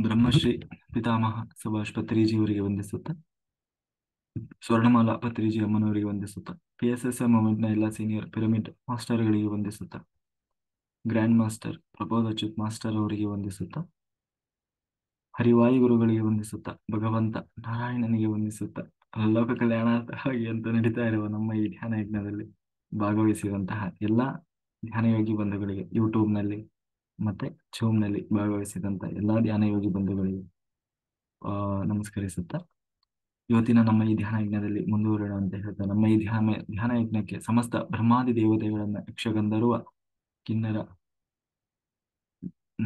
ಬ್ರಹ್ಮಶ್ರೀ ಪಿತಾಮಹ ಸುಭಾಷ್ ಪತ್ರಿಜಿಯವರಿಗೆ ವಂದಿಸುತ್ತಾ, ಸ್ವರ್ಣಮಾಲಾ ಪತ್ರಿಜಿ ಅಮ್ಮನವರಿಗೆ ವಂದಿಸುತ್ತಾ, PSSM ಮೂವ್ಮೆಂಟ್ನ ಎಲ್ಲ ಸೀನಿಯರ್ ಪಿರಮಿಡ್ ಮಾಸ್ಟರ್ಗಳಿಗೆ ವಂದಿಸುತ್ತಾ, grand master Prabodha Achyut master ಅವರಿಗೆ ವಂದಿಸುತ್ತಾ, ಹರಿವಾಯು ಗುರುಗಳಿಗೆ ವಂದಿಸುತ್ತಾ, ಭಗವಂತ ನಾರಾಯಣನಿಗೆ ವಂದಿಸುತ್ತಾ, ಲೋಕ ಕಲ್ಯಾಣಾರ್ಥವಾಗಿ ಅಂತ ನಡೀತಾ ಇರುವ ನಮ್ಮ ಈ ಧ್ಯಾನ ಯಜ್ಞದಲ್ಲಿ ಭಾಗವಹಿಸಿದಂತಹ ಎಲ್ಲ ಧ್ಯಾನಯೋಗಿ ಬಂಧುಗಳಿಗೆ, ಯೂಟ್ಯೂಬ್ನಲ್ಲಿ ಮತ್ತೆ ಝೂಮ್ನಲ್ಲಿ ಭಾಗವಹಿಸಿದಂತಹ ಎಲ್ಲ ಧ್ಯಾನಯೋಗಿ ಬಂಧುಗಳಿಗೆ ನಮಸ್ಕರಿಸುತ್ತಾ, ಇವತ್ತಿನ ನಮ್ಮ ಈ ಧ್ಯಾನ ಯಜ್ಞದಲ್ಲಿ ಮುಂದುವರೋಣ ಅಂತ ಹೇಳ್ತಾ, ನಮ್ಮ ಈ ಧ್ಯಾನ ಯಜ್ಞಕ್ಕೆ ಸಮಸ್ತ ಬ್ರಹ್ಮಾದಿ ದೇವತೆಗಳನ್ನ, ಯಕ್ಷಗಂಧರ್ವ ಕಿನ್ನರ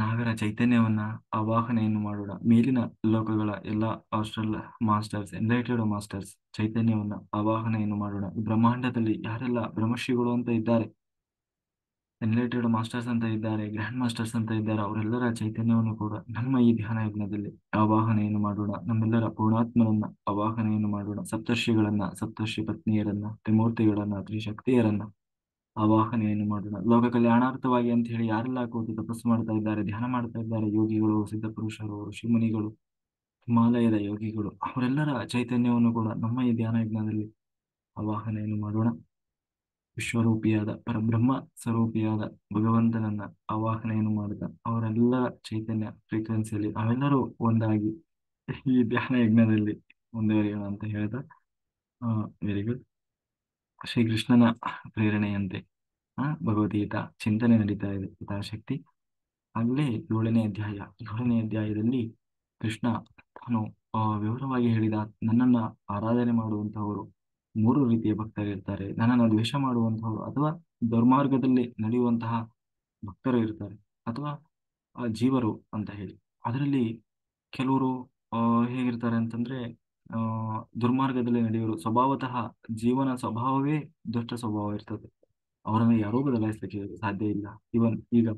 ನಾಗರ ಚೈತನ್ಯವನ್ನ ಆವಾಹನೆಯನ್ನು ಮಾಡೋಣ. ಮೇಲಿನ ಲೋಕಗಳ ಎಲ್ಲ ಆಸ್ಟ್ರಲ್ ಮಾಸ್ಟರ್ಸ್, ಎನ್ಲೈಟೆಡ್ ಮಾಸ್ಟರ್ಸ್ ಚೈತನ್ಯವನ್ನ ಆವಾಹನೆಯನ್ನು ಮಾಡೋಣ. ಈ ಬ್ರಹ್ಮಾಂಡದಲ್ಲಿ ಯಾರೆಲ್ಲ ಬ್ರಹ್ಮಶ್ರೀಗಳು ಅಂತ ಇದ್ದಾರೆ, ಎನ್ಲೈಟೆಡ್ ಮಾಸ್ಟರ್ಸ್ ಅಂತ ಇದ್ದಾರೆ, ಗ್ರ್ಯಾಂಡ್ ಮಾಸ್ಟರ್ಸ್ ಅಂತ ಇದ್ದಾರೆ, ಅವರೆಲ್ಲರ ಚೈತನ್ಯವನ್ನು ಕೂಡ ನಮ್ಮ ಈ ಧ್ಯಾನ ಯಜ್ಞದಲ್ಲಿ ಆವಾಹನೆಯನ್ನು ಮಾಡೋಣ. ನಮ್ಮೆಲ್ಲರ ಪೂರ್ಣಾತ್ಮರನ್ನ ಆವಾಹನೆಯನ್ನು ಮಾಡೋಣ. ಸಪ್ತರ್ಷಿಗಳನ್ನ, ಸಪ್ತರ್ಷಿ ಪತ್ನಿಯರನ್ನ, ತ್ರಿಮೂರ್ತಿಗಳನ್ನ, ತ್ರಿಶಕ್ತಿಯರನ್ನ ಆವಾಹನೆಯನ್ನು ಮಾಡೋಣ. ಲೋಕ ಕಲ್ಯಾಣಾರ್ಥವಾಗಿ ಅಂತ ಹೇಳಿ ಯಾರೆಲ್ಲ ಕೂತು ತಪಸ್ಸು ಮಾಡ್ತಾ ಇದ್ದಾರೆ, ಧ್ಯಾನ ಮಾಡ್ತಾ ಇದ್ದಾರೆ, ಯೋಗಿಗಳು, ಸಿದ್ಧಪುರುಷರು, ಋಷಿಮುನಿಗಳು, ಹಿಮಾಲಯದ ಯೋಗಿಗಳು, ಅವರೆಲ್ಲರ ಚೈತನ್ಯವನ್ನು ಕೂಡ ನಮ್ಮ ಈ ಧ್ಯಾನ ಯಜ್ಞದಲ್ಲಿ ಆವಾಹನೆಯನ್ನು ಮಾಡೋಣ. ವಿಶ್ವರೂಪಿಯಾದ ಪರಬ್ರಹ್ಮ ಸ್ವರೂಪಿಯಾದ ಭಗವಂತನನ್ನ ಆವಾಹನೆಯನ್ನು ಮಾಡುತ್ತಾ, ಅವರೆಲ್ಲರ ಚೈತನ್ಯ ಫ್ರೀಕ್ವೆನ್ಸಿಯಲ್ಲಿ ನಾವೆಲ್ಲರೂ ಒಂದಾಗಿ ಈ ಧ್ಯಾನ ಯಜ್ಞದಲ್ಲಿ ಮುಂದುವರಿಯೋಣ ಅಂತ ಹೇಳ್ತಾ, ವೆರಿ ಗುಡ್. ಶ್ರೀಕೃಷ್ಣನ ಪ್ರೇರಣೆಯಂತೆ ಭಗವದ್ಗೀತಾ ಚಿಂತನೆ ನಡೀತಾ ಇದೆ ಯಥಾಶಕ್ತಿ. ಆಗಲೇ ಏಳನೇ ಅಧ್ಯಾಯದಲ್ಲಿ ಕೃಷ್ಣ ತಾನು ವಿವರವಾಗಿ ಹೇಳಿದ, ನನ್ನನ್ನ ಆರಾಧನೆ ಮಾಡುವಂತಹವರು ಮೂರು ರೀತಿಯ ಭಕ್ತರಿರ್ತಾರೆ, ನನ್ನನ್ನು ದ್ವೇಷ ಮಾಡುವಂತಹವರು ಅಥವಾ ದುರ್ಮಾರ್ಗದಲ್ಲಿ ನಡೆಯುವಂತಹ ಭಕ್ತರು ಇರ್ತಾರೆ, ಅಥವಾ ಜೀವರು ಅಂತ ಹೇಳಿ. ಅದರಲ್ಲಿ ಕೆಲವರು ಹೇಗಿರ್ತಾರೆ ಅಂತಂದ್ರೆ, ಆ ದುರ್ಮಾರ್ಗದಲ್ಲಿ ನಡೆಯೋರು ಸ್ವಭಾವತಃ, ಜೀವನ ಸ್ವಭಾವವೇ ದುಷ್ಟ ಸ್ವಭಾವ ಇರ್ತದೆ. ಅವರನ್ನು ಯಾರೂ ಬದಲಾಯಿಸಲಿಕ್ಕೆ ಸಾಧ್ಯ ಇಲ್ಲ. ಇವನ್ ಈಗ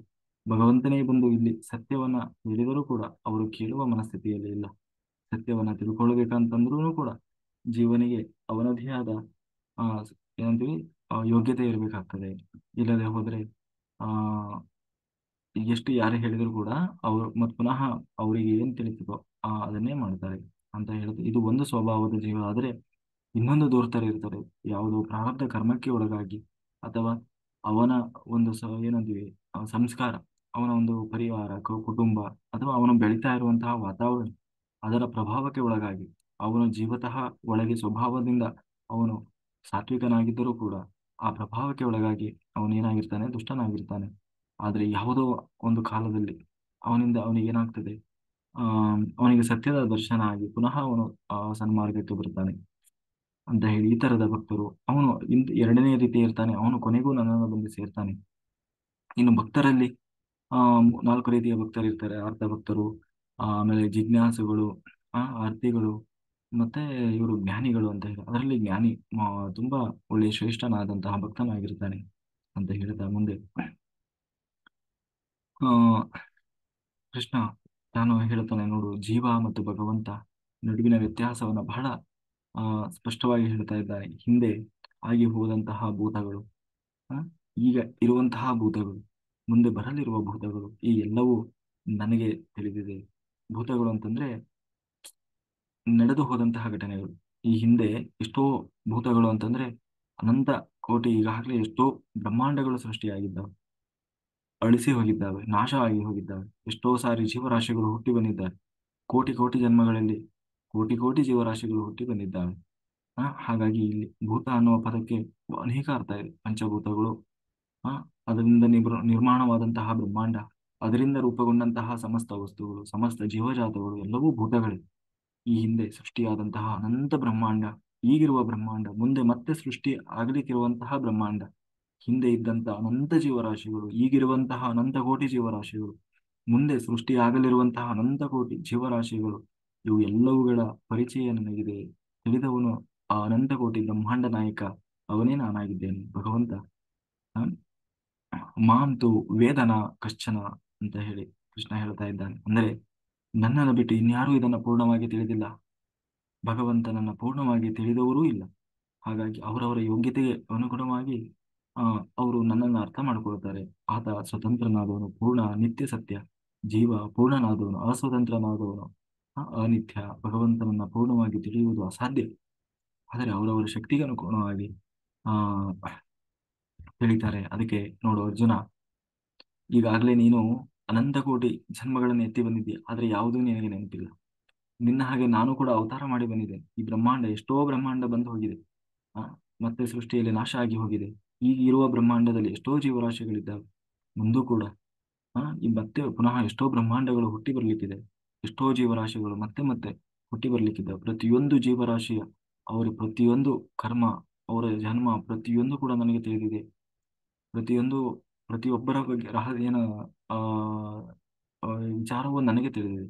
ಭಗವಂತನೇ ಬಂದು ಇಲ್ಲಿ ಸತ್ಯವನ್ನ ಹೇಳಿದರೂ ಕೂಡ ಅವರು ಕೇಳುವ ಮನಸ್ಥಿತಿಯಲ್ಲಿ ಇಲ್ಲ. ಸತ್ಯವನ್ನ ತಿಳ್ಕೊಳ್ಬೇಕಂತಂದ್ರೂ ಕೂಡ ಜೀವನಿಗೆ ಅವನದೇ ಆದ ಆ ಏನಂತೀವಿ ಯೋಗ್ಯತೆ ಇರಬೇಕಾಗ್ತದೆ. ಇಲ್ಲದೆ ಹೋದ್ರೆ ಆ ಎಷ್ಟು ಯಾರು ಹೇಳಿದ್ರು ಕೂಡ ಅವರು ಮತ್ ಪುನಃ ಅವರಿಗೆ ಏನ್ ತಿಳಿತದೋ ಅದನ್ನೇ ಮಾಡ್ತಾರೆ ಅಂತ ಹೇಳುತ್ತೆ. ಇದು ಒಂದು ಸ್ವಭಾವದ ಜೀವ. ಆದರೆ ಇನ್ನೊಂದು ದೂರ್ತರು ಇರ್ತಾರೆ, ಯಾವುದೋ ಪ್ರಾರಬ್ಧ ಕರ್ಮಕ್ಕೆ ಒಳಗಾಗಿ ಅಥವಾ ಅವನ ಒಂದು ಏನಂತೀವಿ ಸಂಸ್ಕಾರ, ಅವನ ಒಂದು ಪರಿವಾರ, ಕುಟುಂಬ, ಅಥವಾ ಅವನು ಬೆಳೀತಾ ಇರುವಂತಹ ವಾತಾವರಣ, ಅದರ ಪ್ರಭಾವಕ್ಕೆ ಒಳಗಾಗಿ ಅವನು ಜೀವತಃ ಒಳಗೆ ಸ್ವಭಾವದಿಂದ ಅವನು ಸಾತ್ವಿಕನಾಗಿದ್ದರೂ ಕೂಡ ಆ ಪ್ರಭಾವಕ್ಕೆ ಒಳಗಾಗಿ ಅವನು ಏನಾಗಿರ್ತಾನೆ, ದುಷ್ಟನಾಗಿರ್ತಾನೆ. ಆದ್ರೆ ಯಾವುದೋ ಒಂದು ಕಾಲದಲ್ಲಿ ಅವನಿಗೆ ಏನಾಗ್ತದೆ, ಅವನಿಗೆ ಸತ್ಯದ ದರ್ಶನ ಆಗಿ ಪುನಃ ಅವನು ಸನ್ಮಾರ್ಗಕ್ಕೆ ಬರ್ತಾನೆ ಅಂತ ಹೇಳಿ. ಈ ತರದ ಭಕ್ತರು, ಅವನು ಎರಡನೇ ರೀತಿ ಇರ್ತಾನೆ, ಅವನು ಕೊನೆಗೂ ನನ್ನನ್ನು ಬಂದು ಸೇರ್ತಾನೆ. ಇನ್ನು ಭಕ್ತರಲ್ಲಿ ನಾಲ್ಕು ರೀತಿಯ ಭಕ್ತರು ಇರ್ತಾರೆ. ಅರ್ಥ ಭಕ್ತರು, ಆಮೇಲೆ ಜಿಜ್ಞಾಸುಗಳು, ಆರ್ತಿಗಳು, ಮತ್ತೆ ಇವರು ಜ್ಞಾನಿಗಳು ಅಂತ ಹೇಳಿ. ಅದರಲ್ಲಿ ಜ್ಞಾನಿ ತುಂಬಾ ಒಳ್ಳೆಯ ಶ್ರೇಷ್ಠನಾದಂತಹ ಭಕ್ತನಾಗಿರ್ತಾನೆ ಅಂತ ಹೇಳ್ತಾ ಮುಂದೆ ಆ ಕೃಷ್ಣ ತಾನು ಹೇಳ್ತಾನೆ, ನೋಡು, ಜೀವ ಮತ್ತು ಭಗವಂತ ನಡುವಿನ ವ್ಯತ್ಯಾಸವನ್ನ ಬಹಳ ಸ್ಪಷ್ಟವಾಗಿ ಹೇಳ್ತಾ ಇದ್ದಾನೆ. ಹಿಂದೆ ಆಗಿ ಹೋದಂತಹ ಭೂತಗಳು, ಈಗ ಇರುವಂತಹ ಭೂತಗಳು, ಮುಂದೆ ಬರಲಿರುವ ಭೂತಗಳು, ಈ ಎಲ್ಲವೂ ನನಗೆ ತಿಳಿದಿದೆ. ಭೂತಗಳು ಅಂತಂದ್ರೆ ನಡೆದು ಹೋದಂತಹ ಘಟನೆಗಳು. ಈ ಹಿಂದೆ ಎಷ್ಟೋ ಭೂತಗಳು ಅಂತಂದ್ರೆ ಅನಂತ ಕೋಟಿ, ಈಗಾಗಲೇ ಎಷ್ಟೋ ಬ್ರಹ್ಮಾಂಡಗಳು ಸೃಷ್ಟಿಯಾಗಿದ್ದಾವೆ, ಅಳಿಸಿ ಹೋಗಿದ್ದಾವೆ, ನಾಶ ಆಗಿ ಹೋಗಿದ್ದಾವೆ. ಎಷ್ಟೋ ಸಾರಿ ಜೀವರಾಶಿಗಳು ಹುಟ್ಟಿ ಬಂದಿದ್ದಾವೆ. ಕೋಟಿ ಕೋಟಿ ಜನ್ಮಗಳಲ್ಲಿ ಕೋಟಿ ಕೋಟಿ ಜೀವರಾಶಿಗಳು ಹುಟ್ಟಿ ಬಂದಿದ್ದಾವೆ. ಹಾಗಾಗಿ ಇಲ್ಲಿ ಭೂತ ಅನ್ನುವ ಪದಕ್ಕೆ ಅನೇಕ ಅರ್ಥ ಇದೆ. ಪಂಚಭೂತಗಳು, ಅದರಿಂದ ನಿರ್ಮಾಣವಾದಂತಹ ಬ್ರಹ್ಮಾಂಡ, ಅದರಿಂದ ರೂಪುಗೊಂಡಂತಹ ಸಮಸ್ತ ವಸ್ತುಗಳು, ಸಮಸ್ತ ಜೀವಜಾತಗಳು ಎಲ್ಲವೂ ಭೂತಗಳೇ. ಈ ಹಿಂದೆ ಸೃಷ್ಟಿಯಾದಂತಹ ಅನಂತ ಬ್ರಹ್ಮಾಂಡ, ಈಗಿರುವ ಬ್ರಹ್ಮಾಂಡ, ಮುಂದೆ ಮತ್ತೆ ಸೃಷ್ಟಿ ಆಗಲಿಕ್ಕಿರುವಂತಹ ಬ್ರಹ್ಮಾಂಡ, ಹಿಂದೆ ಇದ್ದಂತಹ ಅನಂತ ಜೀವರಾಶಿಗಳು, ಈಗಿರುವಂತಹ ಅನಂತ ಕೋಟಿ ಜೀವರಾಶಿಗಳು, ಮುಂದೆ ಸೃಷ್ಟಿಯಾಗಲಿರುವಂತಹ ಅನಂತ ಕೋಟಿ ಜೀವರಾಶಿಗಳು, ಇವು ಎಲ್ಲವುಗಳ ಪರಿಚಯ ನನಗಿದೆ. ತಿಳಿದವನು ಆ ಅನಂತ ಕೋಟಿ ಬ್ರಹ್ಮಾಂಡ ನಾಯಕ, ಅವನೇ ನಾನಾಗಿದ್ದೇನೆ ಭಗವಂತ. ಮಾಂತು ವೇದನ ಕಶ್ಚನ ಅಂತ ಹೇಳಿ ಕೃಷ್ಣ ಹೇಳ್ತಾ ಇದ್ದಾನೆ. ಅಂದರೆ ನನ್ನನ್ನು ಬಿಟ್ಟು ಇನ್ಯಾರೂ ಇದನ್ನ ಪೂರ್ಣವಾಗಿ ತಿಳಿದಿಲ್ಲ, ಭಗವಂತನನ್ನ ಪೂರ್ಣವಾಗಿ ತಿಳಿದವರೂ ಇಲ್ಲ. ಹಾಗಾಗಿ ಅವರವರ ಯೋಗ್ಯತೆಗೆ ಅನುಗುಣವಾಗಿ ಅವರು ನನ್ನನ್ನು ಅರ್ಥ ಮಾಡಿಕೊಳ್ತಾರೆ. ಆತ ಸ್ವತಂತ್ರನಾದವನು, ಪೂರ್ಣ ನಿತ್ಯ ಸತ್ಯ. ಜೀವ ಪೂರ್ಣನಾದವನು, ಅಸ್ವತಂತ್ರನಾದವನು, ಅನಿತ್ಯ, ಭಗವಂತನನ್ನ ಪೂರ್ಣವಾಗಿ ತಿಳಿಯುವುದು ಅಸಾಧ್ಯ. ಆದರೆ ಅವರವರ ಶಕ್ತಿಗೆ ಅನುಗುಣವಾಗಿ ಆ ತಿಳಿತಾರೆ. ಅದಕ್ಕೆ ನೋಡು ಅರ್ಜುನ, ಈಗಾಗಲೇ ನೀನು ಅನಂತ ಕೋಟಿ ಜನ್ಮಗಳನ್ನು ಎತ್ತಿ ಬಂದಿದ್ದೀಯ, ಆದರೆ ಯಾವುದೂ ನಿನಗೆ ನೆನಪಿಲ್ಲ. ನಿನ್ನ ಹಾಗೆ ನಾನು ಕೂಡ ಅವತಾರ ಮಾಡಿ ಬಂದಿದ್ದೇನೆ. ಈ ಬ್ರಹ್ಮಾಂಡ, ಎಷ್ಟೋ ಬ್ರಹ್ಮಾಂಡ ಬಂದು ಹೋಗಿದೆ, ಆ ಮತ್ತೆ ಸೃಷ್ಟಿಯಲ್ಲಿ ನಾಶ ಆಗಿ ಹೋಗಿದೆ. ಈಗ ಇರುವ ಬ್ರಹ್ಮಾಂಡದಲ್ಲಿ ಎಷ್ಟೋ ಜೀವರಾಶಿಗಳಿದ್ದಾವೆ, ಮುಂದೂ ಕೂಡ ಈ ಮತ್ತೆ ಪುನಃ ಎಷ್ಟೋ ಬ್ರಹ್ಮಾಂಡಗಳು ಹುಟ್ಟಿ ಬರ್ಲಿಕ್ಕಿದೆ. ಎಷ್ಟೋ ಜೀವರಾಶಿಗಳು ಮತ್ತೆ ಮತ್ತೆ ಹುಟ್ಟಿ ಬರ್ಲಿಕ್ಕಿದ್ದಾವೆ. ಪ್ರತಿಯೊಂದು ಜೀವರಾಶಿಯ ಅವರ ಪ್ರತಿಯೊಂದು ಕರ್ಮ, ಅವರ ಜನ್ಮ ಪ್ರತಿಯೊಂದು ಕೂಡ ನನಗೆ ತಿಳಿದಿದೆ. ಪ್ರತಿಯೊಂದು ಪ್ರತಿಯೊಬ್ಬರ ಬಗ್ಗೆ ಏನು ಆ ಆ, ವಿಚಾರವೂ ನನಗೆ ತಿಳಿದಿದೆ.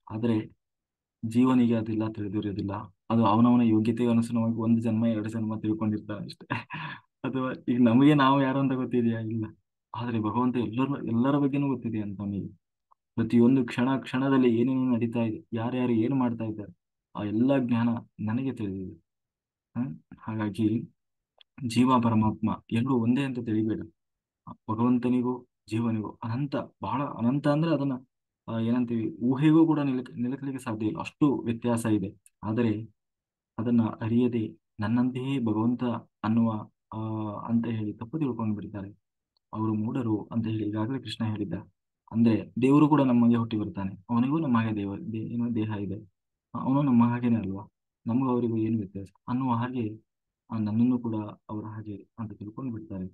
ಆದರೆ ಜೀವನಿಗೆ ಅದೆಲ್ಲ ತಿಳಿದಿರೋದಿಲ್ಲ. ಅದು ಅವನವನ ಯೋಗ್ಯತೆಗೆ ಅನುಸಾರವಾಗಿ ಒಂದು ಜನ್ಮ ಎರಡು ಜನ್ಮ ತಿಳ್ಕೊಂಡಿರ್ತಾನೆ ಅಷ್ಟೇ. ಅಥವಾ ಈಗ ನಮಗೆ ನಾವು ಯಾರು ಅಂತ ಗೊತ್ತಿದೆಯಾ? ಇಲ್ಲ. ಆದ್ರೆ ಭಗವಂತ ಎಲ್ಲರ ಬಗ್ಗೆನೂ ಗೊತ್ತಿದೆ ಅಂತ ಅವನಿಗೆ. ಪ್ರತಿಯೊಂದು ಕ್ಷಣ ಕ್ಷಣದಲ್ಲಿ ಏನೇನು ನಡೀತಾ ಇದೆ, ಯಾರ್ಯಾರು ಏನು ಮಾಡ್ತಾ ಇದ್ದಾರೆ, ಆ ಎಲ್ಲ ಜ್ಞಾನ ನನಗೆ ತಿಳಿದಿದೆ. ಹ್ಮ್ ಹಾಗಾಗಿ ಜೀವ ಪರಮಾತ್ಮ ಎರಡೂ ಒಂದೇ ಅಂತ ತಿಳಿಬೇಡ. ಭಗವಂತನಿಗೂ ಜೀವನಿಗೂ ಅನಂತ, ಬಹಳ ಅನಂತ ಅಂದ್ರೆ ಅದನ್ನ ಏನಂತೀವಿ, ಊಹೆಗೂ ಕೂಡ ನಿಲುಕಲಿಕ್ಕೆ ಸಾಧ್ಯ ಇಲ್ಲ, ಅಷ್ಟು ವ್ಯತ್ಯಾಸ ಇದೆ. ಆದರೆ ಅದನ್ನ ಅರಿಯದೆ ನನ್ನಂತೆಯೇ ಭಗವಂತ ಅನ್ನುವ ಆ ಅಂತ ಹೇಳಿ ತಪ್ಪು ತಿಳ್ಕೊಂಡು ಬಿಡ್ತಾರೆ. ಅವರು ಮೂಢರು ಅಂತ ಹೇಳಿ ಈಗಾಗಲೇ ಕೃಷ್ಣ ಹೇಳಿದ್ದ. ಅಂದ್ರೆ ದೇವರು ಕೂಡ ನಮಗೆ ಹುಟ್ಟಿ ಬರ್ತಾನೆ, ಅವನಿಗೂ ನಮ್ಮ ಹಾಗೆ ಏನೋ ದೇಹ ಇದೆ, ಅವನು ನಮ್ಮ ಹಾಗೇನೆ ಅಲ್ವಾ, ನಮಗೂ ಅವರಿಗೂ ಏನು ವ್ಯತ್ಯಾಸ ಅನ್ನುವ ಹಾಗೆ ನನ್ನನ್ನು ಕೂಡ ಅವರ ಹಾಗೆ ಅಂತ ತಿಳ್ಕೊಂಡು ಬಿಡ್ತಾರೆ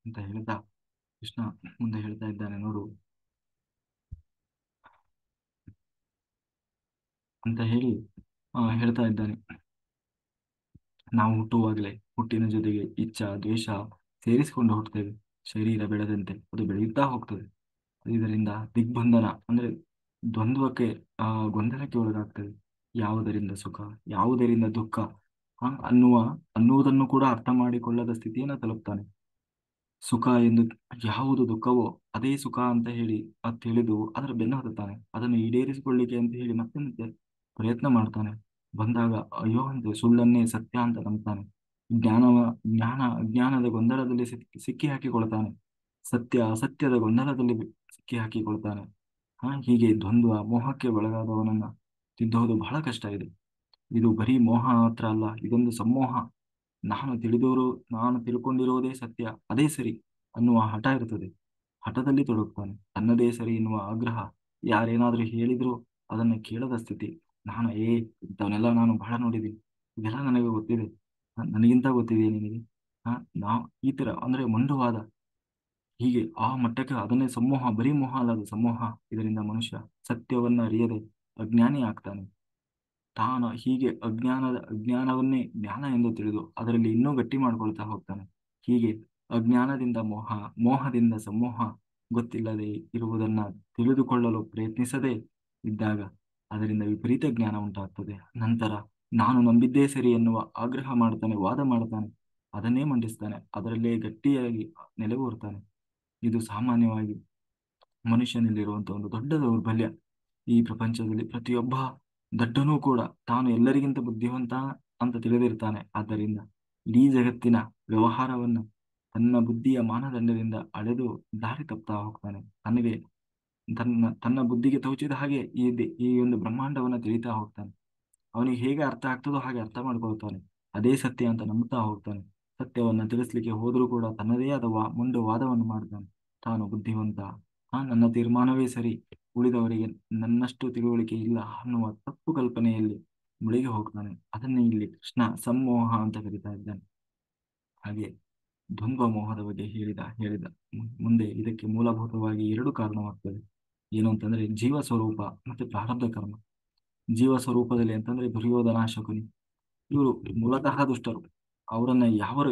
ಅಂತ ಹೇಳ್ತಾ ಕೃಷ್ಣ ಮುಂದೆ ಹೇಳ್ತಾ ಇದ್ದಾನೆ ನೋಡು, ಅಂತ ಹೇಳಿ ಹೇಳ್ತಾ ಇದ್ದಾನೆ. ನಾವು ಹುಟ್ಟುವಾಗಲೇ ಹುಟ್ಟಿನ ಜೊತೆಗೆ ಇಚ್ಛಾ ದ್ವೇಷ ಸೇರಿಸಿಕೊಂಡು ಹುಟ್ಟುತ್ತೇವೆ. ಶರೀರ ಬೆಳೆದಂತೆ ಅದು ಬೆಳೆಯುತ್ತಾ ಹೋಗ್ತದೆ. ಇದರಿಂದ ದಿಗ್ಬಂಧನ ಅಂದ್ರೆ ದ್ವಂದ್ವಕ್ಕೆ, ಗೊಂದಲಕ್ಕೆ ಒಳಗಾಗ್ತದೆ. ಯಾವುದರಿಂದ ಸುಖ, ಯಾವುದರಿಂದ ದುಃಖ ಅನ್ನುವುದನ್ನು ಕೂಡ ಅರ್ಥ ಮಾಡಿಕೊಳ್ಳದ ಸ್ಥಿತಿಯನ್ನು ತಲುಪ್ತಾನೆ. ಸುಖ ಎಂದು ಯಾವುದು ದುಃಖವೋ ಅದೇ ಸುಖ ಅಂತ ಹೇಳಿ ಅದು ತಿಳಿದು ಅದರ ಬೆನ್ನು ಹತ್ತುತ್ತಾನೆ. ಅದನ್ನು ಈಡೇರಿಸಿಕೊಳ್ಳಿಕ್ಕೆ ಅಂತ ಹೇಳಿ ಮತ್ತೆ ಮತ್ತೆ ಪ್ರಯತ್ನ ಮಾಡ್ತಾನೆ. ಬಂದಾಗ ಅಯ್ಯೋ ಅಂತ ಸುಳ್ಳನ್ನೇ ಸತ್ಯ ಅಂತ ನಂಬ್ತಾನೆ. ಜ್ಞಾನವ ಜ್ಞಾನ ಅಜ್ಞಾನದ ಗೊಂದಲದಲ್ಲಿ ಸಿಕ್ಕಿ ಹಾಕಿಕೊಳ್ತಾನೆ. ಸತ್ಯ ಅಸತ್ಯದ ಗೊಂದಲದಲ್ಲಿ ಸಿಕ್ಕಿ ಹಾಕಿಕೊಳ್ತಾನೆ. ಹೀಗೆ ದ್ವಂದ್ವ ಮೋಹಕ್ಕೆ ಒಳಗಾದವನನ್ನ ತಿದ್ದೋದು ಬಹಳ ಕಷ್ಟ ಇದೆ. ಇದು ಬರೀ ಮೋಹ ಮಾತ್ರ ಅಲ್ಲ, ಇದೊಂದು ಸಮೋಹ. ನಾನು ತಿಳಿದವರು, ನಾನು ತಿಳ್ಕೊಂಡಿರುವುದೇ ಸತ್ಯ, ಅದೇ ಸರಿ ಅನ್ನುವ ಹಠ ಇರ್ತದೆ. ಹಠದಲ್ಲಿ ತೊಡಗ್ತಾನೆ. ತನ್ನದೇ ಸರಿ ಎನ್ನುವ ಆಗ್ರಹ. ಯಾರೇನಾದ್ರೂ ಹೇಳಿದ್ರು ಅದನ್ನ ಕೇಳದ ಸ್ಥಿತಿ. ಇಂಥವನ್ನೆಲ್ಲ ನಾನು ಬಹಳ ನೋಡಿದ್ದೀನಿ, ಇದೆಲ್ಲ ನನಗೆ ಗೊತ್ತಿದೆ, ನನಗಿಂತ ಗೊತ್ತಿದೆ ನಿನಗೆ. ನಾವು ಈ ತರ ಅಂದ್ರೆ ಮಂಡುವಾದ, ಹೀಗೆ ಆ ಮಟ್ಟಕ್ಕೆ ಅದನ್ನೇ ಸಮೂಹ, ಬರೀ ಮೋಹ ಅಲ್ಲ ಅದು ಸಮೂಹ. ಇದರಿಂದ ಮನುಷ್ಯ ಸತ್ಯವನ್ನ ಅರಿಯದೆ ಅಜ್ಞಾನಿ ಆಗ್ತಾನೆ. ತಾನು ಹೀಗೆ ಅಜ್ಞಾನವನ್ನೇ ಜ್ಞಾನ ಎಂದು ತಿಳಿದು ಅದರಲ್ಲಿ ಇನ್ನೂ ಗಟ್ಟಿ ಮಾಡ್ಕೊಳ್ತಾ ಹೋಗ್ತಾನೆ. ಹೀಗೆ ಅಜ್ಞಾನದಿಂದ ಮೋಹ, ಮೋಹದಿಂದ ಸಮೂಹ, ಗೊತ್ತಿಲ್ಲದೆ ಇರುವುದನ್ನ ತಿಳಿದುಕೊಳ್ಳಲು ಪ್ರಯತ್ನಿಸದೆ ಇದ್ದಾಗ ಅದರಿಂದ ವಿಪರೀತ ಜ್ಞಾನ ಉಂಟಾಗ್ತದೆ. ನಂತರ ನಾನು ನಂಬಿದ್ದೇ ಸರಿ ಎನ್ನುವ ಆಗ್ರಹ ಮಾಡ್ತಾನೆ, ವಾದ ಮಾಡ್ತಾನೆ, ಅದನ್ನೇ ಮಂಡಿಸ್ತಾನೆ, ಅದರಲ್ಲೇ ಗಟ್ಟಿಯಾಗಿ ನೆಲೆಯೂರ್ತಾನೆ. ಇದು ಸಾಮಾನ್ಯವಾಗಿ ಮನುಷ್ಯನಲ್ಲಿರುವಂತಹ ಒಂದು ದೊಡ್ಡ ದೌರ್ಬಲ್ಯ. ಈ ಪ್ರಪಂಚದಲ್ಲಿ ಪ್ರತಿಯೊಬ್ಬ ದಡ್ಡನೂ ಕೂಡ ತಾನು ಎಲ್ಲರಿಗಿಂತ ಬುದ್ಧಿವಂತ ಅಂತ ತಿಳಿದಿರ್ತಾನೆ. ಆದ್ದರಿಂದ ಇಡೀ ಜಗತ್ತಿನ ವ್ಯವಹಾರವನ್ನು ತನ್ನ ಬುದ್ಧಿಯ ಮಾನದಂಡದಿಂದ ಅಳೆದು ದಾರಿ ತಪ್ತಾ ಹೋಗ್ತಾನೆ. ತನ್ನ ಬುದ್ಧಿಗೆ ತೋಚಿದ ಹಾಗೆ ಈ ಒಂದು ಬ್ರಹ್ಮಾಂಡವನ್ನ ತಿಳಿತಾ ಹೋಗ್ತಾನೆ. ಅವನಿಗೆ ಹೇಗೆ ಅರ್ಥ ಆಗ್ತದೋ ಹಾಗೆ ಅರ್ಥ ಮಾಡ್ಕೊಳ್ತಾನೆ. ಅದೇ ಸತ್ಯ ಅಂತ ನಂಬುತ್ತಾ ಹೋಗ್ತಾನೆ. ಸತ್ಯವನ್ನ ತಿಳಿಸ್ಲಿಕ್ಕೆ ಹೋದ್ರೂ ಕೂಡ ತನ್ನದೇ ಆದ ಮುಂದೆ ವಾದವನ್ನು ಮಾಡ್ತಾನೆ. ತಾನು ಬುದ್ಧಿವಂತ, ನನ್ನ ತೀರ್ಮಾನವೇ ಸರಿ, ಉಳಿದವರಿಗೆ ನನ್ನಷ್ಟು ತಿಳುವಳಿಕೆ ಇಲ್ಲ ಅನ್ನುವ ತಪ್ಪು ಕಲ್ಪನೆಯಲ್ಲಿ ಮುಳುಗಿ ಹೋಗ್ತಾನೆ. ಅದನ್ನೇ ಇಲ್ಲಿ ಕೃಷ್ಣ ಸಮೋಹ ಅಂತ ಕರೀತಾ ಇದ್ದಾನೆ. ಹಾಗೆ ದ್ವಂದ್ವ ಮೋಹದ ಬಗ್ಗೆ ಹೇಳಿದ ಮುಂದೆ ಇದಕ್ಕೆ ಮೂಲಭೂತವಾಗಿ ಎರಡು ಕಾರಣವಾಗ್ತದೆ. ಏನು ಅಂತಂದ್ರೆ ಜೀವ ಸ್ವರೂಪ ಮತ್ತೆ ಪ್ರಾರಬ್ಧ ಕರ್ಮ. ಜೀವ ಸ್ವರೂಪದಲ್ಲಿ ಅಂತಂದ್ರೆ ದುರ್ಯೋಧನ, ಶಕುನಿ, ಇವರು ಮೂಲತಃ ದುಷ್ಟರು. ಅವರನ್ನ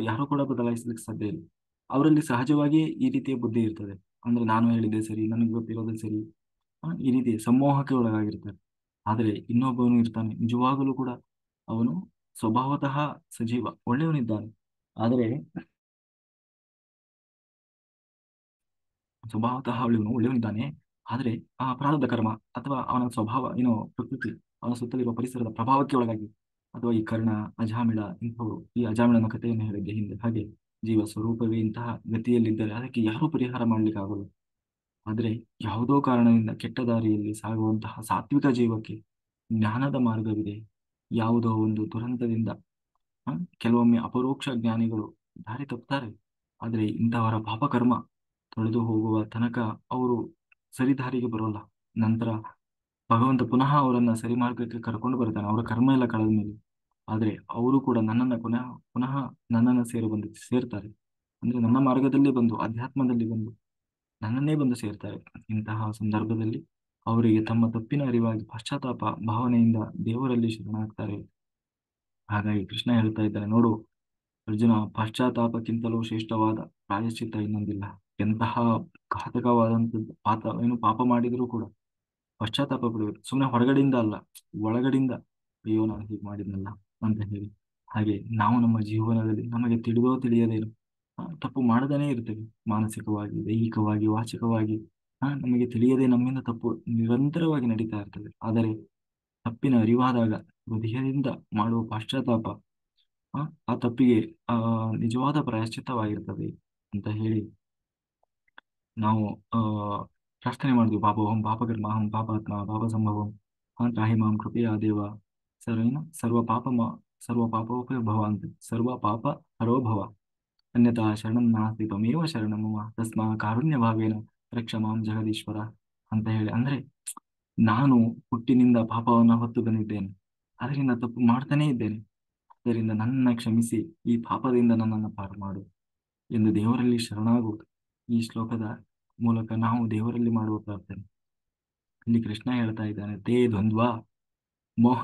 ಯಾರು ಕೂಡ ಬದಲಾಯಿಸಲಿಕ್ಕೆ ಸಾಧ್ಯ ಇಲ್ಲ. ಅವರಲ್ಲಿ ಸಹಜವಾಗಿಯೇ ಈ ರೀತಿಯ ಬುದ್ಧಿ ಇರ್ತದೆ. ಅಂದ್ರೆ ನಾನು ಹೇಳಿದ್ದೆ ಸರಿ, ನನಗೆ ಗೊತ್ತಿರೋದೇ ಸರಿ, ಈ ರೀತಿ ಸಮೋಹಕ್ಕೆ ಒಳಗಾಗಿರ್ತಾರೆ. ಆದರೆ ಇನ್ನೊಬ್ಬವನು ಇರ್ತಾನೆ, ನಿಜವಾಗಲೂ ಕೂಡ ಅವನು ಸ್ವಭಾವತಃ ಸಜೀವ, ಒಳ್ಳೆಯವನಿದ್ದಾನೆ. ಆದರೆ ಸ್ವಭಾವತಃ ಒಳ್ಳೆಯವನಿದ್ದಾನೆ. ಆದರೆ ಆ ಪ್ರಾರಬ್ಧ ಕರ್ಮ ಅಥವಾ ಅವನ ಸ್ವಭಾವ ಏನೋ ಪ್ರಕೃತಿ, ಅವನ ಸುತ್ತಲಿರುವ ಪರಿಸರದ ಪ್ರಭಾವಕ್ಕೆ ಒಳಗಾಗಿ, ಅಥವಾ ಈ ಕರ್ಣ, ಅಜಾಮಿಳ ಇಂಥವರು, ಈ ಅಜಾಮಿಳನ ಕಥೆಯನ್ನು ಹೇಳಿದ್ದೆ ಹಿಂದೆ, ಹಾಗೆ ಜೀವ ಸ್ವರೂಪವೇ ಇಂತಹ ಗತಿಯಲ್ಲಿದ್ದರೆ ಅದಕ್ಕೆ ಯಾರೂ ಪರಿಹಾರ ಮಾಡ್ಲಿಕ್ಕೆ ಆಗೋದು. ಆದರೆ ಯಾವುದೋ ಕಾರಣದಿಂದ ಕೆಟ್ಟ ದಾರಿಯಲ್ಲಿ ಸಾಗುವಂತಹ ಸಾತ್ವಿಕ ಜೀವಕ್ಕೆ ಜ್ಞಾನದ ಮಾರ್ಗವಿದೆ. ಯಾವುದೋ ಒಂದು ದುರಂತದಿಂದ ಆ, ಕೆಲವೊಮ್ಮೆ ಅಪರೋಕ್ಷ ಜ್ಞಾನಿಗಳು ದಾರಿ ತಪ್ಪುತ್ತಾರೆ. ಆದರೆ ಇಂತಹವರ ಪಾಪಕರ್ಮ ತೊಳೆದು ಹೋಗುವ ತನಕ ಅವರು ಸರಿದಾರಿಗೆ ಬರೋಲ್ಲ. ನಂತರ ಭಗವಂತ ಪುನಃ ಅವರನ್ನ ಸರಿ ಮಾರ್ಗಕ್ಕೆ ಕರ್ಕೊಂಡು ಬರ್ತಾನೆ, ಅವರ ಕರ್ಮ ಎಲ್ಲ ಕಳೆದ ಮೇಲೆ. ಆದರೆ ಅವರು ಕೂಡ ನನ್ನನ್ನು ಪುನಃ ಪುನಃ ನನ್ನನ್ನು ಸೇರ್ತಾರೆ. ಅಂದ್ರೆ ನನ್ನ ಮಾರ್ಗದಲ್ಲೇ ಬಂದು, ಅಧ್ಯಾತ್ಮದಲ್ಲಿ ಬಂದು ನನ್ನನ್ನೇ ಬಂದು ಸೇರ್ತಾರೆ. ಇಂತಹ ಸಂದರ್ಭದಲ್ಲಿ ಅವರಿಗೆ ತಮ್ಮ ತಪ್ಪಿನ ಅರಿವಾಗಿ ಪಶ್ಚಾತ್ತಾಪ ಭಾವನೆಯಿಂದ ದೇವರಲ್ಲಿ ಶರಣಾಗ್ತಾರೆ. ಹಾಗಾಗಿ ಕೃಷ್ಣ ಹೇಳ್ತಾ ಇದ್ದಾನೆ, ನೋಡು ಅರ್ಜುನ, ಪಶ್ಚಾತ್ತಾಪಕ್ಕಿಂತಲೂ ಶ್ರೇಷ್ಠವಾದ ಪ್ರಾಯಶ್ಚಿತ್ತ ಇನ್ನೊಂದಿಲ್ಲ. ಎಂತಹ ಘಾತಕವಾದಂಥದ್ದು ಪಾಪ ಮಾಡಿದರೂ ಕೂಡ ಪಶ್ಚಾತ್ತಾಪ ಪಡಬೇಕು. ಸುಮ್ಮನೆ ಹೊರಗಡೆಯಿಂದ ಅಲ್ಲ, ಒಳಗಡೆಯಿಂದ ಅಯ್ಯೋ ನಾನು ಹೀಗೆ ಮಾಡಿದ್ನಲ್ಲ ಅಂತ ಹೇಳಿ. ಹಾಗೆ ನಾವು ನಮ್ಮ ಜೀವನದಲ್ಲಿ ನಮಗೆ ತಿಳಿದೋ ತಿಳಿಯದೇನು ತಪ್ಪು ಮಾಡದೇನೆ ಇರ್ತೇವೆ. ಮಾನಸಿಕವಾಗಿ, ದೈಹಿಕವಾಗಿ, ವಾಚಿಕವಾಗಿ ನಮಗೆ ತಿಳಿಯದೆ ನಮ್ಮಿಂದ ತಪ್ಪು ನಿರಂತರವಾಗಿ ನಡೀತಾ ಇರ್ತದೆ. ಆದರೆ ತಪ್ಪಿನ ಅರಿವಾದಾಗ ಹೃದಯದಿಂದ ಮಾಡುವ ಪಶ್ಚಾತ್ತಾಪ ಆ ಆ ತಪ್ಪಿಗೆ ನಿಜವಾದ ಪ್ರಾಯಶ್ಚಿತ್ತವಾಗಿರ್ತದೆ ಅಂತ ಹೇಳಿ ನಾವು ಆ ಪ್ರಾರ್ಥನೆ ಮಾಡಿದ್ವಿ. ಪಾಪೋಹಂ ಪಾಪಕರ್ಮ ಅಹಂ ಪಾಪಾತ್ಮ ಪಾಪ ಸಂಭವಂ ತ್ರಾಹಿ ಮಾಂ ಕೃಪೆಯ ದೇವ ಸರ್ವ ಪಾಪ ಸರ್ವ ಪಾಪೋಪಯ ಭವ ಅಂತ, ಸರ್ವ ಪಾಪ ಹರೋ ಭವ, ಅನ್ಯತಾ ಶರಣಂ ನಾಸ್ತಿ ತ್ವಮೇವ ಶರಣಂ ಮಮ ತಸ್ಮಾ ಕಾರುಣ್ಯ ಭಾವೇನ ರಕ್ಷ ಮಾಂ ಜಗದೀಶ್ವರ ಅಂತ ಹೇಳಿ. ಅಂದ್ರೆ ನಾನು ಹುಟ್ಟಿನಿಂದ ಪಾಪವನ್ನ ಹೊತ್ತು ಬಂದಿದ್ದೇನೆ, ಅದರಿಂದ ತಪ್ಪು ಮಾಡ್ತಾನೇ ಇದ್ದೇನೆ. ಅದರಿಂದ ನನ್ನನ್ನು ಕ್ಷಮಿಸಿ ಈ ಪಾಪದಿಂದ ನನ್ನನ್ನು ಪಾರು ಮಾಡು ಎಂದು ದೇವರಲ್ಲಿ ಶರಣಾಗುವುದು ಈ ಶ್ಲೋಕದ ಮೂಲಕ ನಾವು ದೇವರಲ್ಲಿ ಮಾಡುವ ಪ್ರಾರ್ಥನೆ. ಇಲ್ಲಿ ಕೃಷ್ಣ ಹೇಳ್ತಾ ಇದ್ದಾನೆ, ತೇ ದ್ವಂದ್ವ ಮೋಹ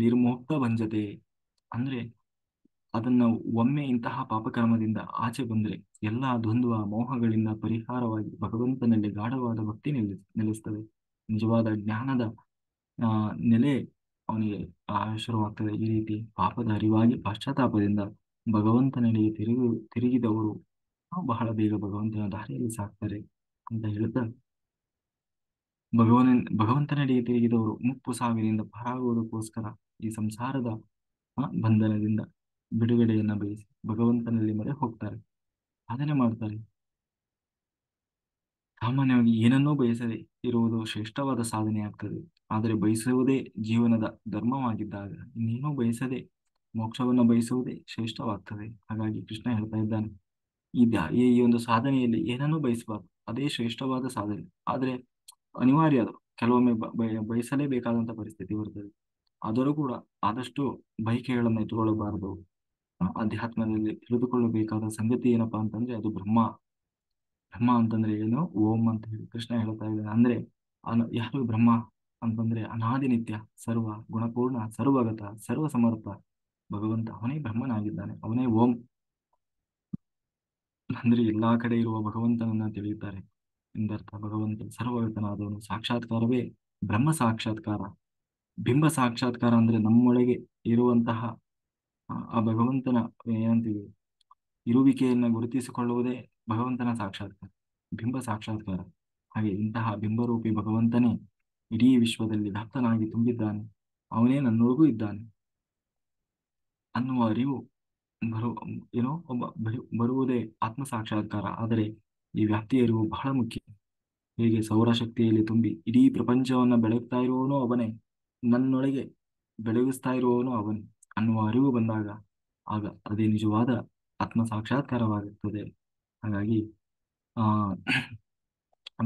ನಿರ್ಮೋಕ್ತ ಭಂಜತೆ. ಅಂದ್ರೆ ಅದನ್ನ ಒಮ್ಮೆ ಇಂತಹ ಪಾಪಕರ್ಮದಿಂದ ಆಚೆ ಬಂದ್ರೆ ಎಲ್ಲಾ ದ್ವಂದ್ವ ಮೋಹಗಳಿಂದ ಪರಿಹಾರವಾಗಿ ಭಗವಂತನಲ್ಲಿ ಗಾಢವಾದ ಭಕ್ತಿ ನೆಲೆಸ್ತದೆ. ನಿಜವಾದ ಜ್ಞಾನದ ನೆಲೆ ಅವನಿಗೆ ಶುರುವಾಗ್ತದೆ. ಈ ರೀತಿ ಪಾಪದ ಅರಿವಾಗಿ ಪಶ್ಚಾತ್ತಾಪದಿಂದ ಭಗವಂತನಿಗೆ ತಿರುಗಿದವರು ಬಹಳ ಬೇಗ ಭಗವಂತನ ದಾರಿಯಲ್ಲಿ ಸಾಕ್ತಾರೆ ಅಂತ ಹೇಳ್ತಾ, ಭಗವಂತನೆಡೆಗೆ ತಿರುಗಿದವರು ಮುಪ್ಪು ಸಾವಿನಿಂದ ಪಾರಾಗುವುದಕ್ಕೋಸ್ಕರ ಈ ಸಂಸಾರದ ಬಂಧನದಿಂದ ಬಿಡುಗಡೆಯನ್ನ ಬಯಸಿ ಭಗವಂತನಲ್ಲಿ ಮೊರೆ ಹೋಗ್ತಾರೆ, ಸಾಧನೆ ಮಾಡ್ತಾರೆ. ಸಾಮಾನ್ಯವಾಗಿ ಏನನ್ನೂ ಬಯಸದೆ ಇರುವುದು ಶ್ರೇಷ್ಠವಾದ ಸಾಧನೆ ಆಗ್ತದೆ. ಆದರೆ ಬಯಸುವುದೇ ಜೀವನದ ಧರ್ಮವಾಗಿದ್ದಾಗ ಇನ್ನೇನೂ ಬಯಸದೆ ಮೋಕ್ಷವನ್ನು ಬಯಸುವುದೇ ಶ್ರೇಷ್ಠವಾಗ್ತದೆ. ಹಾಗಾಗಿ ಕೃಷ್ಣ ಹೇಳ್ತಾ ಇದ್ದಾನೆ, ಈ ಒಂದು ಸಾಧನೆಯಲ್ಲಿ ಏನನ್ನೂ ಬಯಸಬಾರದು, ಅದೇ ಶ್ರೇಷ್ಠವಾದ ಸಾಧನೆ. ಆದರೆ ಅನಿವಾರ್ಯ ಅದು, ಕೆಲವೊಮ್ಮೆ ಬಯಸಲೇಬೇಕಾದಂತ ಪರಿಸ್ಥಿತಿ ಬರ್ತದೆ. ಆದರೂ ಕೂಡ ಆದಷ್ಟು ಬಯಕೆಗಳನ್ನು ಇಟ್ಟುಕೊಳ್ಳಬಾರದು. ಅಧ್ಯಾತ್ಮದಲ್ಲಿ ತಿಳಿದುಕೊಳ್ಳಬೇಕಾದ ಸಂಗತಿ ಏನಪ್ಪಾ ಅಂತಂದ್ರೆ ಅದು ಬ್ರಹ್ಮ. ಬ್ರಹ್ಮ ಅಂತಂದ್ರೆ ಏನು? ಓಂ ಅಂತ ಹೇಳಿ ಕೃಷ್ಣ ಹೇಳ್ತಾ ಇದ್ದಾನೆ. ಅಂದ್ರೆ ಯಾರು ಬ್ರಹ್ಮ ಅಂತಂದ್ರೆ ಅನಾದಿ ನಿತ್ಯ, ಸರ್ವ ಗುಣಪೂರ್ಣ, ಸರ್ವಗತ, ಸರ್ವ ಸಮರ್ಥ ಭಗವಂತ. ಅವನೇ ಬ್ರಹ್ಮನಾಗಿದ್ದಾನೆ, ಅವನೇ ಓಂ. ಅಂದ್ರೆ ಎಲ್ಲಾ ಕಡೆ ಇರುವ ಭಗವಂತನನ್ನ ತಿಳಿಯುತ್ತಾರೆ ಎಂದರ್ಥ. ಭಗವಂತ ಸರ್ವಗತನಾದವನು, ಸಾಕ್ಷಾತ್ಕಾರವೇ ಬ್ರಹ್ಮ ಸಾಕ್ಷಾತ್ಕಾರ. ಬಿಂಬ ಸಾಕ್ಷಾತ್ಕಾರ ಅಂದ್ರೆ ನಮ್ಮೊಳಗೆ ಇರುವಂತಹ ಆ ಭಗವಂತನ ಏನಂತೀವಿ, ಇರುವಿಕೆಯನ್ನ ಗುರುತಿಸಿಕೊಳ್ಳುವುದೇ ಭಗವಂತನ ಸಾಕ್ಷಾತ್ಕಾರ, ಬಿಂಬ ಸಾಕ್ಷಾತ್ಕಾರ. ಹಾಗೆ ಇಂತಹ ಬಿಂಬರೂಪಿ ಭಗವಂತನೇ ಇಡೀ ವಿಶ್ವದಲ್ಲಿ ವ್ಯಾಪ್ತನಾಗಿ ತುಂಬಿದ್ದಾನೆ, ಅವನೇ ನನ್ನೊಳಗೂ ಇದ್ದಾನೆ ಅನ್ನುವ ಅರಿವು ಬರು ಏನೋ ಬರುವುದೇ ಆತ್ಮ ಸಾಕ್ಷಾತ್ಕಾರ. ಆದರೆ ಈ ವ್ಯಾಪ್ತಿಯ ಅರಿವು ಬಹಳ ಮುಖ್ಯ. ಹೇಗೆ ಸೌರಶಕ್ತಿಯಲ್ಲಿ ತುಂಬಿ ಇಡೀ ಪ್ರಪಂಚವನ್ನ ಬೆಳಗ್ತಾ ಇರುವವನು ಅವನೇ, ನನ್ನೊಳಗೆ ಬೆಳಗಿಸ್ತಾ ಇರುವವನು ಅವನೇ ಅನ್ನುವ ಅರಿವು ಬಂದಾಗ ಆಗ ಅದೇ ನಿಜವಾದ ಆತ್ಮ ಸಾಕ್ಷಾತ್ಕಾರವಾಗುತ್ತದೆ. ಹಾಗಾಗಿ ಆ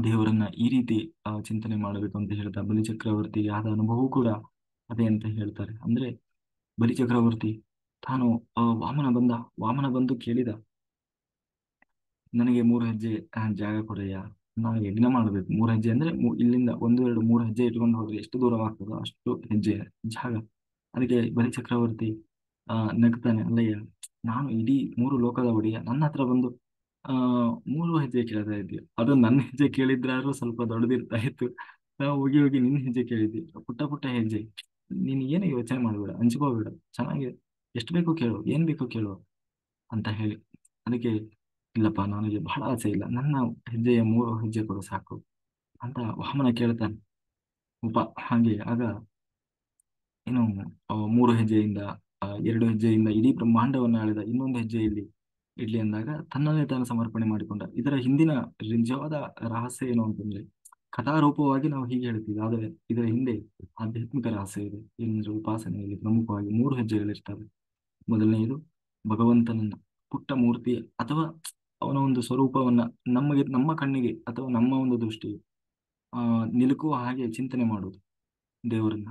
ದೇವರನ್ನ ಈ ರೀತಿ ಚಿಂತನೆ ಮಾಡಬೇಕು ಅಂತ ಹೇಳ್ತಾ, ಬಲಿಚಕ್ರವರ್ತಿಗೆ ಆದ ಅನುಭವವೂ ಕೂಡ ಅದೇ ಅಂತ ಹೇಳ್ತಾರೆ. ಅಂದ್ರೆ ಬಲಿಚಕ್ರವರ್ತಿ ತಾನು ವಾಮನ ಬಂದು ಕೇಳಿದ, ನನಗೆ 3 ಹೆಜ್ಜೆ ಜಾಗ ಕೊಡಯ್ಯ, ನಾನು ಯಜ್ಞ ಮಾಡಬೇಕು. 3 ಹೆಜ್ಜೆ ಅಂದ್ರೆ ಇಲ್ಲಿಂದ 1, 2, 3 ಹೆಜ್ಜೆ ಇಟ್ಕೊಂಡು ಹೋದ್ರೆ ಎಷ್ಟು ದೂರವಾಗ್ತದೋ ಅಷ್ಟು ಹೆಜ್ಜೆ ಜಾಗ. ಅದಕ್ಕೆ ಬಲಿಚಕ್ರವರ್ತಿ ನಗ್ತಾನೆ, ಅಲ್ಲಯ್ಯ, ನಾನು ಇಡೀ 3 ಲೋಕದ ಒಡೆಯ, ನನ್ನ ಹತ್ರ ಬಂದು 3 ಹೆಜ್ಜೆ ಕೇಳ್ತಾ ಇದ್ದೀಯ. ಅದು ನನ್ನ ಹೆಜ್ಜೆ ಕೇಳಿದ್ರಾದ್ರೂ ಸ್ವಲ್ಪ ದೊಡ್ಡದಿರ್ತಾ ಇತ್ತು. ಹೋಗಿ ಹೋಗಿ ನಿನ್ನ ಹೆಜ್ಜೆ ಕೇಳಿದ್ದಿ, ಪುಟ್ಟ ಪುಟ್ಟ ಹೆಜ್ಜೆ. ನೀನ್ ಏನು ಯೋಚನೆ ಮಾಡ್ಬೇಡ, ಹಂಚ್ಕೋಬೇಡ, ಚೆನ್ನಾಗಿ ಎಷ್ಟು ಬೇಕು ಕೇಳು, ಏನ್ ಬೇಕು ಕೇಳು ಅಂತ ಹೇಳಿ. ಅದಕ್ಕೆ ಇಲ್ಲಪ್ಪ, ನನಗೆ ಬಹಳ ಆಸೆ ಇಲ್ಲ, ನನ್ನ ಹೆಜ್ಜೆಯ 3 ಹೆಜ್ಜೆ ಕೊಡು ಸಾಕು ಅಂತ ವಾಮನ ಕೇಳ್ತಾನೆ. ಹಾಗೆ ಆಗ ಏನು 3 ಹೆಜ್ಜೆಯಿಂದ 2 ಹೆಜ್ಜೆಯಿಂದ ಇಡೀ ಬ್ರಹ್ಮಾಂಡವನ್ನು ಆಳಿದ, ಇನ್ನೊಂದು ಹೆಜ್ಜೆಯಲ್ಲಿ ಇಡ್ಲಿ ಅಂದಾಗ ತನ್ನನ್ನೇ ತಾನು ಸಮರ್ಪಣೆ ಮಾಡಿಕೊಂಡ. ಇದರ ಹಿಂದಿನ ನಿಜವಾದ ರಹಸ್ಯ ಏನು ಅಂತಂದ್ರೆ, ಕಥಾರೂಪವಾಗಿ ನಾವು ಹೀಗೆ ಹೇಳ್ತೀವಿ, ಆದರೆ ಇದರ ಹಿಂದೆ ಆಧ್ಯಾತ್ಮಿಕ ರಹಸ್ಯ ಇದೆ. ಏನಂದ್ರೆ ಉಪಾಸನೆಯಲ್ಲಿ ಪ್ರಮುಖವಾಗಿ ಮೂರು ಹೆಜ್ಜೆಗಳಿರ್ತವೆ. ಮೊದಲನೆಯದು ಭಗವಂತನನ್ನ ಪುಟ್ಟ ಮೂರ್ತಿ ಅಥವಾ ಅವನ ಒಂದು ಸ್ವರೂಪವನ್ನ ನಮ್ಮ ಕಣ್ಣಿಗೆ ಅಥವಾ ನಮ್ಮ ಒಂದು ದೃಷ್ಟಿಗೆ ನಿಲುಕುವ ಹಾಗೆ ಚಿಂತನೆ ಮಾಡುವುದು ದೇವರನ್ನ.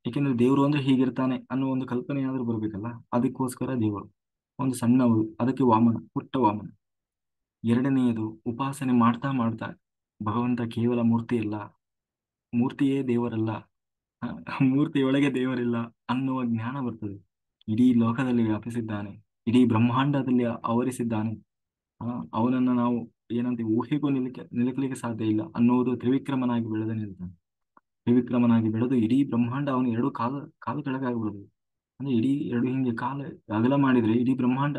ಏಕೆಂದ್ರೆ ದೇವರು ಅಂದ್ರೆ ಹೀಗಿರ್ತಾನೆ ಅನ್ನೋ ಒಂದು ಕಲ್ಪನೆ ಆದ್ರೂ ಬರ್ಬೇಕಲ್ಲ, ಅದಕ್ಕೋಸ್ಕರ ದೇವರು ಒಂದು ಸಣ್ಣವರು, ಅದಕ್ಕೆ ವಾಮನ, ಪುಟ್ಟ ವಾಮನ. ಎರಡನೆಯದು ಉಪಾಸನೆ ಮಾಡ್ತಾ ಮಾಡ್ತಾ ಭಗವಂತ ಕೇವಲ ಮೂರ್ತಿ ಅಲ್ಲ, ಮೂರ್ತಿಯೇ ದೇವರಲ್ಲ, ಮೂರ್ತಿಯೊಳಗೆ ದೇವರಿಲ್ಲ ಅನ್ನುವ ಜ್ಞಾನ ಬರ್ತದೆ. ಇಡೀ ಲೋಕದಲ್ಲಿ ವ್ಯಾಪಿಸಿದ್ದಾನೆ, ಇಡೀ ಬ್ರಹ್ಮಾಂಡದಲ್ಲಿ ಆವರಿಸಿದ್ದಾನೆ. ಅವನನ್ನ ನಾವು ಏನಂತೀವಿ, ಊಹೆಗೂ ನಿಲುಕಲಿಕ್ಕೆ ಸಾಧ್ಯ ಇಲ್ಲ ಅನ್ನುವುದು ತ್ರಿವಿಕ್ರಮನಾಗಿ ಬೆಳೆದ ನಿಲ್ತಾನೆ. ತ್ರಿವಿಕ್ರಮನಾಗಿ ಬೆಳೆದು ಇಡೀ ಬ್ರಹ್ಮಾಂಡ ಅವನು ಎರಡು ಕಾಲು ಕೆಳಗಾಗ್ಬಿಡುದು. ಅಂದ್ರೆ ಇಡೀ ಎರಡು ಹಿಂಗೆ ಕಾಲು ಅಗಲ ಮಾಡಿದ್ರೆ ಇಡೀ ಬ್ರಹ್ಮಾಂಡ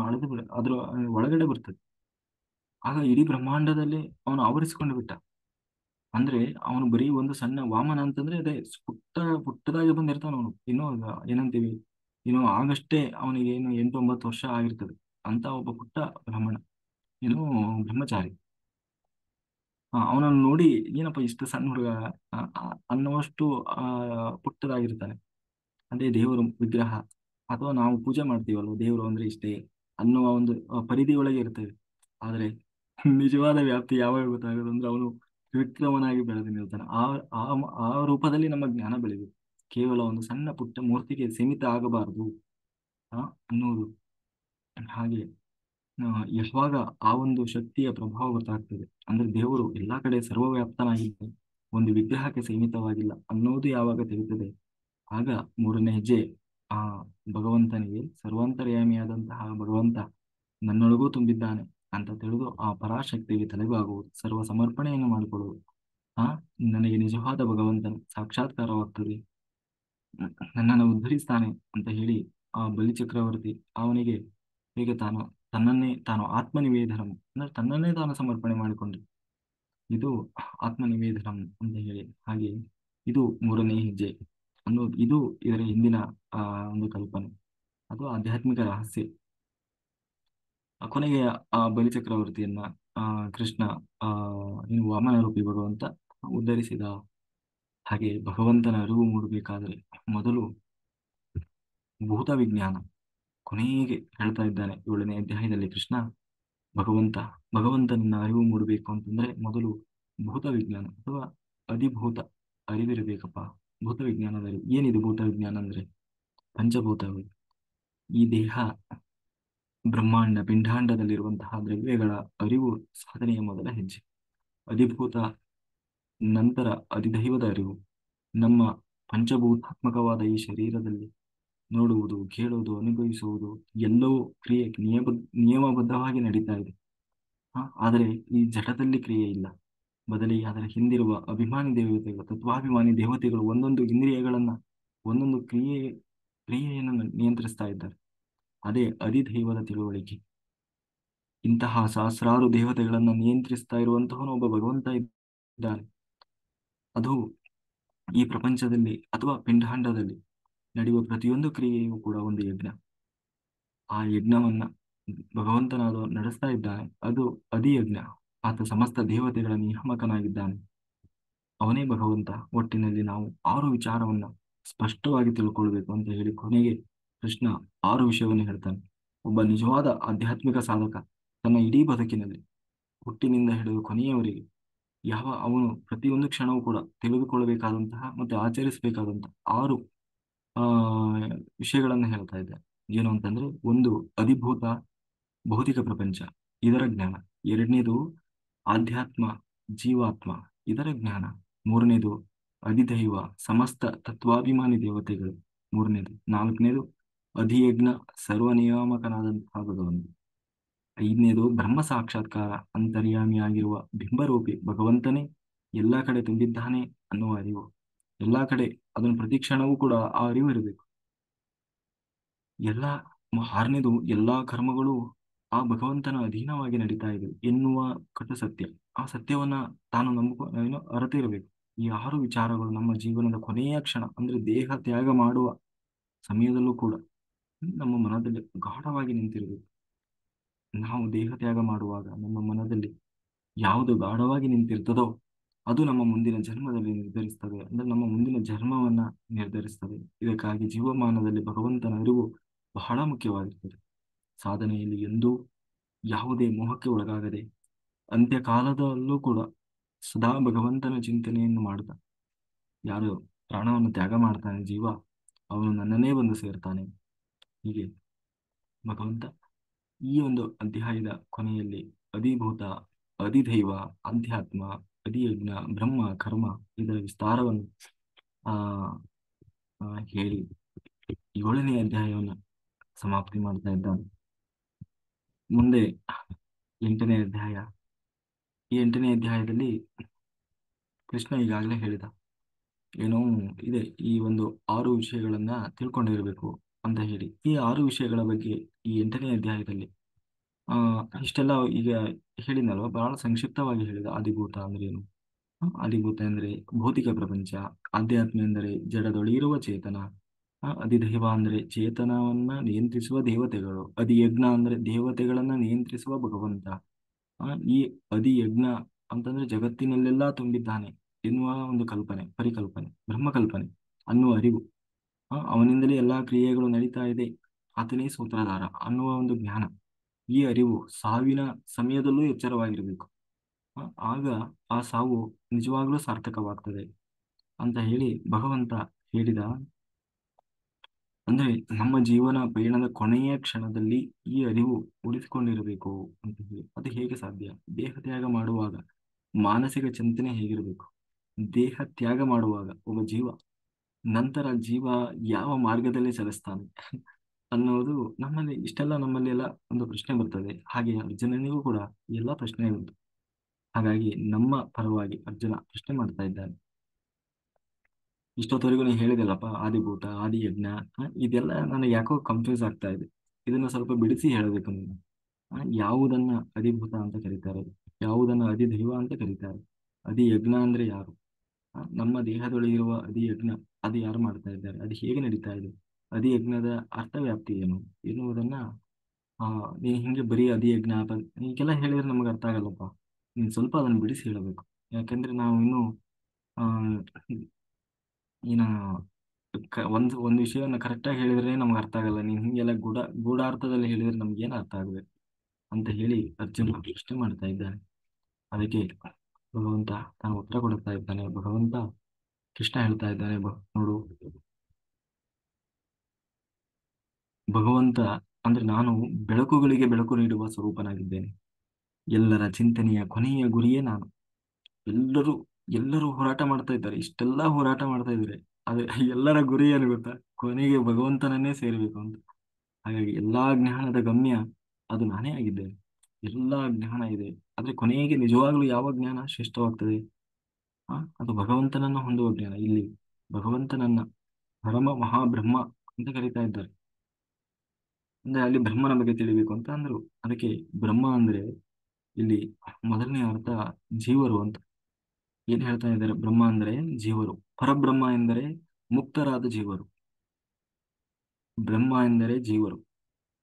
ಅಳದು ಅದ್ರ ಒಳಗಡೆ ಬರ್ತದೆ. ಆಗ ಇಡೀ ಬ್ರಹ್ಮಾಂಡದಲ್ಲಿ ಅವನು ಆವರಿಸಿಕೊಂಡು ಬಿಟ್ಟ. ಅಂದ್ರೆ ಅವನು ಬರೀ ಒಂದು ಸಣ್ಣ ವಾಮನ ಅಂತಂದ್ರೆ ಅದೇ ಪುಟ್ಟದಾಗಿ ಬಂದಿರ್ತಾನ ಅವನು. ಇನ್ನೂ ಏನಂತೀವಿ, ಇನ್ನು ಆಗಷ್ಟೇ ಅವನಿಗೆ ಏನು 8-9 ವರ್ಷ ಆಗಿರ್ತದೆ ಅಂತ ಒಬ್ಬ ಪುಟ್ಟ ಬ್ರಾಹ್ಮಣ, ಏನು ಬ್ರಹ್ಮಚಾರಿ. ಅವನನ್ನು ನೋಡಿ ಏನಪ್ಪ ಇಷ್ಟು ಸಣ್ಣ ಹುಡುಗ ಅನ್ನುವಷ್ಟು ಆ ಪುಟ್ಟದಾಗಿರ್ತಾನೆ. ಅದೇ ದೇವರು ವಿಗ್ರಹ ಅಥವಾ ನಾವು ಪೂಜೆ ಮಾಡ್ತೀವಲ್ವ, ದೇವರು ಅಂದ್ರೆ ಇಷ್ಟೇ ಅನ್ನುವ ಒಂದು ಪರಿಧಿಯೊಳಗೆ ಇರ್ತೇವೆ. ಆದ್ರೆ ನಿಜವಾದ ವ್ಯಾಪ್ತಿ ಯಾವಾಗ ಗೊತ್ತಾಗೋದು ಅಂದ್ರೆ ಅವನು ವಿಕ್ರಮನಾಗಿ ಬೆಳೆದು ನಿಲ್ತಾನೆ. ಆ ಆ ರೂಪದಲ್ಲಿ ನಮ್ಮ ಜ್ಞಾನ ಬೆಳೆಯುವುದು. ಕೇವಲ ಒಂದು ಸಣ್ಣ ಪುಟ್ಟ ಮೂರ್ತಿಗೆ ಸೀಮಿತ ಆಗಬಾರದು ಅನ್ನುವುದು. ಹಾಗೆ ಯಾವಾಗ ಆ ಒಂದು ಶಕ್ತಿಯ ಪ್ರಭಾವ ಗೊತ್ತಾಗ್ತದೆ, ಅಂದ್ರೆ ದೇವರು ಎಲ್ಲಾ ಕಡೆ ಸರ್ವವ್ಯಾಪ್ತನಾಗಿದ್ದಾನೆ, ಒಂದು ವಿಗ್ರಹಕ್ಕೆ ಸೀಮಿತವಾಗಿಲ್ಲ ಅನ್ನೋದು ಯಾವಾಗ ತಿಳಿಯುತ್ತದೆ, ಆಗ ಮೂರನೇ ಹೆಜ್ಜೆ ಆ ಭಗವಂತನಿಗೆ, ಸರ್ವಾಂತರ್ಯಾಮಿಯಾದಂತಹ ಭಗವಂತ ನನ್ನೊಳಗೂ ತುಂಬಿದ್ದಾನೆ ಅಂತ ತಿಳಿದು ಆ ಪರಾಶಕ್ತಿಗೆ ತಲೆಬಾಗುವುದು, ಸರ್ವ ಸಮರ್ಪಣೆಯನ್ನು ಮಾಡಿಕೊಳ್ಳುವುದು. ಆ ನನಗೆ ನಿಜವಾದ ಭಗವಂತನ ಸಾಕ್ಷಾತ್ಕಾರವಾಗ್ತದೆ, ನನ್ನನ್ನು ಉದ್ಧರಿಸ್ತಾನೆ ಅಂತ ಹೇಳಿ ಆ ಬಲಿಚಕ್ರವರ್ತಿ ಅವನಿಗೆ ಹೇಗೆ ತನ್ನನ್ನೇ ತಾನು ಆತ್ಮನಿವೇದನಂ ಅಂದ್ರೆ ತನ್ನನ್ನೇ ತಾನು ಸಮರ್ಪಣೆ ಮಾಡಿಕೊಂಡ. ಇದು ಆತ್ಮನಿವೇದನಂ ಅಂತ ಹೇಳಿ. ಹಾಗೆ ಇದು ಮೂರನೇ ಹೆಜ್ಜೆ ಅನ್ನೋದು, ಇದು ಇದರ ಹಿಂದಿನ ಆ ಒಂದು ಕಲ್ಪನೆ ಅಥವಾ ಆಧ್ಯಾತ್ಮಿಕ ರಹಸ್ಯ. ಕೊನೆಗೆ ಆ ಬಲಿಚಕ್ರವರ್ತಿಯನ್ನ ಆ ಕೃಷ್ಣ ಆ ಇನ್ನು ವಾಮನ ರೂಪಿ ಭಗವಂತ ಉದ್ಧರಿಸಿದ. ಹಾಗೆ ಭಗವಂತನ ಅರಿವು ಮೂಡಬೇಕಾದ್ರೆ ಮೊದಲು ಭೂತ ವಿಜ್ಞಾನ. ಕೊನೆಗೆ ಹೇಳ್ತಾ ಇದ್ದಾನೆ 7ನೇ ಅಧ್ಯಾಯದಲ್ಲಿ ಕೃಷ್ಣ, ಭಗವಂತ ಭಗವಂತನನ್ನ ಅರಿವು ಮೂಡಬೇಕು ಅಂತಂದ್ರೆ ಮೊದಲು ಭೂತ ವಿಜ್ಞಾನ ಅಥವಾ ಅಧಿಭೂತ ಅರಿವಿರಬೇಕಪ್ಪ. ಭೂತ ವಿಜ್ಞಾನದ ಅರಿವು ಏನಿದು? ಭೂತ ವಿಜ್ಞಾನ ಅಂದ್ರೆ ಪಂಚಭೂತಗಳು, ಈ ದೇಹ, ಬ್ರಹ್ಮಾಂಡ, ಪಿಂಡಾಂಡದಲ್ಲಿರುವಂತಹ ದ್ರವ್ಯಗಳ ಅರಿವು ಸಾಧನೆಯ ಮೊದಲ ಹೆಜ್ಜೆ. ಅಧಿಭೂತ ನಂತರ ಅಧಿದೈವದ ಅರಿವು. ನಮ್ಮ ಪಂಚಭೂತಾತ್ಮಕವಾದ ಈ ಶರೀರದಲ್ಲಿ ನೋಡುವುದು, ಕೇಳುವುದು, ಅನುಭವಿಸುವುದು ಎಲ್ಲವೂ ಕ್ರಿಯೆ ನಿಯಮಬದ್ಧವಾಗಿ ನಡೀತಾ ಇದೆ. ಆದರೆ ಈ ಜಠದಲ್ಲಿ ಕ್ರಿಯೆ ಇಲ್ಲ. ಬದಲಿಗೆ ಅದರ ಹಿಂದಿರುವ ಅಭಿಮಾನಿ ದೇವತೆಗಳು, ತತ್ವಾಭಿಮಾನಿ ದೇವತೆಗಳು ಒಂದೊಂದು ಇಂದ್ರಿಯಗಳನ್ನ, ಒಂದೊಂದು ಕ್ರಿಯೆಯನ್ನು ನಿಯಂತ್ರಿಸ್ತಾ ಇದ್ದಾರೆ. ಅದೇ ಅಧಿದೈವದ ತಿಳುವಳಿಕೆ. ಇಂತಹ ಸಹಸ್ರಾರು ದೇವತೆಗಳನ್ನ ನಿಯಂತ್ರಿಸ್ತಾ ಇರುವಂತಹವನು ಒಬ್ಬ ಭಗವಂತ ಇದ್ದಾನೆ. ಅದು ಈ ಪ್ರಪಂಚದಲ್ಲಿ ಅಥವಾ ಪಿಂಡಾಂಡದಲ್ಲಿ ನಡೆಯುವ ಪ್ರತಿಯೊಂದು ಕ್ರಿಯೆಯೂ ಕೂಡ ಒಂದು ಯಜ್ಞ. ಆ ಯಜ್ಞವನ್ನ ಭಗವಂತನಾದ ನಡೆಸ್ತಾ ಇದ್ದಾನೆ. ಅದು ಅಧಿಯಜ್ಞ. ಆತ ಸಮಸ್ತ ದೇವತೆಗಳ ನಿಯಾಮಕನಾಗಿದ್ದಾನೆ. ಅವನೇ ಭಗವಂತ. ಒಟ್ಟಿನಲ್ಲಿ ನಾವು 6 ವಿಚಾರವನ್ನ ಸ್ಪಷ್ಟವಾಗಿ ತಿಳ್ಕೊಳ್ಬೇಕು ಅಂತ ಹೇಳಿ ಕೊನೆಗೆ ಕೃಷ್ಣ 6 ವಿಷಯವನ್ನು ಹೇಳ್ತಾನೆ. ಒಬ್ಬ ನಿಜವಾದ ಆಧ್ಯಾತ್ಮಿಕ ಸಾಧಕ ತನ್ನ ಇಡೀ ಬದುಕಿನಲ್ಲಿ ಹುಟ್ಟಿನಿಂದ ಹಿಡಿದು ಕೊನೆಯವರೆಗೆ ಅವನು ಪ್ರತಿಯೊಂದು ಕ್ಷಣವೂ ಕೂಡ ತಿಳಿದುಕೊಳ್ಳಬೇಕಾದಂತಹ ಮತ್ತೆ ಆಚರಿಸಬೇಕಾದಂತಹ 6 ಆ ವಿಷಯಗಳನ್ನ ಹೇಳ್ತಾ ಇದ್ದಾರೆ. ಏನು ಅಂತಂದ್ರೆ, ಒಂದು ಅಧಿಭೂತ ಭೌತಿಕ ಪ್ರಪಂಚ, ಇದರ ಜ್ಞಾನ. ಎರಡನೇದು ಆಧ್ಯಾತ್ಮ, ಜೀವಾತ್ಮ, ಇದರ ಜ್ಞಾನ. ಮೂರನೇದು ಅಧಿದೈವ, ಸಮಸ್ತ ತತ್ವಾಭಿಮಾನಿ ದೇವತೆಗಳು. ಮೂರನೇದು. ನಾಲ್ಕನೇದು ಅಧಿಯಜ್ಞ, ಸರ್ವನಿಯಾಮಕನಾದಂತಹ ಭಗವಂತ. ಐದನೇದು ಬ್ರಹ್ಮ ಸಾಕ್ಷಾತ್ಕಾರ, ಅಂತರ್ಯಾಮಿಯಾಗಿರುವ ಬಿಂಬರೂಪಿ ಭಗವಂತನೇ ಎಲ್ಲಾ ಕಡೆ ತುಂಬಿದ್ದಾನೆ ಅನ್ನುವ ಅರಿವು. ಎಲ್ಲಾ ಕಡೆ ಅದನ್ನು ಪ್ರತಿ ಕ್ಷಣವೂ ಕೂಡ ಆ ಅರಿವು ಇರಬೇಕು. ಎಲ್ಲ ಆರನೇದು ಎಲ್ಲಾ ಕರ್ಮಗಳು ಆ ಭಗವಂತನ ಅಧೀನವಾಗಿ ನಡೀತಾ ಇದೆ ಎನ್ನುವ ಕಟು ಸತ್ಯ. ಆ ಸತ್ಯವನ್ನ ತಾನು ಅರಿತಿರಬೇಕು. ಈ 6 ವಿಚಾರಗಳು ನಮ್ಮ ಜೀವನದ ಕೊನೆಯ ಕ್ಷಣ ಅಂದ್ರೆ ದೇಹ ತ್ಯಾಗ ಮಾಡುವ ಸಮಯದಲ್ಲೂ ಕೂಡ ನಮ್ಮ ಮನದಲ್ಲಿ ಗಾಢವಾಗಿ ನಿಂತಿರಬೇಕು. ನಾವು ದೇಹ ತ್ಯಾಗ ಮಾಡುವಾಗ ನಮ್ಮ ಮನದಲ್ಲಿ ಯಾವುದು ಗಾಢವಾಗಿ ನಿಂತಿರ್ತದೋ ಅದು ನಮ್ಮ ಮುಂದಿನ ಜನ್ಮದಲ್ಲಿ ನಿರ್ಧರಿಸ್ತದೆ, ಅಂದ್ರೆ ನಮ್ಮ ಮುಂದಿನ ಜನ್ಮವನ್ನ ನಿರ್ಧರಿಸ್ತದೆ. ಇದಕ್ಕಾಗಿ ಜೀವಮಾನದಲ್ಲಿ ಭಗವಂತನ ಅರಿವು ಬಹಳ ಮುಖ್ಯವಾಗಿರ್ತದೆ. ಸಾಧನೆಯಲ್ಲಿ ಎಂದೂ ಯಾವುದೇ ಮೋಹಕ್ಕೆ ಒಳಗಾಗದೆ ಅಂತ್ಯಕಾಲದಲ್ಲೂ ಕೂಡ ಸದಾ ಭಗವಂತನ ಚಿಂತನೆಯನ್ನು ಮಾಡ್ತಾ ಯಾರು ಪ್ರಾಣವನ್ನು ತ್ಯಾಗ ಮಾಡ್ತಾನೆ ಜೀವ, ಅವನು ನನ್ನನ್ನೇ ಬಂದು ಸೇರ್ತಾನೆ. ಹೀಗೆ ಭಗವಂತ ಈ ಒಂದು ಅಧ್ಯಾಯದ ಕೊನೆಯಲ್ಲಿ ಅಧಿಭೂತ, ಅಧಿದೈವ, ಅಧ್ಯಾತ್ಮ, ಅಧಿಯಜ್ಞ, ಬ್ರಹ್ಮ, ಕರ್ಮ ಇದರ ವಿಸ್ತಾರವನ್ನು ಆ ಆ, ಹೇಳಿ 7ನೇ ಅಧ್ಯಾಯವನ್ನು ಸಮಾಪ್ತಿ ಮಾಡ್ತಾ ಇದ್ದಾನೆ. ಮುಂದೆ 8ನೇ ಅಧ್ಯಾಯ. ಈ 8ನೇ ಅಧ್ಯಾಯದಲ್ಲಿ ಕೃಷ್ಣ ಈಗಾಗಲೇ ಹೇಳಿದ ಏನೋ ಇದೆ, ಈ ಒಂದು 6 ವಿಷಯಗಳನ್ನ ತಿಳ್ಕೊಂಡಿರಬೇಕು ಅಂತ ಹೇಳಿ. ಈ 6 ವಿಷಯಗಳ ಬಗ್ಗೆ ಈ 8ನೇ ಅಧ್ಯಾಯದಲ್ಲಿ ಆ ಇಷ್ಟೆಲ್ಲ ಈಗ ಹೇಳಿದ್ನಲ್ವ, ಬಹಳ ಸಂಕ್ಷಿಪ್ತವಾಗಿ ಹೇಳಿದ. ಆದಿಭೂತ ಅಂದ್ರೆ ಏನು? ಆದಿಭೂತ ಎಂದರೆ ಭೌತಿಕ ಪ್ರಪಂಚ, ಆಧ್ಯಾತ್ಮ ಎಂದರೆ ಜಡದೊಳಿರುವ ಚೇತನ, ಅಧಿದೈವ ಅಂದ್ರೆ ಚೇತನವನ್ನ ನಿಯಂತ್ರಿಸುವ ದೇವತೆಗಳು, ಅಧಿಯಜ್ಞ ಅಂದ್ರೆ ದೇವತೆಗಳನ್ನ ನಿಯಂತ್ರಿಸುವ ಭಗವಂತ, ಈ ಅಧಿಯಜ್ಞ ಅಂತಂದ್ರೆ ಜಗತ್ತಿನಲ್ಲೆಲ್ಲ ತುಂಬಿದ್ದಾನೆ ಎನ್ನುವ ಒಂದು ಕಲ್ಪನೆ, ಪರಿಕಲ್ಪನೆ, ಬ್ರಹ್ಮಕಲ್ಪನೆ ಅನ್ನುವ ಅರಿವು. ಅವನಿಂದಲೇ ಎಲ್ಲಾ ಕ್ರಿಯೆಗಳು ನಡೀತಾ ಇದೆ, ಆತನೇ ಸೂತ್ರಧಾರ ಅನ್ನುವ ಒಂದು ಜ್ಞಾನ. ಈ ಅರಿವು ಸಾವಿನ ಸಮಯದಲ್ಲೂ ಎಚ್ಚರವಾಗಿರಬೇಕು. ಆಗ ಆ ಸಾವು ನಿಜವಾಗ್ಲೂ ಸಾರ್ಥಕವಾಗ್ತದೆ ಅಂತ ಹೇಳಿ ಭಗವಂತ ಹೇಳಿದ. ಅಂದ್ರೆ ನಮ್ಮ ಜೀವನ ಪಯಣದ ಕೊನೆಯ ಕ್ಷಣದಲ್ಲಿ ಈ ಅರಿವು ಉಳಿಸಿಕೊಂಡಿರಬೇಕು ಅಂತ ಹೇಳಿ. ಅದು ಹೇಗೆ ಸಾಧ್ಯ? ದೇಹ ತ್ಯಾಗ ಮಾಡುವಾಗ ಮಾನಸಿಕ ಚಿಂತನೆ ಹೇಗಿರಬೇಕು? ದೇಹ ತ್ಯಾಗ ಮಾಡುವಾಗ ಒಬ್ಬ ಜೀವ ನಂತರ ಜೀವ ಯಾವ ಮಾರ್ಗದಲ್ಲಿ ಚಲಿಸ್ತಾನೆ ಅನ್ನೋದು ನಮ್ಮಲ್ಲಿ ಎಲ್ಲ ಒಂದು ಪ್ರಶ್ನೆ ಬರ್ತದೆ. ಹಾಗೆ ಅರ್ಜುನನಿಗೂ ಕೂಡ ಎಲ್ಲ ಪ್ರಶ್ನೆ ಉಂಟು. ಹಾಗಾಗಿ ನಮ್ಮ ಪರವಾಗಿ ಅರ್ಜುನ ಪ್ರಶ್ನೆ ಮಾಡ್ತಾ ಇದ್ದಾನೆ. ಇಷ್ಟೊತ್ತವರೆಗೂ ನೀನು ಹೇಳಿದೆಲ್ಲಪ್ಪ, ಆದಿಭೂತ, ಆದಿಯಜ್ಞ, ಇದೆಲ್ಲ ನನಗೆ ಯಾಕೋ ಕನ್ಫ್ಯೂಸ್ ಆಗ್ತಾ ಇದೆ. ಇದನ್ನ ಸ್ವಲ್ಪ ಬಿಡಿಸಿ ಹೇಳಬೇಕು ನೀನು. ಯಾವುದನ್ನ ಅಧಿಭೂತ ಅಂತ ಕರೀತಾರೆ, ಯಾವುದನ್ನ ಅಧಿದೈವ ಅಂತ ಕರೀತಾರೆ, ಅಧಿಯಜ್ಞ ಅಂದ್ರೆ ಯಾರು? ನಮ್ಮ ದೇಹದೊಳಗಿರುವ ಅಧಿಯಜ್ಞ ಅದು ಯಾರು ಮಾಡ್ತಾ ಇದ್ದಾರೆ, ಅದು ಹೇಗೆ ನಡೀತಾ ಇದೆ, ಅಧಿಯಜ್ಞದ ಅರ್ಥವ್ಯಾಪ್ತಿ ಏನು ಎನ್ನುವುದನ್ನ ನೀನ್ ಹಿಂಗೆ ಬರೀ ಅಧಿಯಜ್ಞ ಹೀಗೆಲ್ಲ ಹೇಳಿದ್ರೆ ನಮ್ಗೆ ಅರ್ಥ ಆಗಲ್ಲಪ್ಪ. ನೀನ್ ಸ್ವಲ್ಪ ಅದನ್ನ ಬಿಡಿಸಿ ಹೇಳಬೇಕು. ಯಾಕಂದ್ರೆ ನಾವು ಇನ್ನು ಆ ಏನ ಒಂದು ವಿಷಯವನ್ನ ಕರೆಕ್ಟಾಗಿ ಹೇಳಿದ್ರೆ ನಮ್ಗೆ ಅರ್ಥ ಆಗಲ್ಲ. ನೀನ್ ಹಿಂಗೆಲ್ಲ ಗೂಢಾರ್ಥದಲ್ಲಿ ಹೇಳಿದ್ರೆ ನಮ್ಗೆ ಏನ್ ಅರ್ಥ ಆಗ್ಬೇಕು ಅಂತ ಹೇಳಿ ಅರ್ಜುನ ಪ್ರಶ್ನೆ ಮಾಡ್ತಾ ಇದ್ದಾನೆ. ಅದಕ್ಕೆ ಭಗವಂತ ತಾನು ಉತ್ತರ ಕೊಡ್ತಾ ಇದ್ದಾನೆ. ಭಗವಂತ ಕೃಷ್ಣ ಹೇಳ್ತಾ ಇದ್ದಾನೆ, ನೋಡು ಭಗವಂತ ಅಂದ್ರೆ ನಾನು ಬೆಳಕುಗಳಿಗೆ ಬೆಳಕು ನೀಡುವ ಸ್ವರೂಪನಾಗಿದ್ದೇನೆ. ಎಲ್ಲರ ಚಿಂತನೆಯ ಕೊನೆಯ ಗುರಿಯೇ ನಾನು. ಎಲ್ಲರೂ ಎಲ್ಲರೂ ಹೋರಾಟ ಮಾಡ್ತಾ ಇದ್ದಾರೆ, ಇಷ್ಟೆಲ್ಲ ಹೋರಾಟ ಮಾಡ್ತಾ ಇದ್ದಾರೆ, ಆದ್ರೆ ಎಲ್ಲರ ಗುರಿ ಏನು ಗೊತ್ತಾ? ಕೊನೆಗೆ ಭಗವಂತನನ್ನೇ ಸೇರ್ಬೇಕು ಅಂತ. ಹಾಗಾಗಿ ಎಲ್ಲಾ ಜ್ಞಾನದ ಗಮ್ಯ ಅದು ನಾನೇ ಆಗಿದ್ದೇನೆ. ಎಲ್ಲಾ ಜ್ಞಾನ ಇದೆ, ಆದ್ರೆ ಕೊನೆಗೆ ನಿಜವಾಗ್ಲೂ ಯಾವ ಜ್ಞಾನ ಶ್ರೇಷ್ಠವಾಗ್ತದೆ? ಅದು ಭಗವಂತನನ್ನ ಹೊಂದುವ ಜ್ಞಾನ. ಇಲ್ಲಿ ಭಗವಂತನನ್ನ ಪರಮ ಮಹಾಬ್ರಹ್ಮ ಅಂತ ಕರೀತಾ ಇದ್ದಾರೆ. ಅಂದ್ರೆ ಅಲ್ಲಿ ಬ್ರಹ್ಮನ ಬಗ್ಗೆ ತಿಳಿಬೇಕು ಅಂತ ಅಂದ್ರು. ಅದಕ್ಕೆ ಬ್ರಹ್ಮ ಅಂದ್ರೆ ಇಲ್ಲಿ ಮೊದಲನೇ ಅರ್ಥ ಜೀವರು ಅಂತ. ಏನ್ ಹೇಳ್ತಾ ಇದ್ದಾರೆ? ಬ್ರಹ್ಮ ಅಂದ್ರೆ ಜೀವರು, ಪರಬ್ರಹ್ಮ ಎಂದರೆ ಮುಕ್ತರಾದ ಜೀವರು. ಬ್ರಹ್ಮ ಎಂದರೆ ಜೀವರು,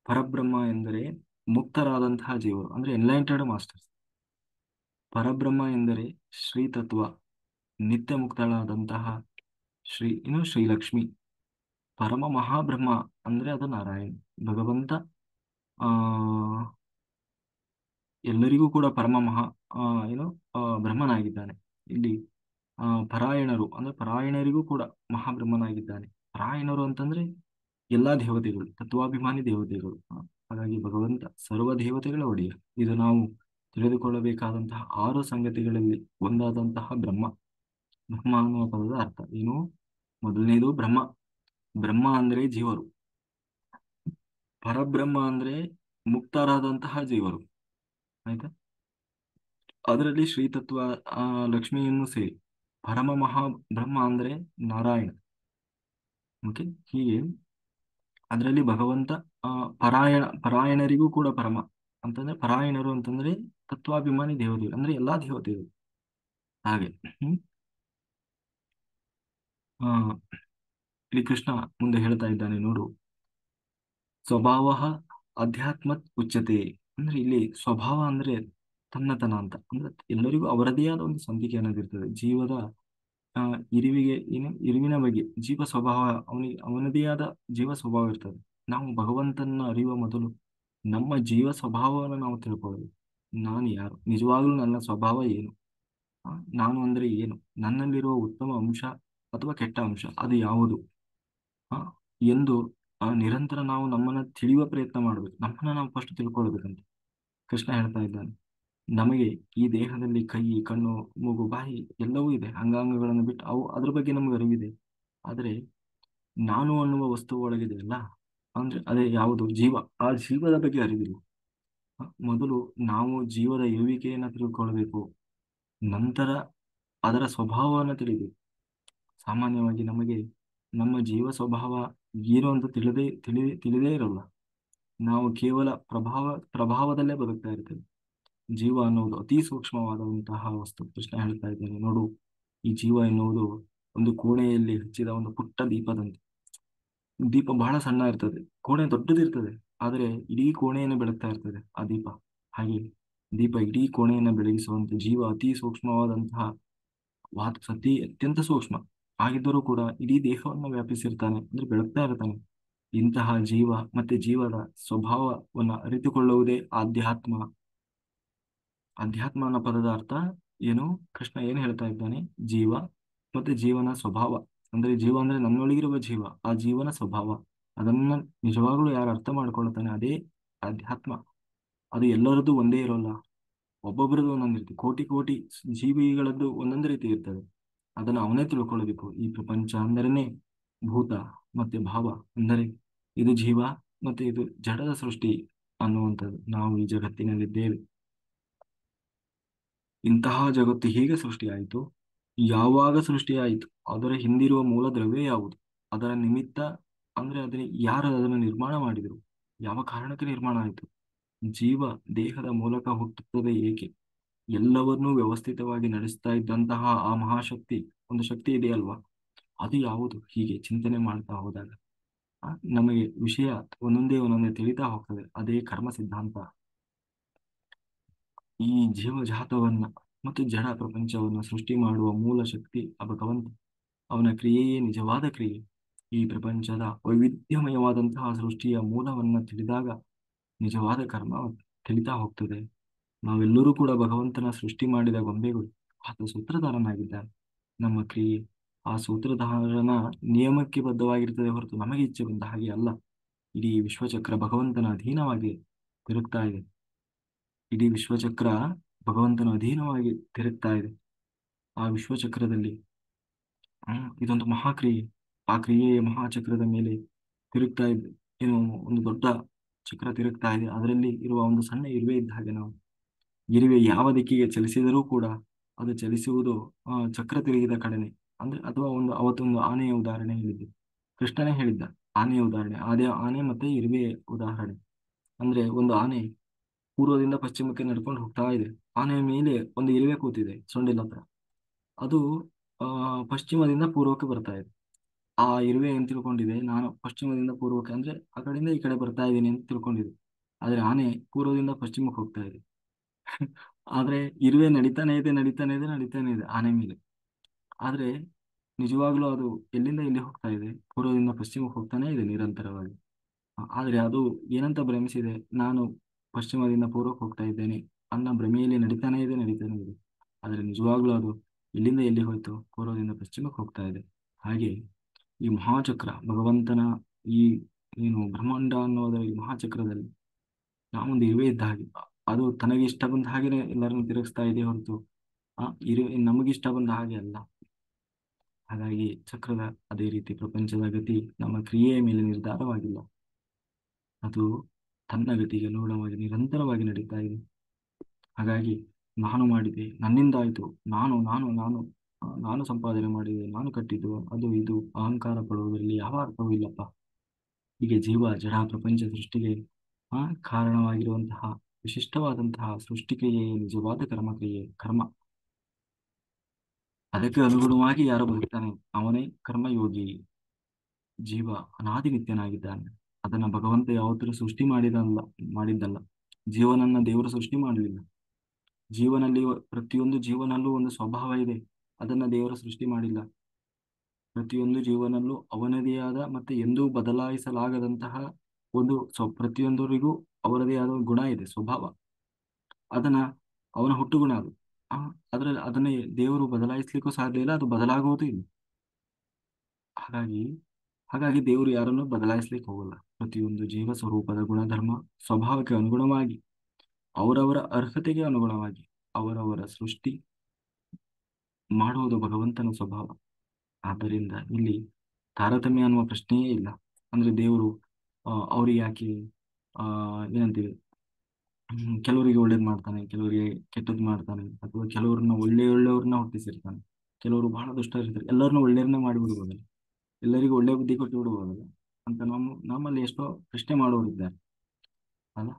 ಪರಬ್ರಹ್ಮ ಎಂದರೆ ಮುಕ್ತರಾದಂತಹ ಜೀವರು, ಅಂದ್ರೆ ಎನ್ಲೈಟೆಡ್ ಮಾಸ್ಟರ್ಸ್. ಪರಬ್ರಹ್ಮ ಎಂದರೆ ಶ್ರೀ ತತ್ವ, ನಿತ್ಯ ಮುಕ್ತಳಾದಂತಹ ಶ್ರೀಲಕ್ಷ್ಮಿ. ಪರಮ ಮಹಾಬ್ರಹ್ಮ ಅಂದ್ರೆ ಅದು ನಾರಾಯಣ ಭಗವಂತ. ಆ ಎಲ್ಲರಿಗೂ ಕೂಡ ಪರಮ ಮಹಾ ಆ, ಏನು ಬ್ರಹ್ಮನಾಗಿದ್ದಾನೆ. ಇಲ್ಲಿ ಪರಾಯಣರು ಅಂದ್ರೆ ಪರಾಯಣರಿಗೂ ಕೂಡ ಮಹಾಬ್ರಹ್ಮನಾಗಿದ್ದಾನೆ. ಪರಾಯಣರು ಅಂತಂದ್ರೆ ಎಲ್ಲಾ ದೇವತೆಗಳು, ತತ್ವಾಭಿಮಾನಿ ದೇವತೆಗಳು. ಹಾಗಾಗಿ ಭಗವಂತ ಸರ್ವ ದೇವತೆಗಳ ಒಡೆಯ. ಇದು ನಾವು ತಿಳಿದುಕೊಳ್ಳಬೇಕಾದಂತಹ 6 ಸಂಗತಿಗಳಲ್ಲಿ ಒಂದಾದಂತಹ ಬ್ರಹ್ಮ. ಬ್ರಹ್ಮ ಅನ್ನುವ ಪದದ ಅರ್ಥ ಏನು? ಮೊದಲನೇದು ಬ್ರಹ್ಮ. ಬ್ರಹ್ಮ ಅಂದ್ರೆ ಜೀವರು, ಪರಬ್ರಹ್ಮ ಅಂದ್ರೆ ಮುಕ್ತರಾದಂತಹ ಜೀವರು. ಆಯ್ತಾ? ಅದರಲ್ಲಿ ಶ್ರೀತತ್ವ ಲಕ್ಷ್ಮಿಯನ್ನು ಸೇರಿ ಪರಮ ಮಹಾ ಬ್ರಹ್ಮ ಅಂದ್ರೆ ನಾರಾಯಣ. ಓಕೆ, ಹೀಗೆ ಅದರಲ್ಲಿ ಭಗವಂತ ಪರಾಯಣರಿಗೂ ಕೂಡ ಪರಮ ಅಂತಂದ್ರೆ, ಪರಾಯಣರು ಅಂತಂದ್ರೆ ತತ್ವಾಭಿಮಾನಿ ದೇವತೆಗಳು ಅಂದ್ರೆ ಎಲ್ಲಾ ದೇವತೆಗಳು. ಹಾಗೆ ಹ್ಮ್ ಆ ಇಲ್ಲಿ ಕೃಷ್ಣ ಮುಂದೆ ಹೇಳ್ತಾ ಇದ್ದಾನೆ, ನೋಡು ಸ್ವಭಾವ ಅಧ್ಯಾತ್ಮತ್ ಉಚ್ಯತೆ. ಅಂದ್ರೆ ಇಲ್ಲಿ ಸ್ವಭಾವ ಅಂದ್ರೆ ತನ್ನತನ ಅಂತ. ಅಂದ್ರೆ ಎಲ್ಲರಿಗೂ ಅವರದೇ ಆದ ಒಂದು ಸ್ವಂತಿಕೆ ಅನ್ನೋದಿರ್ತದೆ. ಜೀವದ ಆ ಇರುವಿನ ಬಗ್ಗೆ ಜೀವ ಸ್ವಭಾವ, ಅವನದೇ ಆದ ಜೀವ ಸ್ವಭಾವ ಇರ್ತದೆ. ನಾವು ಭಗವಂತನ ಅರಿಯುವ ಮೊದಲು ನಮ್ಮ ಜೀವ ಸ್ವಭಾವವನ್ನು ನಾವು ತಿಳ್ಕೊಳ್ಳೋದು. ನಾನು ಯಾರು, ನಿಜವಾಗ್ಲೂ ನನ್ನ ಸ್ವಭಾವ ಏನು, ಆ, ನಾನು ಅಂದ್ರೆ ಏನು, ನನ್ನಲ್ಲಿರುವ ಉತ್ತಮ ಅಂಶ ಅಥವಾ ಕೆಟ್ಟ ಅಂಶ ಅದು ಯಾವುದು, ಆ, ಎಂದು ನಿರಂತರ ನಾವು ನಮ್ಮನ್ನ ತಿಳಿಯುವ ಪ್ರಯತ್ನ ಮಾಡ್ಬೇಕು. ನಮ್ಮನ್ನ ನಾವು ಫಸ್ಟ್ ತಿಳ್ಕೊಳ್ಬೇಕಂತ ಕೃಷ್ಣ ಹೇಳ್ತಾ ಇದ್ದಾನೆ. ನಮಗೆ ಈ ದೇಹದಲ್ಲಿ ಕೈ, ಕಣ್ಣು, ಮೂಗು, ಬಾಯಿ ಎಲ್ಲವೂ ಇದೆ. ಅಂಗಾಂಗಗಳನ್ನು ಬಿಟ್ಟು ಅದ್ರ ಬಗ್ಗೆ ನಮಗೆ ಅರಿವಿದೆ. ಆದರೆ ನಾನು ಅನ್ನುವ ವಸ್ತು ಒಳಗಿದೆ ಅಲ್ಲ, ಅಂದ್ರೆ ಅದೇ ಯಾವುದು ಜೀವ, ಆ ಜೀವದ ಬಗ್ಗೆ ಅರಿವಿಲ್ಲ. ಮೊದಲು ನಾವು ಜೀವದ ಇರುವಿಕೆಯನ್ನ ತಿಳ್ಕೊಳ್ಬೇಕು, ನಂತರ ಅದರ ಸ್ವಭಾವವನ್ನು ತಿಳಿಬೇಕು. ಸಾಮಾನ್ಯವಾಗಿ ನಮಗೆ ನಮ್ಮ ಜೀವ ಸ್ವಭಾವ ಏನು ಅಂತ ತಿಳಿದೇ ಇರಲ್ಲ. ನಾವು ಕೇವಲ ಪ್ರಭಾವದಲ್ಲೇ ಬದುಕ್ತಾ ಇರ್ತೇವೆ. ಜೀವ ಅನ್ನುವುದು ಅತಿ ಸೂಕ್ಷ್ಮವಾದಂತಹ ವಸ್ತು. ಕೃಷ್ಣ ಹೇಳ್ತಾ ಇದ್ದಾನೆ, ನೋಡು, ಈ ಜೀವ ಎನ್ನುವುದು ಒಂದು ಕೋಣೆಯಲ್ಲಿ ಹಚ್ಚಿದ ಒಂದು ಪುಟ್ಟ ದೀಪದಂತೆ. ದೀಪ ಬಹಳ ಸಣ್ಣ ಇರ್ತದೆ, ಕೋಣೆ ದೊಡ್ಡದಿರ್ತದೆ, ಆದರೆ ಇಡೀ ಕೋಣೆಯನ್ನು ಬೆಳಗ್ತಾ ಇರ್ತದೆ ಆ ದೀಪ. ಹಾಗೆ ದೀಪ ಇಡೀ ಕೋಣೆಯನ್ನು ಬೆಳಗಿಸುವಂತೆ ಜೀವ ಅತಿ ಸೂಕ್ಷ್ಮವಾದಂತಹ ಅತ್ಯಂತ ಸೂಕ್ಷ್ಮ ಆಗಿದ್ದರೂ ಕೂಡ ಇಡೀ ದೇಹವನ್ನು ವ್ಯಾಪಿಸಿರ್ತಾನೆ, ಅಂದ್ರೆ ಬೆಳಗ್ತಾ ಇರ್ತಾನೆ. ಇಂತಹ ಜೀವ ಮತ್ತೆ ಜೀವದ ಸ್ವಭಾವವನ್ನ ಅರಿತುಕೊಳ್ಳುವುದೇ ಆಧ್ಯಾತ್ಮ. ಅಧ್ಯಾತ್ಮ ಅನ್ನೋ ಪದದ ಅರ್ಥ ಏನು? ಕೃಷ್ಣ ಏನು ಹೇಳ್ತಾ ಇದ್ದಾನೆ? ಜೀವ ಮತ್ತೆ ಜೀವನ ಸ್ವಭಾವ. ಅಂದ್ರೆ ಜೀವ ಅಂದ್ರೆ ನನ್ನೊಳಗಿರುವ ಜೀವ, ಆ ಜೀವನ ಸ್ವಭಾವ. ಅದನ್ನ ನಿಜವಾಗ್ಲೂ ಯಾರು ಅರ್ಥ ಮಾಡ್ಕೊಳ್ತಾನೆ ಅದೇ ಅಧ್ಯಾತ್ಮ. ಅದು ಎಲ್ಲರದ್ದು ಒಂದೇ ಇರೋಲ್ಲ, ಒಬ್ಬೊಬ್ಬರದ್ದು ಒಂದೊಂದು ರೀತಿ, ಕೋಟಿ ಕೋಟಿ ಜೀವಿಗಳದ್ದು ಒಂದೊಂದು ರೀತಿ ಇರ್ತದೆ. ಅದನ್ನು ಅವನೇ ತಿಳ್ಕೊಳ್ಬೇಕು. ಈ ಪ್ರಪಂಚ ಅಂದರೇನೆ ಭೂತ ಮತ್ತೆ ಭಾವ, ಅಂದರೆ ಇದು ಜೀವ ಮತ್ತೆ ಇದು ಜಡದ ಸೃಷ್ಟಿ ಅನ್ನುವಂಥದ್ದು. ನಾವು ಈ ಜಗತ್ತಿನಲ್ಲಿದ್ದೇವೆ. ಇಂತಹ ಜಗತ್ತು ಹೇಗೆ ಸೃಷ್ಟಿಯಾಯಿತು, ಯಾವಾಗ ಸೃಷ್ಟಿಯಾಯಿತು, ಅದರ ಹಿಂದಿರುವ ಮೂಲ ದ್ರವ್ಯ ಯಾವುದು, ಅದರ ನಿಮಿತ್ತ ಅಂದ್ರೆ ಅದನ್ನ ಯಾರು ಅದನ್ನು ನಿರ್ಮಾಣ ಮಾಡಿದರು, ಯಾವ ಕಾರಣಕ್ಕೆ ನಿರ್ಮಾಣ ಆಯಿತು, ಜೀವ ದೇಹದ ಮೂಲಕ ಹುಟ್ಟುತ್ತದೆ ಏಕೆ, ಎಲ್ಲವನ್ನೂ ವ್ಯವಸ್ಥಿತವಾಗಿ ನಡೆಸ್ತಾ ಇದ್ದಂತಹ ಆ ಮಹಾಶಕ್ತಿ, ಒಂದು ಶಕ್ತಿ ಇದೆಯಲ್ವಾ, ಅದು ಯಾವುದು, ಹೀಗೆ ಚಿಂತನೆ ಮಾಡ್ತಾ ಹೋದಾಗ ನಮಗೆ ವಿಷಯ ಒಂದೊಂದೇ ತಿಳಿತಾ ಹೋಗ್ತದೆ. ಅದೇ ಕರ್ಮ ಸಿದ್ಧಾಂತ. ಈ ಜೀವಜಾತವನ್ನ ಮತ್ತು ಜಡ ಪ್ರಪಂಚವನ್ನು ಸೃಷ್ಟಿ ಮಾಡುವ ಮೂಲ ಶಕ್ತಿ ಆ ಭಗವಂತ. ಅವನ ಕ್ರಿಯೆಯೇ ನಿಜವಾದ ಕ್ರಿಯೆ. ಈ ಪ್ರಪಂಚದ ವೈವಿಧ್ಯಮಯವಾದಂತಹ ಸೃಷ್ಟಿಯ ಮೂಲವನ್ನ ತಿಳಿದಾಗ ನಿಜವಾದ ಕರ್ಮ ತಿಳಿತಾ ಹೋಗ್ತದೆ. ನಾವೆಲ್ಲರೂ ಕೂಡ ಭಗವಂತನ ಸೃಷ್ಟಿ ಮಾಡಿದ ಗೊಂಬೆಗಳು. ಆತ ಸೂತ್ರಧಾರನಾಗಿದ್ದಾನೆ. ನಮ್ಮ ಕ್ರಿಯೆ ಆ ಸೂತ್ರಧಾರನ ನಿಯಮಕ್ಕೆ ಬದ್ಧವಾಗಿರ್ತದೆ ಹೊರತು ನಮಗೆ ಇಚ್ಛೆ ಬಂದ ಹಾಗೆ ಅಲ್ಲ. ಇಡೀ ವಿಶ್ವಚಕ್ರ ಭಗವಂತನ ಅಧೀನವಾಗಿ ತಿರುಗ್ತಾ ಇದೆ. ಇಡೀ ವಿಶ್ವಚಕ್ರ ಭಗವಂತನ ಅಧೀನವಾಗಿ ತಿರುಗ್ತಾ ಇದೆ. ಆ ವಿಶ್ವಚಕ್ರದಲ್ಲಿ ಇದೊಂದು ಮಹಾಕ್ರಿಯೆ. ಆ ಕ್ರಿಯೆಯ ಮಹಾಚಕ್ರದ ಮೇಲೆ ತಿರುಗ್ತಾ ಇದೆ. ಏನು ಒಂದು ದೊಡ್ಡ ಚಕ್ರ ತಿರುಗ್ತಾ ಇದೆ, ಅದರಲ್ಲಿ ಇರುವ ಒಂದು ಸಣ್ಣ ಇರುವೆ ಇದ್ದ ಹಾಗೆ ನಾವು. ಇರುವೆ ಯಾವ ದಿಕ್ಕಿಗೆ ಚಲಿಸಿದರೂ ಕೂಡ ಅದು ಚಲಿಸುವುದು ಚಕ್ರ ತಿರುಗಿದ ಕಡೆನೆ. ಅಂದ್ರೆ ಅಥವಾ ಅವತ್ತೊಂದು ಆನೆಯ ಉದಾಹರಣೆ ಹೇಳಿದ್ದೆ, ಕೃಷ್ಣನೇ ಹೇಳಿದ್ದ ಆನೆಯ ಉದಾಹರಣೆ. ಅದೇ ಆನೆ ಮತ್ತೆ ಇರುವೆಯ ಉದಾಹರಣೆ. ಅಂದ್ರೆ ಒಂದು ಆನೆ ಪೂರ್ವದಿಂದ ಪಶ್ಚಿಮಕ್ಕೆ ನಡ್ಕೊಂಡು ಹೋಗ್ತಾ ಇದೆ. ಆನೆಯ ಮೇಲೆ ಒಂದು ಇರುವೆ ಕೂತಿದೆ ಸೊಂಡಿಲ ಹತ್ರ. ಅದು ಪಶ್ಚಿಮದಿಂದ ಪೂರ್ವಕ್ಕೆ ಬರ್ತಾ ಇದೆ. ಆ ಇರುವೆ ಏನ್ ತಿಳ್ಕೊಂಡಿದೆ, ನಾನು ಪಶ್ಚಿಮದಿಂದ ಪೂರ್ವಕ್ಕೆ ಅಂದ್ರೆ ಆ ಕಡೆಯಿಂದ ಈ ಕಡೆ ಬರ್ತಾ ಇದ್ದೀನಿ ಅಂತ ತಿಳ್ಕೊಂಡಿದೆ. ಆದ್ರೆ ಆನೆ ಪೂರ್ವದಿಂದ ಪಶ್ಚಿಮಕ್ಕೆ ಹೋಗ್ತಾ ಇದೆ. ಆದ್ರೆ ಇರುವೆ ನಡೀತಾನೆ ಇದೆ ಆನೆ ಮೇಲೆ. ಆದ್ರೆ ನಿಜವಾಗ್ಲೂ ಅದು ಎಲ್ಲಿಂದ ಎಲ್ಲಿ ಹೋಗ್ತಾ ಇದೆ, ಪೂರ್ವದಿಂದ ಪಶ್ಚಿಮಕ್ಕೆ ಹೋಗ್ತಾನೆ ಇದೆ ನಿರಂತರವಾಗಿ. ಆದ್ರೆ ಅದು ಏನಂತ ಭ್ರಮಿಸಿದೆ, ನಾನು ಪಶ್ಚಿಮದಿಂದ ಪೂರ್ವಕ್ಕೆ ಹೋಗ್ತಾ ಇದ್ದೇನೆ ಅನ್ನೋ ಭ್ರಮೆಯಲ್ಲಿ ನಡೀತಾನೆ ಇದೆ. ಆದ್ರೆ ನಿಜವಾಗ್ಲೂ ಅದು ಎಲ್ಲಿಂದ ಎಲ್ಲಿ ಹೋಯ್ತು, ಪೂರ್ವದಿಂದ ಪಶ್ಚಿಮಕ್ಕೆ ಹೋಗ್ತಾ ಇದೆ. ಹಾಗೆ ಈ ಮಹಾಚಕ್ರ ಭಗವಂತನ ಈ ಏನು ಬ್ರಹ್ಮಾಂಡ ಅನ್ನೋದರ ಈ ಮಹಾಚಕ್ರದಲ್ಲಿ ನಾವೊಂದು ಇರುವೆ ಇದ್ದ ಹಾಗೆ. ಅದು ತನಗೆ ಇಷ್ಟ ಬಂದ ಹಾಗೇನೆ ಎಲ್ಲರನ್ನು ತಿರುಗಿಸ್ತಾ ಇದೆ ಹೊರತು ಇರುವೆ ನಮಗಿಷ್ಟ ಬಂದ ಹಾಗೆ ಅಲ್ಲ. ಹಾಗಾಗಿ ಚಕ್ರದ ಅದೇ ರೀತಿ ಪ್ರಪಂಚದ ಗತಿ ನಮ್ಮ ಕ್ರಿಯೆಯ ಮೇಲೆ ನಿರ್ಧಾರವಾಗಿಲ್ಲ. ಅದು ತನ್ನ ಗತಿಗೆ ಅನುಗುಣವಾಗಿ ನಿರಂತರವಾಗಿ ನಡೀತಾ ಇದೆ. ಹಾಗಾಗಿ ನಾನು ಮಾಡಿದೆ, ನನ್ನಿಂದ ಆಯ್ತು, ನಾನು ಸಂಪಾದನೆ ಮಾಡಿದೆ, ನಾನು ಕಟ್ಟಿದ್ದು, ಅದು ಇದು ಅಹಂಕಾರ ಪಡುವುದರಲ್ಲಿ ಯಾವ ಅರ್ಥವೂ ಇಲ್ಲಪ್ಪ. ಹೀಗೆ ಜೀವ ಜಡ ಪ್ರಪಂಚ ಸೃಷ್ಟಿಗೆ ಕಾರಣವಾಗಿರುವಂತಹ ವಿಶಿಷ್ಟವಾದಂತಹ ಸೃಷ್ಟಿಕ್ರಿಯೆಯೇ ನಿಜವಾದ ಕರ್ಮ. ಅದಕ್ಕೆ ಅನುಗುಣವಾಗಿ ಯಾರು ಬದುಕ್ತಾನೆ ಅವನೇ ಕರ್ಮಯೋಗಿ. ಜೀವ ಅನಾದಿ ನಿತ್ಯನಾಗಿದ್ದಾನೆ. ಅದನ್ನ ಭಗವಂತ ಯಾವತ್ತೂ ಸೃಷ್ಟಿ ಮಾಡಿದ್ದಲ್ಲ. ಜೀವನನ್ನ ದೇವರು ಸೃಷ್ಟಿ ಮಾಡಲಿಲ್ಲ. ಜೀವನಲ್ಲಿ ಪ್ರತಿಯೊಂದು ಜೀವನಲ್ಲೂ ಒಂದು ಸ್ವಭಾವ ಇದೆ. ಅದನ್ನ ದೇವರು ಸೃಷ್ಟಿ ಮಾಡಿಲ್ಲ. ಪ್ರತಿಯೊಂದು ಜೀವನಲ್ಲೂ ಅವನದೇ ಆದ ಮತ್ತೆ ಎಂದೂ ಬದಲಾಯಿಸಲಾಗದಂತಹ ಪ್ರತಿಯೊಂದರಿಗೂ ಅವರದೇ ಆದ ಒಂದು ಗುಣ ಇದೆ, ಸ್ವಭಾವ. ಅದನ್ನ ಅವನ ಹುಟ್ಟುಗುಣ ಅದು. ಆ ಅದ್ರಲ್ಲಿ ಅದನ್ನೇ ದೇವರು ಬದಲಾಯಿಸ್ಲಿಕ್ಕೂ ಸಾಧ್ಯ ಇಲ್ಲ, ಅದು ಬದಲಾಗುವುದೂ ಇಲ್ಲ. ಹಾಗಾಗಿ ಹಾಗಾಗಿ ದೇವರು ಯಾರನ್ನು ಬದಲಾಯಿಸ್ಲಿಕ್ಕೆ ಹೋಗಲ್ಲ. ಪ್ರತಿಯೊಂದು ಜೀವ ಸ್ವರೂಪದ ಗುಣಧರ್ಮ ಸ್ವಭಾವಕ್ಕೆ ಅನುಗುಣವಾಗಿ, ಅವರವರ ಅರ್ಹತೆಗೆ ಅನುಗುಣವಾಗಿ ಅವರವರ ಸೃಷ್ಟಿ ಮಾಡುವುದು ಭಗವಂತನ ಸ್ವಭಾವ. ಆದ್ದರಿಂದ ಇಲ್ಲಿ ತಾರತಮ್ಯ ಅನ್ನುವ ಪ್ರಶ್ನೆಯೇ ಇಲ್ಲ. ಅಂದ್ರೆ ದೇವರು ಅವ್ರಿಗೆ ಯಾಕೆ ಏನಂತೀವಿ, ಕೆಲವರಿಗೆ ಒಳ್ಳೇದು ಮಾಡ್ತಾನೆ, ಕೆಲವರಿಗೆ ಕೆಟ್ಟದ್ದು ಮಾಡ್ತಾನೆ, ಅಥವಾ ಕೆಲವ್ರನ್ನ ಒಳ್ಳೆಯವ್ರನ್ನ ಹುಟ್ಟಿಸಿರ್ತಾನೆ, ಕೆಲವರು ಬಹಳ ದುಷ್ಟರಿರ್ತಾರೆ, ಎಲ್ಲರನ್ನೂ ಒಳ್ಳೆಯವ್ರನ್ನೇ ಮಾಡಿಬಿಡ್ಬೋದಲ್ಲ, ಎಲ್ಲರಿಗೂ ಒಳ್ಳೆ ಬುದ್ಧಿ ಕೊಟ್ಟು ಬಿಡ್ಬೋದಲ್ಲ ಅಂತ ನಮ್ಮಲ್ಲಿ ಎಷ್ಟೋ ಪ್ರಶ್ನೆ ಮಾಡೋರು ಇದ್ದಾರೆ ಅಲ್ಲ.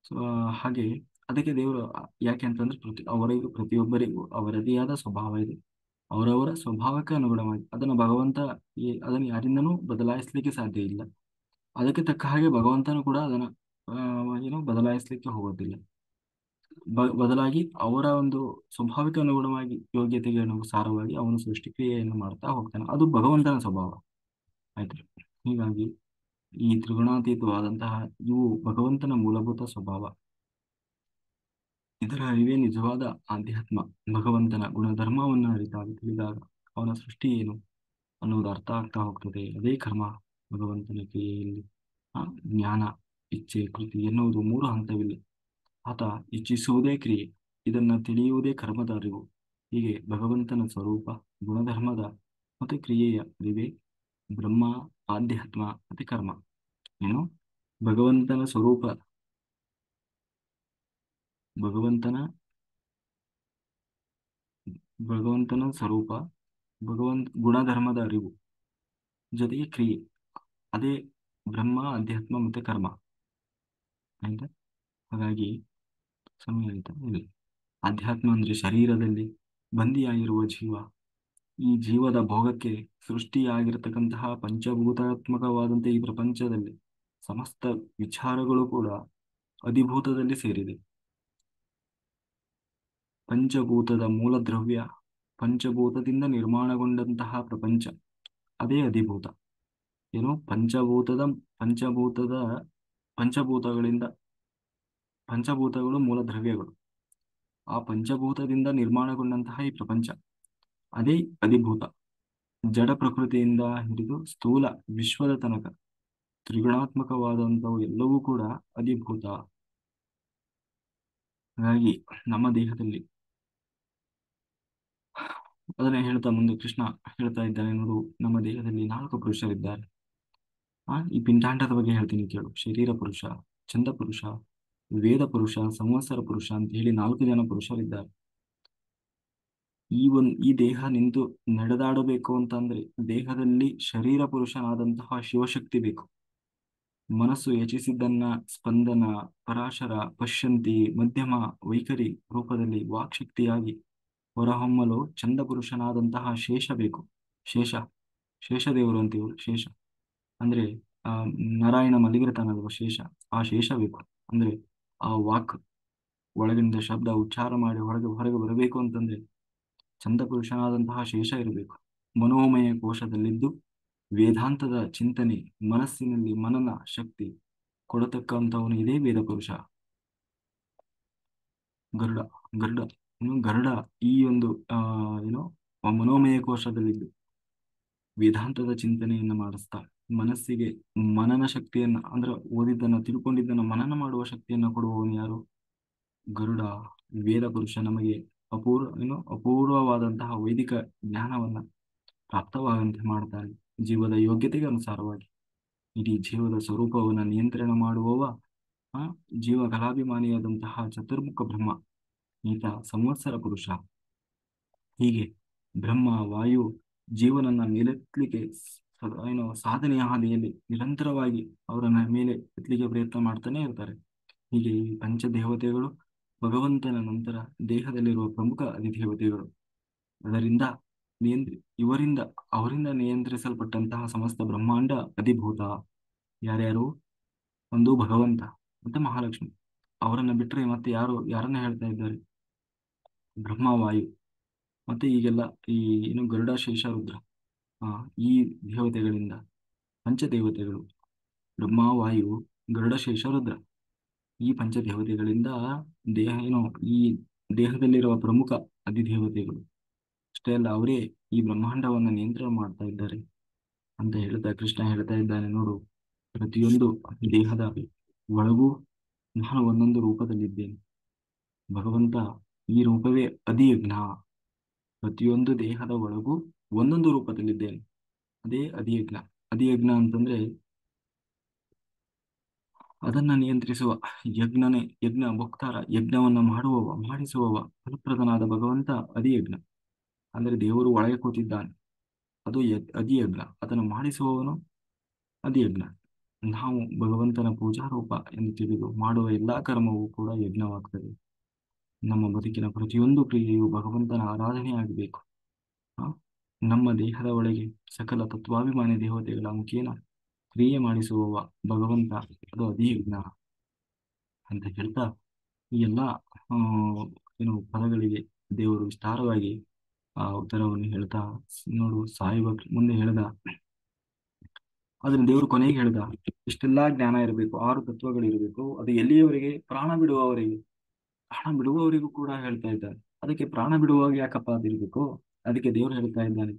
ಸೊ ಹಾಗೆ ಅದಕ್ಕೆ ದೇವರು ಯಾಕೆ ಅಂತಂದ್ರೆ ಪ್ರತಿಯೊಬ್ಬರಿಗೂ ಅವರದೇ ಆದ ಸ್ವಭಾವ ಇದೆ. ಅವರವರ ಸ್ವಭಾವಕ್ಕೆ ಅನುಗುಣವಾಗಿ ಅದನ್ನು ಭಗವಂತ ಅದನ್ನು ಯಾರಿಂದನೂ ಬದಲಾಯಿಸಲಿಕ್ಕೆ ಸಾಧ್ಯ ಇಲ್ಲ. ಅದಕ್ಕೆ ತಕ್ಕ ಹಾಗೆ ಭಗವಂತನು ಕೂಡ ಅದನ್ನ ಬದಲಾಯಿಸಲಿಕ್ಕೆ ಹೋಗೋದಿಲ್ಲ. ಬದಲಾಗಿ ಅವರ ಒಂದು ಸ್ವಭಾವಕ್ಕೆ ಅನುಗುಣವಾಗಿ, ಯೋಗ್ಯತೆಗೆ ಅನುಸಾರವಾಗಿ ಅವನು ಸೃಷ್ಟಿಕ್ರಿಯೆಯನ್ನು ಮಾಡ್ತಾ ಹೋಗ್ತಾನೆ. ಅದು ಭಗವಂತನ ಸ್ವಭಾವ. ಆಯ್ತು. ಹೀಗಾಗಿ ಈ ತ್ರಿಗುಣಾತೀತವಾದಂತಹ ಇವು ಭಗವಂತನ ಮೂಲಭೂತ ಸ್ವಭಾವ. ಇದರ ಅರಿವೇ ನಿಜವಾದ ಆಧ್ಯಾತ್ಮ. ಭಗವಂತನ ಗುಣಧರ್ಮವನ್ನು ತಿಳಿದಾಗ ಅವನ ಸೃಷ್ಟಿ ಏನು ಅನ್ನುವುದು ಅರ್ಥ ಆಗ್ತಾ ಹೋಗ್ತದೆ. ಅದೇ ಕರ್ಮ. ಭಗವಂತನ ಕ್ರಿಯೆಯಲ್ಲಿ ಜ್ಞಾನ, ಇಚ್ಛೆ, ಕೃತಿ ಎನ್ನುವುದು 3 ಹಂತವಿಲ್ಲ. ಆತ ಇಚ್ಛಿಸುವುದೇ ಕ್ರಿಯೆ, ಇದನ್ನ ತಿಳಿಯುವುದೇ ಕರ್ಮದ ಅರಿವು. ಹೀಗೆ ಭಗವಂತನ ಸ್ವರೂಪ, ಗುಣಧರ್ಮದ ಮತ್ತೆ ಕ್ರಿಯೆಯ ಅರಿವೇ ಬ್ರಹ್ಮ, ಆಧ್ಯಾತ್ಮ ಮತ್ತೆ ಕರ್ಮ. ಏನು ಭಗವಂತನ ಸ್ವರೂಪ, ಭಗವಂತನ ಸ್ವರೂಪ, ಗುಣಧರ್ಮದ ಅರಿವು ಜೊತೆಗೆ ಕ್ರಿಯೆ, ಅದೇ ಬ್ರಹ್ಮ, ಅಧ್ಯಾತ್ಮ ಮತ್ತೆ ಕರ್ಮ. ಆಯ್ತಾ? ಹಾಗಾಗಿ ಸಮಯ ಆಯ್ತಾ ಇಲ್ಲಿ ಅಧ್ಯಾತ್ಮ ಅಂದ್ರೆ ಶರೀರದಲ್ಲಿ ಬಂದಿಯಾಗಿರುವ ಜೀವ. ಈ ಜೀವದ ಭೋಗಕ್ಕೆ ಸೃಷ್ಟಿಯಾಗಿರತಕ್ಕಂತಹ ಪಂಚಭೂತಾತ್ಮಕವಾದಂತೆ ಈ ಪ್ರಪಂಚದಲ್ಲಿ ಸಮಸ್ತ ವಿಚಾರಗಳು ಕೂಡ ಅಧಿಭೂತದಲ್ಲಿ ಸೇರಿದೆ. ಪಂಚಭೂತದ ಮೂಲ ದ್ರವ್ಯ, ಪಂಚಭೂತದಿಂದ ನಿರ್ಮಾಣಗೊಂಡಂತಹ ಪ್ರಪಂಚ, ಅದೇ ಅಧಿಭೂತ. ಏನು ಪಂಚಭೂತಗಳಿಂದ, ಪಂಚಭೂತಗಳು ಮೂಲ ದ್ರವ್ಯಗಳು. ಆ ಪಂಚಭೂತದಿಂದ ನಿರ್ಮಾಣಗೊಂಡಂತಹ ಈ ಪ್ರಪಂಚ ಅದೇ ಅಧಿಭೂತ. ಜಡ ಪ್ರಕೃತಿಯಿಂದ ಹಿಡಿದು ಸ್ಥೂಲ ವಿಶ್ವದ ತನಕ ತ್ರಿಗುಣಾತ್ಮಕವಾದಂಥವು ಎಲ್ಲವೂ ಕೂಡ ಅಧಿಭೂತ. ಹಾಗಾಗಿ ನಮ್ಮ ದೇಹದಲ್ಲಿ ಅದನ್ನೇ ಹೇಳ್ತಾ ಮುಂದೆ ಕೃಷ್ಣ ಹೇಳ್ತಾ ಇದ್ದಾನೆ ನೋಡು, ನಮ್ಮ ದೇಹದಲ್ಲಿ 4 ಪುರುಷರಿದ್ದಾರೆ. ಈ ಪಿಂಡಾಂಡದ ಬಗ್ಗೆ ಹೇಳ್ತೀನಿ ಕೇಳು. ಶರೀರ ಪುರುಷ, ಚಂದ ಪುರುಷ, ವೇದ ಪುರುಷ, ಸಂವತ್ಸರ ಪುರುಷ ಅಂತ ಹೇಳಿ 4 ಜನ ಪುರುಷರಿದ್ದಾರೆ. ಈ ದೇಹ ನಿಂತು ನಡೆದಾಡಬೇಕು ಅಂತಂದ್ರೆ ದೇಹದಲ್ಲಿ ಶರೀರ ಪುರುಷನಾದಂತಹ ಶಿವಶಕ್ತಿ ಬೇಕು. ಮನಸ್ಸು ಯೋಚಿಸಿದ್ದನ್ನ ಸ್ಪಂದನ, ಪರಾಶರ, ಪಶ್ಯಂತಿ, ಮಧ್ಯಮ, ವೈಖರಿ ರೂಪದಲ್ಲಿ ವಾಕ್ಶಕ್ತಿಯಾಗಿ ಹೊರಹೊಮ್ಮಲು ಚಂದ ಪುರುಷನಾದಂತಹ ಶೇಷ ಬೇಕು. ಶೇಷದೇವರು ಅಂತೀವಿ. ಶೇಷ ಅಂದ್ರೆ ನಾರಾಯಣ ಮಲಗಿರ್ತಾನಲ್ವ ಶೇಷ, ಆ ಶೇಷ ಬೇಕು. ಅಂದ್ರೆ ಆ ವಾಕ್ ಒಳಗಿಂದ ಶಬ್ದ ಉಚ್ಚಾರ ಮಾಡಿ ಹೊರಗೆ ಬರಬೇಕು ಅಂತಂದ್ರೆ ಚಂದ ಪುರುಷನಾದಂತಹ ಶೇಷ ಇರಬೇಕು. ಮನೋಮಯ ಕೋಶದಲ್ಲಿದ್ದು ವೇದಾಂತದ ಚಿಂತನೆ, ಮನಸ್ಸಿನಲ್ಲಿ ಮನನ ಶಕ್ತಿ ಕೊಡತಕ್ಕಂಥವನು ಇದೇ ವೇದ ಪುರುಷ. ಗರುಡ ಗರುಡ ಗರುಡ ಈ ಒಂದು ಮನೋಮಯ ಕೋಶದಲ್ಲಿದ್ದು ವೇದಾಂತದ ಚಿಂತನೆಯನ್ನ ಮಾಡಿಸ್ತಾ ಮನಸ್ಸಿಗೆ ಮನನ ಶಕ್ತಿಯನ್ನ, ಅಂದ್ರೆ ಓದಿದ್ದನ್ನ ತಿಳ್ಕೊಂಡಿದ್ದನ್ನ ಮನನ ಮಾಡುವ ಶಕ್ತಿಯನ್ನ ಕೊಡುವವನು ಯಾರು? ಗರುಡ. ವೇದ ಪುರುಷ ನಮಗೆ ಅಪೂರ್ವವಾದಂತಹ ವೈದಿಕ ಜ್ಞಾನವನ್ನ ಪ್ರಾಪ್ತವಾಗಂತೆ ಮಾಡ್ತಾನೆ. ಜೀವದ ಯೋಗ್ಯತೆಗೆ ಅನುಸಾರವಾಗಿ ಇಡೀ ಜೀವದ ಸ್ವರೂಪವನ್ನು ನಿಯಂತ್ರಣ ಮಾಡುವವ ಜೀವ ಕಲಾಭಿಮಾನಿಯಾದಂತಹ ಚತುರ್ಮುಖ ಬ್ರಹ್ಮ, ಈತ ಸಂವತ್ಸರ ಪುರುಷ. ಹೀಗೆ ಬ್ರಹ್ಮ, ವಾಯು ಜೀವನನ್ನ ಮೇಲೆತ್ತಲಿಕ್ಕೆ ಸಾಧನೆಯ ಹಾದಿಯಲ್ಲಿ ನಿರಂತರವಾಗಿ ಅವರನ್ನ ಮೇಲೆ ಎತ್ತಲಿಕ್ಕೆ ಪ್ರಯತ್ನ ಮಾಡ್ತಾನೆ ಇರ್ತಾರೆ. ಹೀಗೆ ಈ ಪಂಚದೇವತೆಗಳು ಭಗವಂತನ ನಂತರ ದೇಹದಲ್ಲಿರುವ ಪ್ರಮುಖ ಅಧಿದೇವತೆಗಳು. ಅದರಿಂದ ನಿಯಂತ್ರಿ ಇವರಿಂದ ಅವರಿಂದ ನಿಯಂತ್ರಿಸಲ್ಪಟ್ಟಂತಹ ಸಮಸ್ತ ಬ್ರಹ್ಮಾಂಡ ಅಧಿಭೂತ ಯಾರ್ಯಾರು? ಒಂದು ಭಗವಂತ ಮತ್ತೆ ಮಹಾಲಕ್ಷ್ಮಿ. ಅವರನ್ನ ಬಿಟ್ಟರೆ ಮತ್ತೆ ಯಾರನ್ನ ಹೇಳ್ತಾ ಇದ್ದಾರೆ? ಬ್ರಹ್ಮ, ವಾಯು ಮತ್ತೆ ಈಗೆಲ್ಲ ಈ ಏನು ಗರುಡ, ಶೇಷ, ರುದ್ರ, ಆ ಈ ದೇವತೆಗಳಿಂದ ಪಂಚದೇವತೆಗಳು ಬ್ರಹ್ಮ, ವಾಯು, ಗರುಡ, ಶೇಷ, ರುದ್ರ ಈ ಪಂಚದೇವತೆಗಳಿಂದ ಏನು ಈ ದೇಹದಲ್ಲಿರುವ ಪ್ರಮುಖ ಅಧಿದೇವತೆಗಳು ಅಷ್ಟೇ ಅಲ್ಲ, ಅವರೇ ಈ ಬ್ರಹ್ಮಾಂಡವನ್ನು ನಿಯಂತ್ರಣ ಮಾಡ್ತಾ ಇದ್ದಾರೆ ಅಂತ ಹೇಳ್ತಾ ಕೃಷ್ಣ ಹೇಳ್ತಾ ಇದ್ದಾನೆ. ನೋಡು, ಪ್ರತಿಯೊಂದು ದೇಹದ ಒಳಗೂ ನಾನು ಒಂದೊಂದು ರೂಪದಲ್ಲಿದ್ದೇನೆ. ಭಗವಂತ ಈ ರೂಪವೇ ಅಧಿಯಜ್ಞ. ಪ್ರತಿಯೊಂದು ದೇಹದ ಒಳಗೂ ಒಂದೊಂದು ರೂಪದಲ್ಲಿದ್ದೇನೆ. ಅದೇ ಅಧಿಯಜ್ಞ. ಅಧಿಯಜ್ಞ ಅಂತಂದ್ರೆ ಅದನ್ನ ನಿಯಂತ್ರಿಸುವ ಯಜ್ಞ ಭೋಕ್ತಾರ, ಯಜ್ಞವನ್ನ ಮಾಡಿಸುವವ ಫಲಪ್ರದನಾದ ಭಗವಂತ ಅಧಿಯಜ್ಞ. ಅಂದ್ರೆ ದೇವರು ಒಳಗೆ ಕೂತಿದ್ದಾನೆ, ಅದು ಅಧಿಯಜ್ಞ. ಅದನ್ನು ಮಾಡಿಸುವವನು ಅಧಿಯಜ್ಞ. ನಾವು ಭಗವಂತನ ಪೂಜಾರೂಪ ಎಂದು ತಿಳಿದು ಮಾಡುವ ಎಲ್ಲಾ ಕರ್ಮವೂ ಕೂಡ ಯಜ್ಞವಾಗ್ತದೆ. ನಮ್ಮ ಬದುಕಿನ ಪ್ರತಿಯೊಂದು ಕ್ರಿಯೆಯು ಭಗವಂತನ ಆರಾಧನೆಯಾಗಬೇಕು. ಆ ನಮ್ಮ ದೇಹದ ಒಳಗೆ ಸಕಲ ತತ್ವಾಭಿಮಾನಿ ದೇವತೆಗಳ ಮುಖೇನ ಕ್ರಿಯೆ ಮಾಡಿಸುವವ ಭಗವಂತ, ಅದು ಅಧಿಯಜ್ಞ ಅಂತ ಹೇಳ್ತಾ ಈ ಎಲ್ಲ ಆ, ಏನು ಪದಗಳಿಗೆ ದೇವರು ವಿಸ್ತಾರವಾಗಿ ಆ ಉತ್ತರವನ್ನು ಹೇಳ್ತಾ ನೋಡು, ಸಾಯುವ ಮುಂದೆ ಹೇಳ್ದ. ಅದನ್ನ ದೇವರು ಕೊನೆಗೆ ಹೇಳ್ದ, ಇಷ್ಟೆಲ್ಲಾ ಜ್ಞಾನ ಇರಬೇಕು, 6 ತತ್ವಗಳು ಇರಬೇಕು, ಅದು ಎಲ್ಲಿಯವರೆಗೆ? ಪ್ರಾಣ ಬಿಡುವವರೆಗೆ. ಪ್ರಾಣ ಬಿಡುವವರೆಗೂ ಕೂಡ ಹೇಳ್ತಾ ಇದ್ದಾನೆ. ಅದಕ್ಕೆ ಪ್ರಾಣ ಬಿಡುವಾಗ ಯಾಕಪ್ಪ ಅದಿರ್ಬೇಕು? ಅದಕ್ಕೆ ದೇವರು ಹೇಳ್ತಾ ಇದ್ದಾನೆ,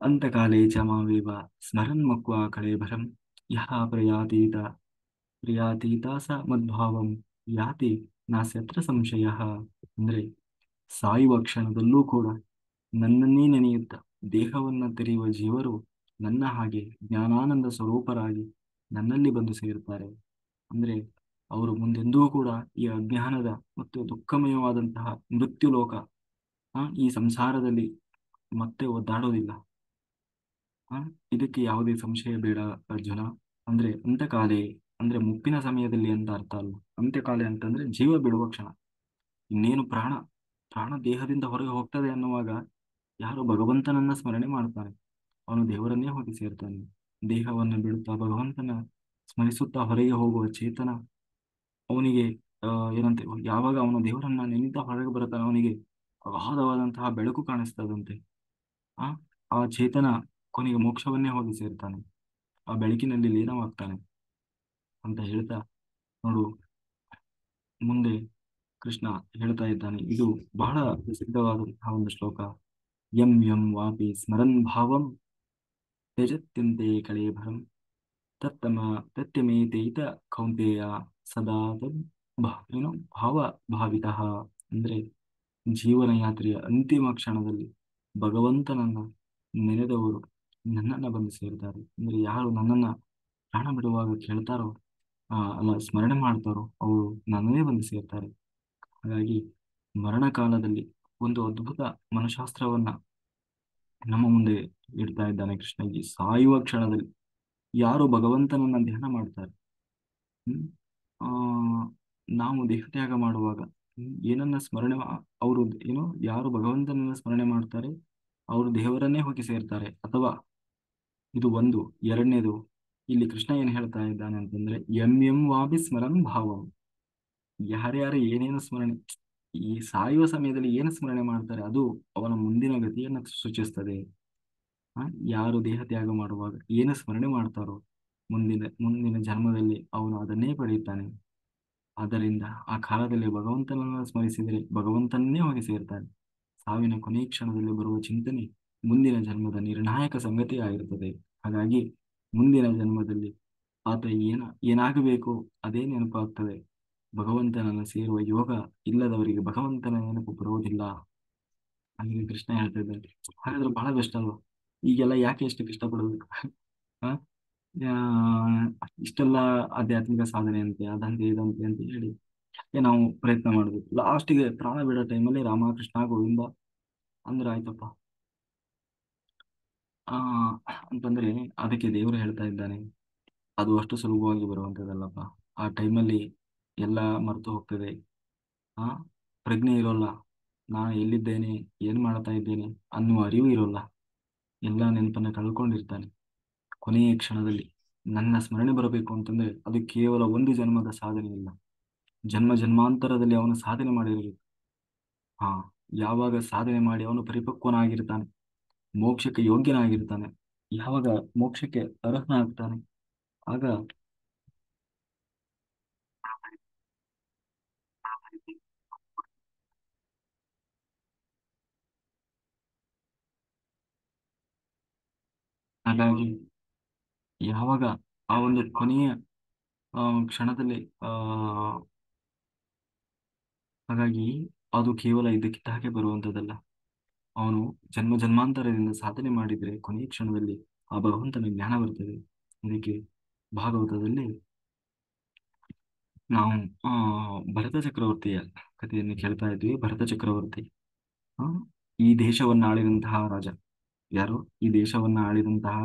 ಅಂತಕಾಲೇ ಚ ಮಾವೇವ ಸ್ಮರನ್ ಮಕ್ವಾ ಕಳೇಬರಂ ಯಹ ಪ್ರಿಯಾತೀತ ಸ ಮದ್ಭಾವಂ ಯಾತಿ ನಾಸ್ಯತ್ರ ಸಂಶಯ. ಅಂದ್ರೆ ಸಾಯುವ ಕ್ಷಣದಲ್ಲೂ ಕೂಡ ನನ್ನನ್ನೇ ನೆನೆಯುತ್ತ ದೇಹವನ್ನು ತೆರೆಯುವ ಜೀವರು ನನ್ನ ಹಾಗೆ ಜ್ಞಾನಾನಂದ ಸ್ವರೂಪರಾಗಿ ನನ್ನಲ್ಲಿ ಬಂದು ಸೇರುತ್ತಾರೆ. ಅಂದ್ರೆ ಅವರು ಮುಂದೆಂದೂ ಕೂಡ ಈ ಅಜ್ಞಾನದ ಮತ್ತು ದುಃಖಮಯವಾದಂತಹ ಮೃತ್ಯು ಲೋಕ, ಈ ಸಂಸಾರದಲ್ಲಿ ಮತ್ತೆ ಒದ್ದಾಡೋದಿಲ್ಲ. ಆ ಇದಕ್ಕೆ ಯಾವುದೇ ಸಂಶಯ ಬೇಡ ಅರ್ಜುನ. ಅಂದ್ರೆ ಅಂತಕಾಲೇ ಅಂದ್ರೆ ಮುಪ್ಪಿನ ಸಮಯದಲ್ಲಿ ಅಂತ ಅರ್ಥ ಅಲ್ಲ. ಅಂತ್ಯಕಾಲೆ ಅಂತಂದ್ರೆ ಜೀವ ಬಿಡುವ ಕ್ಷಣ. ಇನ್ನೇನು ಪ್ರಾಣ ದೇಹದಿಂದ ಹೊರಗೆ ಹೋಗ್ತದೆ ಅನ್ನುವಾಗ ಯಾರು ಭಗವಂತನನ್ನ ಸ್ಮರಣೆ ಮಾಡ್ತಾನೆ ಅವನು ದೇವರನ್ನೇ ಹೋಗಿ ಸೇರ್ತಾನೆ. ದೇಹವನ್ನು ಬಿಡುತ್ತಾ ಭಗವಂತನ ಸ್ಮರಿಸುತ್ತಾ ಹೊರಗೆ ಹೋಗುವ ಚೇತನ ಅವನಿಗೆ ಏನಂತೆ, ಯಾವಾಗ ಅವನು ದೇವರನ್ನ ನೆನೆಯುತ್ತಾ ಹೊರಗೆ ಬರುತ್ತಾನೆ ಅವನಿಗೆ ಅಗಾಧವಾದಂತಹ ಬೆಳಕು ಕಾಣಿಸ್ತದಂತೆ. ಆ ಆ ಚೇತನ ಕೊನೆಗೆ ಮೋಕ್ಷವನ್ನೇ ಹೋಗಿ ಸೇರ್ತಾನೆ, ಆ ಬೆಳಕಿನಲ್ಲಿ ಲೀನವಾಗ್ತಾನೆ ಅಂತ ಹೇಳ್ತಾ ನೋಡು, ಮುಂದೆ ಕೃಷ್ಣ ಹೇಳ್ತಾ ಇದ್ದಾನೆ. ಇದು ಬಹಳ ಪ್ರಸಿದ್ಧವಾದಂತಹ ಒಂದು ಶ್ಲೋಕ. ಯಂ ಯಂ ವಾಪಿ ಸ್ಮರನ್ ಭಾವಂ ತ್ಯಜತ್ಯಂತೆ ಕಳೇಭರಂ ತತ್ತಮ ತತ್ಯಮೇತೈತ ಕೌಂತೆಯ ಸದಾ ತದ್ ಏನು ಭಾವ ಭಾವಿತಃ. ಅಂದ್ರೆ ಜೀವನ ಯಾತ್ರೆಯ ಅಂತಿಮ ಕ್ಷಣದಲ್ಲಿ ಭಗವಂತನನ್ನ ನೆನೆದವರು ನನ್ನನ್ನ ಬಂದು ಸೇರ್ತಾರೆ. ಅಂದ್ರೆ ಯಾರು ನನ್ನನ್ನ ಪ್ರಾಣ ಬಿಡುವಾಗ ಕೇಳ್ತಾರೋ, ಅಲ್ಲ ಸ್ಮರಣೆ ಮಾಡ್ತಾರೋ, ಅವರು ನನ್ನನ್ನೇ ಬಂದು ಸೇರ್ತಾರೆ. ಹಾಗಾಗಿ ಮರಣ ಕಾಲದಲ್ಲಿ ಒಂದು ಅದ್ಭುತ ಮನಶಾಸ್ತ್ರವನ್ನ ನಮ್ಮ ಮುಂದೆ ಇಡ್ತಾ ಇದ್ದಾನೆ ಕೃಷ್ಣ. ಈ ಸಾಯುವ ಕ್ಷಣದಲ್ಲಿ ಯಾರು ಭಗವಂತನನ್ನ ಧ್ಯಾನ ಮಾಡ್ತಾರೆ, ಹ್ಮ್ ಆ ನಾವು ದೇಹತ್ಯಾಗ ಮಾಡುವಾಗ ಏನನ್ನ ಸ್ಮರಣೆ ಅವರು ಏನು ಯಾರು ಭಗವಂತನನ್ನ ಸ್ಮರಣೆ ಮಾಡ್ತಾರೆ ಅವರು ದೇವರನ್ನೇ ಹೋಗಿ ಸೇರ್ತಾರೆ. ಅಥವಾ ಇದು ಒಂದು. ಎರಡನೇದು, ಇಲ್ಲಿ ಕೃಷ್ಣ ಏನ್ ಹೇಳ್ತಾ ಇದ್ದಾನೆ ಅಂತಂದ್ರೆ, ಎಂ ಎಂ ವಾಪಿ ಸ್ಮರನ್ ಭಾವಂ. ಯಾರ್ಯಾರು ಏನೇನು ಸ್ಮರಣೆ ಈ ಸಾಯುವ ಸಮಯದಲ್ಲಿ ಏನು ಸ್ಮರಣೆ ಮಾಡ್ತಾರೆ ಅದು ಅವನ ಮುಂದಿನ ಗತಿಯನ್ನು ಸೂಚಿಸ್ತದೆ. ಆ ಯಾರು ದೇಹ ತ್ಯಾಗ ಮಾಡುವಾಗ ಏನು ಸ್ಮರಣೆ ಮಾಡ್ತಾರೋ ಮುಂದಿನ ಮುಂದಿನ ಜನ್ಮದಲ್ಲಿ ಅವನು ಅದನ್ನೇ ಪಡೆಯುತ್ತಾನೆ. ಆದ್ದರಿಂದ ಆ ಕಾಲದಲ್ಲಿ ಭಗವಂತನನ್ನು ಸ್ಮರಿಸಿದರೆ ಭಗವಂತನನ್ನೇ ಹೋಗಿ ಸೇರ್ತಾನೆ. ಸಾವಿನ ಕೊನೆಯ ಕ್ಷಣದಲ್ಲಿ ಬರುವ ಚಿಂತನೆ ಮುಂದಿನ ಜನ್ಮದ ನಿರ್ಣಾಯಕ ಸಂಗತಿ ಆಗಿರುತ್ತದೆ. ಹಾಗಾಗಿ ಮುಂದಿನ ಜನ್ಮದಲ್ಲಿ ಆತ ಏನಾಗಬೇಕು ಅದೇ ನೆನಪಾಗ್ತದೆ. ಭಗವಂತನನ್ನು ಸೇರುವ ಯೋಗ ಇಲ್ಲದವರಿಗೆ ಭಗವಂತನ ನೆನಪು ಬರುವುದಿಲ್ಲ. ಹಾಗೆ ಕೃಷ್ಣ ಹೇಳ್ತಾ ಇದ್ದಾರೆ. ಹಾಗಾದ್ರೆ ಬಹಳ ಬೆಸ್ಟ್ ಅಲ್ವಾ? ಈಗೆಲ್ಲ ಯಾಕೆ ಎಷ್ಟು ಕಷ್ಟಪಡೋದು? ಆ ಇಷ್ಟೆಲ್ಲ ಆಧ್ಯಾತ್ಮಿಕ ಸಾಧನೆ ಅಂತೆ, ಅದಂತೆ ಇದಂತೆ ಅಂತ ಹೇಳಿ ನಾವು ಪ್ರಯತ್ನ ಮಾಡ್ಬೇಕು. ಲಾಸ್ಟಿಗೆ ಪ್ರಾಣ ಬಿಡೋ ಟೈಮಲ್ಲಿ ರಾಮ ಕೃಷ್ಣ ಗೋವಿಂದ ಅಂದ್ರೆ ಆಯ್ತಪ್ಪ. ಆ ಅಂತಂದ್ರೆ ಅದಕ್ಕೆ ದೇವರು ಹೇಳ್ತಾ ಇದ್ದಾನೆ, ಅದು ಅಷ್ಟು ಸುಲಭವಾಗಿ ಬರುವಂತದ್ದಲ್ಲಪ್ಪ. ಆ ಟೈಮಲ್ಲಿ ಎಲ್ಲ ಮರೆತು ಹೋಗ್ತದೆ. ಆ ಪ್ರಜ್ಞೆ ಇರೋಲ್ಲ. ನಾನು ಎಲ್ಲಿದ್ದೇನೆ, ಏನು ಮಾಡ್ತಾ ಇದ್ದೇನೆ ಅನ್ನುವ ಅರಿವು ಇರೋಲ್ಲ. ಎಲ್ಲ ನೆನಪನ್ನ ಕಳ್ಕೊಂಡಿರ್ತಾನೆ. ಕೊನೆಯ ಕ್ಷಣದಲ್ಲಿ ನನ್ನ ಸ್ಮರಣೆ ಬರಬೇಕು ಅಂತಂದ್ರೆ ಅದು ಕೇವಲ ಒಂದು ಜನ್ಮದ ಸಾಧನೆ ಇಲ್ಲ, ಜನ್ಮ ಜನ್ಮಾಂತರದಲ್ಲಿ ಅವನು ಸಾಧನೆ ಮಾಡಿರಬೇಕು. ಹಾ, ಯಾವಾಗ ಸಾಧನೆ ಮಾಡಿ ಅವನು ಪರಿಪಕ್ವನಾಗಿರ್ತಾನೆ, ಮೋಕ್ಷಕ್ಕೆ ಯೋಗ್ಯನಾಗಿರ್ತಾನೆ, ಯಾವಾಗ ಮೋಕ್ಷಕ್ಕೆ ಅರ್ಹನಾಗ್ತಾನೆ, ಆಗ ಹಾಗಾಗಿ ಯಾವಾಗ ಆ ಒಂದು ಕೊನೆಯ ಕ್ಷಣದಲ್ಲಿ ಆ ಹಾಗಾಗಿ ಅದು ಕೇವಲ ಇದಕ್ಕಿದ್ದ ಹಾಗೆ ಬರುವಂತದ್ದಲ್ಲ. ಅವನು ಜನ್ಮ ಜನ್ಮಾಂತರದಿಂದ ಸಾಧನೆ ಮಾಡಿದ್ರೆ ಕೊನೆಯ ಕ್ಷಣದಲ್ಲಿ ಆ ಭಗವಂತನ ಜ್ಞಾನ ಬರ್ತದೆ. ಇದಕ್ಕೆ ಭಾಗವತದಲ್ಲಿ ನಾವು ಆ ಭರತ ಚಕ್ರವರ್ತಿಯ ಕಥೆಯನ್ನು ಕೇಳ್ತಾ ಇದ್ವಿ. ಭರತ ಚಕ್ರವರ್ತಿ ಆ, ಈ ದೇಶವನ್ನ ಆಳಿದಂತಹ ರಾಜ. ಯಾರು? ಈ ದೇಶವನ್ನ ಆಳಿದಂತಹ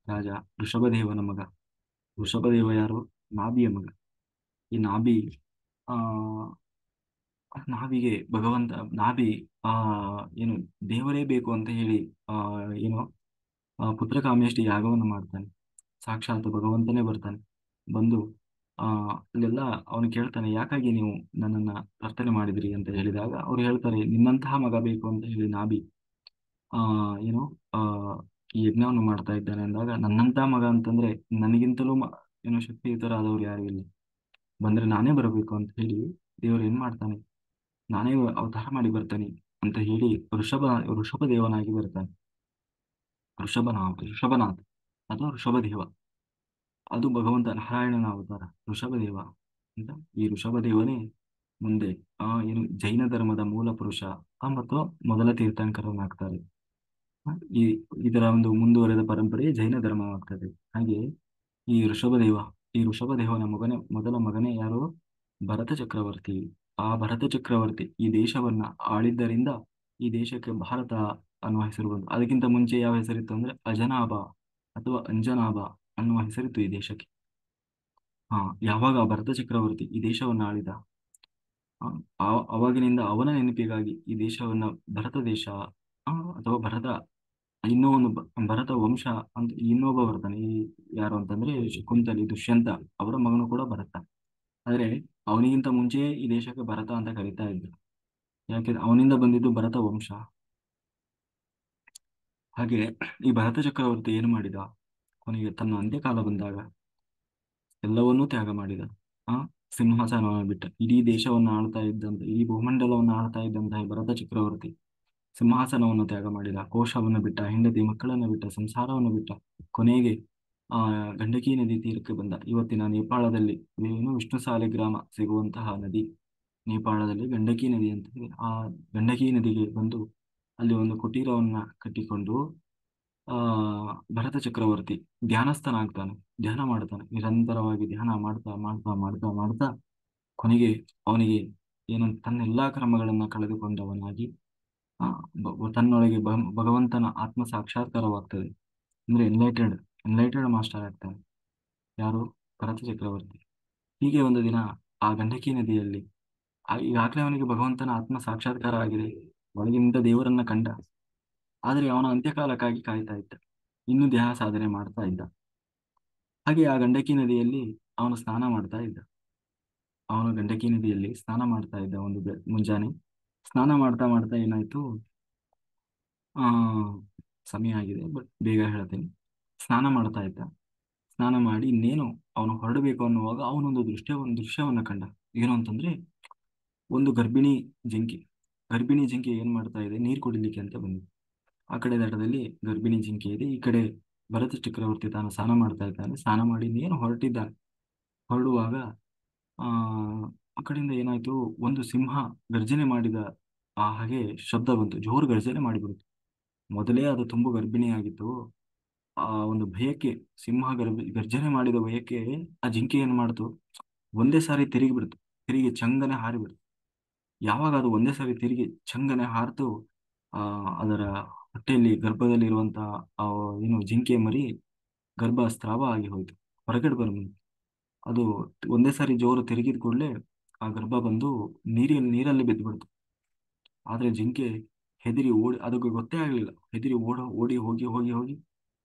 ರಾಜ ಋಷಭದೇವನ ಮಗ. ಋಷಭದೇವ ಯಾರು? ನಾಭಿಯ ಮಗ. ಈ ಆ ನಾಭಿಗೆ ಭಗವಂತ, ನಾಭಿ ಆ ಏನು ದೇವರೇ ಬೇಕು ಅಂತ ಹೇಳಿ ಆ ಏನು ಪುತ್ರ ಕಾಮೇಷ್ಟಿ ಯಾಗವನ್ನು ಮಾಡ್ತಾನೆ. ಸಾಕ್ಷಾತ್ ಭಗವಂತನೇ ಬರ್ತಾನೆ. ಬಂದು ಆ ಅಲ್ಲೆಲ್ಲ ಅವನು ಕೇಳ್ತಾನೆ, ಯಾಕಾಗಿ ನೀವು ನನ್ನನ್ನ ಪ್ರಾರ್ಥನೆ ಮಾಡಿದ್ರಿ ಅಂತ ಹೇಳಿದಾಗ ಅವ್ರು ಹೇಳ್ತಾರೆ, ನಿನ್ನಂತಹ ಮಗ ಬೇಕು ಅಂತ ಹೇಳಿ ನಾಭಿ ಆ ಏನು ಆ ಈ ಯಜ್ಞವನ್ನು ಮಾಡ್ತಾ ಇದ್ದಾನೆ ಅಂದಾಗ, ನನ್ನಂತಹ ಮಗ ಅಂತಂದ್ರೆ ನನಗಿಂತಲೂ ಏನು ಶಕ್ತಿಯುತರಾದವ್ರು ಯಾರು ಇಲ್ಲ, ಬಂದ್ರೆ ನಾನೇ ಬರಬೇಕು ಅಂತ ಹೇಳಿ ದೇವರು ಏನ್ ಮಾಡ್ತಾನೆ, ನಾನೇ ಅವತಾರ ಮಾಡಿ ಬರ್ತಾನೆ ಅಂತ ಹೇಳಿ ಋಷಭ ದೇವನಾಗಿ ಬರ್ತಾನೆ. ಋಷಭನಾಥ್, ಅದು ಋಷಭದೇವ, ಅದು ಭಗವಂತ ನಾರಾಯಣನ ಅವತಾರ ಋಷಭದೇವ ಅಂತ. ಈ ಋಷಭದೇವನೇ ಮುಂದೆ ಏನು ಜೈನ ಧರ್ಮದ ಮೂಲ ಪುರುಷ ಮತ್ತು ಮೊದಲ ತೀರ್ಥಂಕರನಾಗ್ತಾರೆ. ಆ, ಈ ಇದರ ಒಂದು ಮುಂದುವರೆದ ಪರಂಪರೆ ಜೈನ ಧರ್ಮವಾಗ್ತದೆ. ಹಾಗೆ ಈ ಋಷಭದೇವ, ಈ ಋಷಭದೇವನ ಮೊದಲ ಮಗನೇ ಯಾರು? ಭರತ ಚಕ್ರವರ್ತಿ. ಆ ಭರತ ಚಕ್ರವರ್ತಿ ಈ ದೇಶವನ್ನ ಆಳಿದ್ದರಿಂದ ಈ ದೇಶಕ್ಕೆ ಭಾರತ ಅನ್ನುವ ಹೆಸರು ಬಂತು. ಅದಕ್ಕಿಂತ ಮುಂಚೆ ಯಾವ ಹೆಸರಿತ್ತು ಅಂದ್ರೆ ಅಜನಾಭ ಅಥವಾ ಅಂಜನಾಭ ಅನ್ನುವ ಹೆಸರಿತ್ತು ಈ ದೇಶಕ್ಕೆ. ಹಾ, ಯಾವಾಗ ಭರತ ಚಕ್ರವರ್ತಿ ಈ ದೇಶವನ್ನ ಆಳಿದ, ಆ, ಅವಾಗಿನಿಂದ ಅವನ ನೆನಪಿಗಾಗಿ ಈ ದೇಶವನ್ನ ಭರತ ದೇಶ ಅಥವಾ ಭರತ, ಇನ್ನೂ ಒಂದು ಭರತ ವಂಶ ಅಂತ ಇನ್ನೊಬ್ಬ ಬರ್ತಾನೆ. ಈ ಯಾರು ಅಂತಂದ್ರೆ ಶಕುಂತಲಿ, ದುಷ್ಯಂತ ಅವರ ಮಗನು ಕೂಡ ಭರತ. ಆದ್ರೆ ಅವನಿಗಿಂತ ಮುಂಚೆ ಈ ದೇಶಕ್ಕೆ ಭರತ ಅಂತ ಕರೀತಾ ಇದ್ರು, ಯಾಕೆ ಅವನಿಂದ ಬಂದಿದ್ದು ಭರತ ವಂಶ. ಹಾಗೆ ಈ ಭರತ ಚಕ್ರವರ್ತಿ ಏನು ಮಾಡಿದ, ಕೊನೆಗೆ ತನ್ನ ಅಂತ್ಯಕಾಲ ಬಂದಾಗ ಎಲ್ಲವನ್ನೂ ತ್ಯಾಗ ಮಾಡಿದ. ಆ ಸಿಂಹಾಸನವನ್ನು ಬಿಟ್ಟ. ಇಡೀ ದೇಶವನ್ನು ಆಳ್ತಾ ಇದ್ದಂತ, ಇಡೀ ಭೂಮಂಡಲವನ್ನು ಆಳ್ತಾ ಇದ್ದಂತಹ ಈ ಭರತ ಚಕ್ರವರ್ತಿ ಸಿಂಹಾಸನವನ್ನು ತ್ಯಾಗ ಮಾಡಿದ, ಕೋಶವನ್ನು ಬಿಟ್ಟ, ಹೆಂಡತಿ ಮಕ್ಕಳನ್ನು ಬಿಟ್ಟ, ಸಂಸಾರವನ್ನು ಬಿಟ್ಟ. ಕೊನೆಗೆ ಆ ಗಂಡಕಿ ನದಿ ತೀರಕ್ಕೆ ಬಂದ. ಇವತ್ತಿನ ನೇಪಾಳದಲ್ಲಿ ಏನು ವಿಷ್ಣು ಸಾಲಿಗ್ರಾಮ ಸಿಗುವಂತಹ ನದಿ, ನೇಪಾಳದಲ್ಲಿ ಗಂಡಕಿ ನದಿ ಅಂತ ಇದೆ. ಆ ಗಂಡಕಿ ನದಿಗೆ ಬಂದು ಅಲ್ಲಿ ಒಂದು ಕುಟೀರವನ್ನ ಕಟ್ಟಿಕೊಂಡು ಆ ಭರತ ಚಕ್ರವರ್ತಿ ಧ್ಯಾನಸ್ಥನಾಗ್ತಾನೆ. ಧ್ಯಾನ ಮಾಡ್ತಾನೆ, ನಿರಂತರವಾಗಿ ಧ್ಯಾನ ಮಾಡ್ತಾ ಮಾಡ್ತಾ ಮಾಡ್ತಾ ಮಾಡ್ತಾ ಕೊನೆಗೆ ಅವನಿಗೆ ಏನಂತ ತನ್ನ ಎಲ್ಲಾ ಕ್ರಮಗಳನ್ನ ಕಳೆದುಕೊಂಡವನಾಗಿ ಆ ತನ್ನೊಳಗೆ ಭಗವಂತನ ಆತ್ಮ ಸಾಕ್ಷಾತ್ಕಾರವಾಗ್ತದೆ. ಅಂದ್ರೆ ಎನ್ಲೈಟೆಡ್ ಮಾಸ್ಟರ್ ಆಗ್ತಾನೆ. ಯಾರು? ಭರತ ಚಕ್ರವರ್ತಿ. ಹೀಗೆ ಒಂದು ದಿನ ಆ ಗಂಡಕಿ ನದಿಯಲ್ಲಿ ಈಗಾಗಲೇ ಅವನಿಗೆ ಭಗವಂತನ ಆತ್ಮ ಸಾಕ್ಷಾತ್ಕಾರ ಆಗಿದೆ, ಒಳಗಿನಿಂದ ದೇವರನ್ನ ಕಂಡ. ಆದ್ರೆ ಅವನ ಅಂತ್ಯಕಾಲಕ್ಕಾಗಿ ಕಾಯ್ತಾ ಇದ್ದ, ಇನ್ನೂ ಧ್ಯಾನ ಸಾಧನೆ ಮಾಡ್ತಾ ಇದ್ದ. ಹಾಗೆ ಆ ಗಂಡಕಿ ನದಿಯಲ್ಲಿ ಅವನು ಸ್ನಾನ ಮಾಡ್ತಾ ಇದ್ದ. ಅವನು ಗಂಡಕಿ ನದಿಯಲ್ಲಿ ಸ್ನಾನ ಮಾಡ್ತಾ ಇದ್ದ ಒಂದು ಮುಂಜಾನೆ. ಸ್ನಾನ ಮಾಡ್ತಾ ಮಾಡ್ತಾ ಏನಾಯ್ತು, ಆ ಸಮಯ ಆಗಿದೆ ಬಟ್ ಬೇಗ ಹೇಳ್ತೇನೆ. ಸ್ನಾನ ಮಾಡ್ತಾ ಇದ್ದ. ಸ್ನಾನ ಮಾಡಿ ಇನ್ನೇನು ಅವನು ಹೊರಡಬೇಕು ಅನ್ನುವಾಗ ಅವನೊಂದು ದೃಶ್ಯವನ್ನ ಕಂಡ. ಏನು ಅಂತಂದ್ರೆ, ಒಂದು ಗರ್ಭಿಣಿ ಜಿಂಕೆ ಏನ್ ಮಾಡ್ತಾ ಇದೆ, ನೀರು ಕುಡಿಲಿಕ್ಕೆ ಅಂತ ಬಂದಿದೆ. ಆ ಕಡೆ ದಡದಲ್ಲಿ ಗರ್ಭಿಣಿ ಜಿಂಕೆ ಇದೆ, ಈ ಕಡೆ ಭರತ ಚಕ್ರವರ್ತಿ ತಾನು ಸ್ನಾನ ಮಾಡ್ತಾ ಇದ್ದಾನೆ. ಸ್ನಾನ ಮಾಡಿ ಇನ್ನೇನು ಹೊರಟಿದ್ದಾನೆ. ಹೊರಡುವಾಗ ಆ ಆ ಕಡೆಯಿಂದ ಏನಾಯ್ತು, ಒಂದು ಸಿಂಹ ಗರ್ಜನೆ ಮಾಡಿದ ಹಾಗೆ ಶಬ್ದ ಬಂತು. ಜೋರು ಗರ್ಜನೆ ಮಾಡಿಬಿಡ್ತು. ಮೊದಲೇ ಅದು ತುಂಬಾ ಗರ್ಭಿಣಿಯಾಗಿತ್ತು. ಆ ಒಂದು ಭಯಕ್ಕೆ, ಗರ್ಜನೆ ಮಾಡಿದ ಭಯಕ್ಕೆ ಆ ಜಿಂಕೆ ಏನ್ ಮಾಡ್ತು, ಒಂದೇ ಸಾರಿ ತಿರುಗಿ ಬಿಡ್ತು. ತಿರುಗಿ ಚಂಗನೆ ಹಾರಿಬಿಡ್ತು. ಯಾವಾಗ ಅದು ಒಂದೇ ಸಾರಿ ತಿರುಗಿ ಚಂಗನೆ ಹಾರ್ತು ಆ ಅದರ ಹೊಟ್ಟೆಯಲ್ಲಿ ಗರ್ಭದಲ್ಲಿರುವಂತಹ ಆ ಏನು ಜಿಂಕೆ ಮರಿ ಗರ್ಭ ಸ್ರಾವ ಆಗಿ ಹೋಯ್ತು, ಹೊರಗಡೆ ಬಂದು. ಅದು ಒಂದೇ ಸಾರಿ ಜೋರು ತಿರುಗಿದ ಕೂಡಲೇ ಆ ಗರ್ಭ ಬಂದು ನೀರಲ್ಲಿ ಬಿದ್ದು ಬಿಡ್ತು. ಆದ್ರೆ ಜಿಂಕೆ ಹೆದರಿ ಓಡಿ, ಅದಕ್ಕೆ ಗೊತ್ತೇ ಆಗ್ಲಿಲ್ಲ, ಹೆದರಿ ಓಡಿ ಹೋಗಿ ಹೋಗಿ ಹೋಗಿ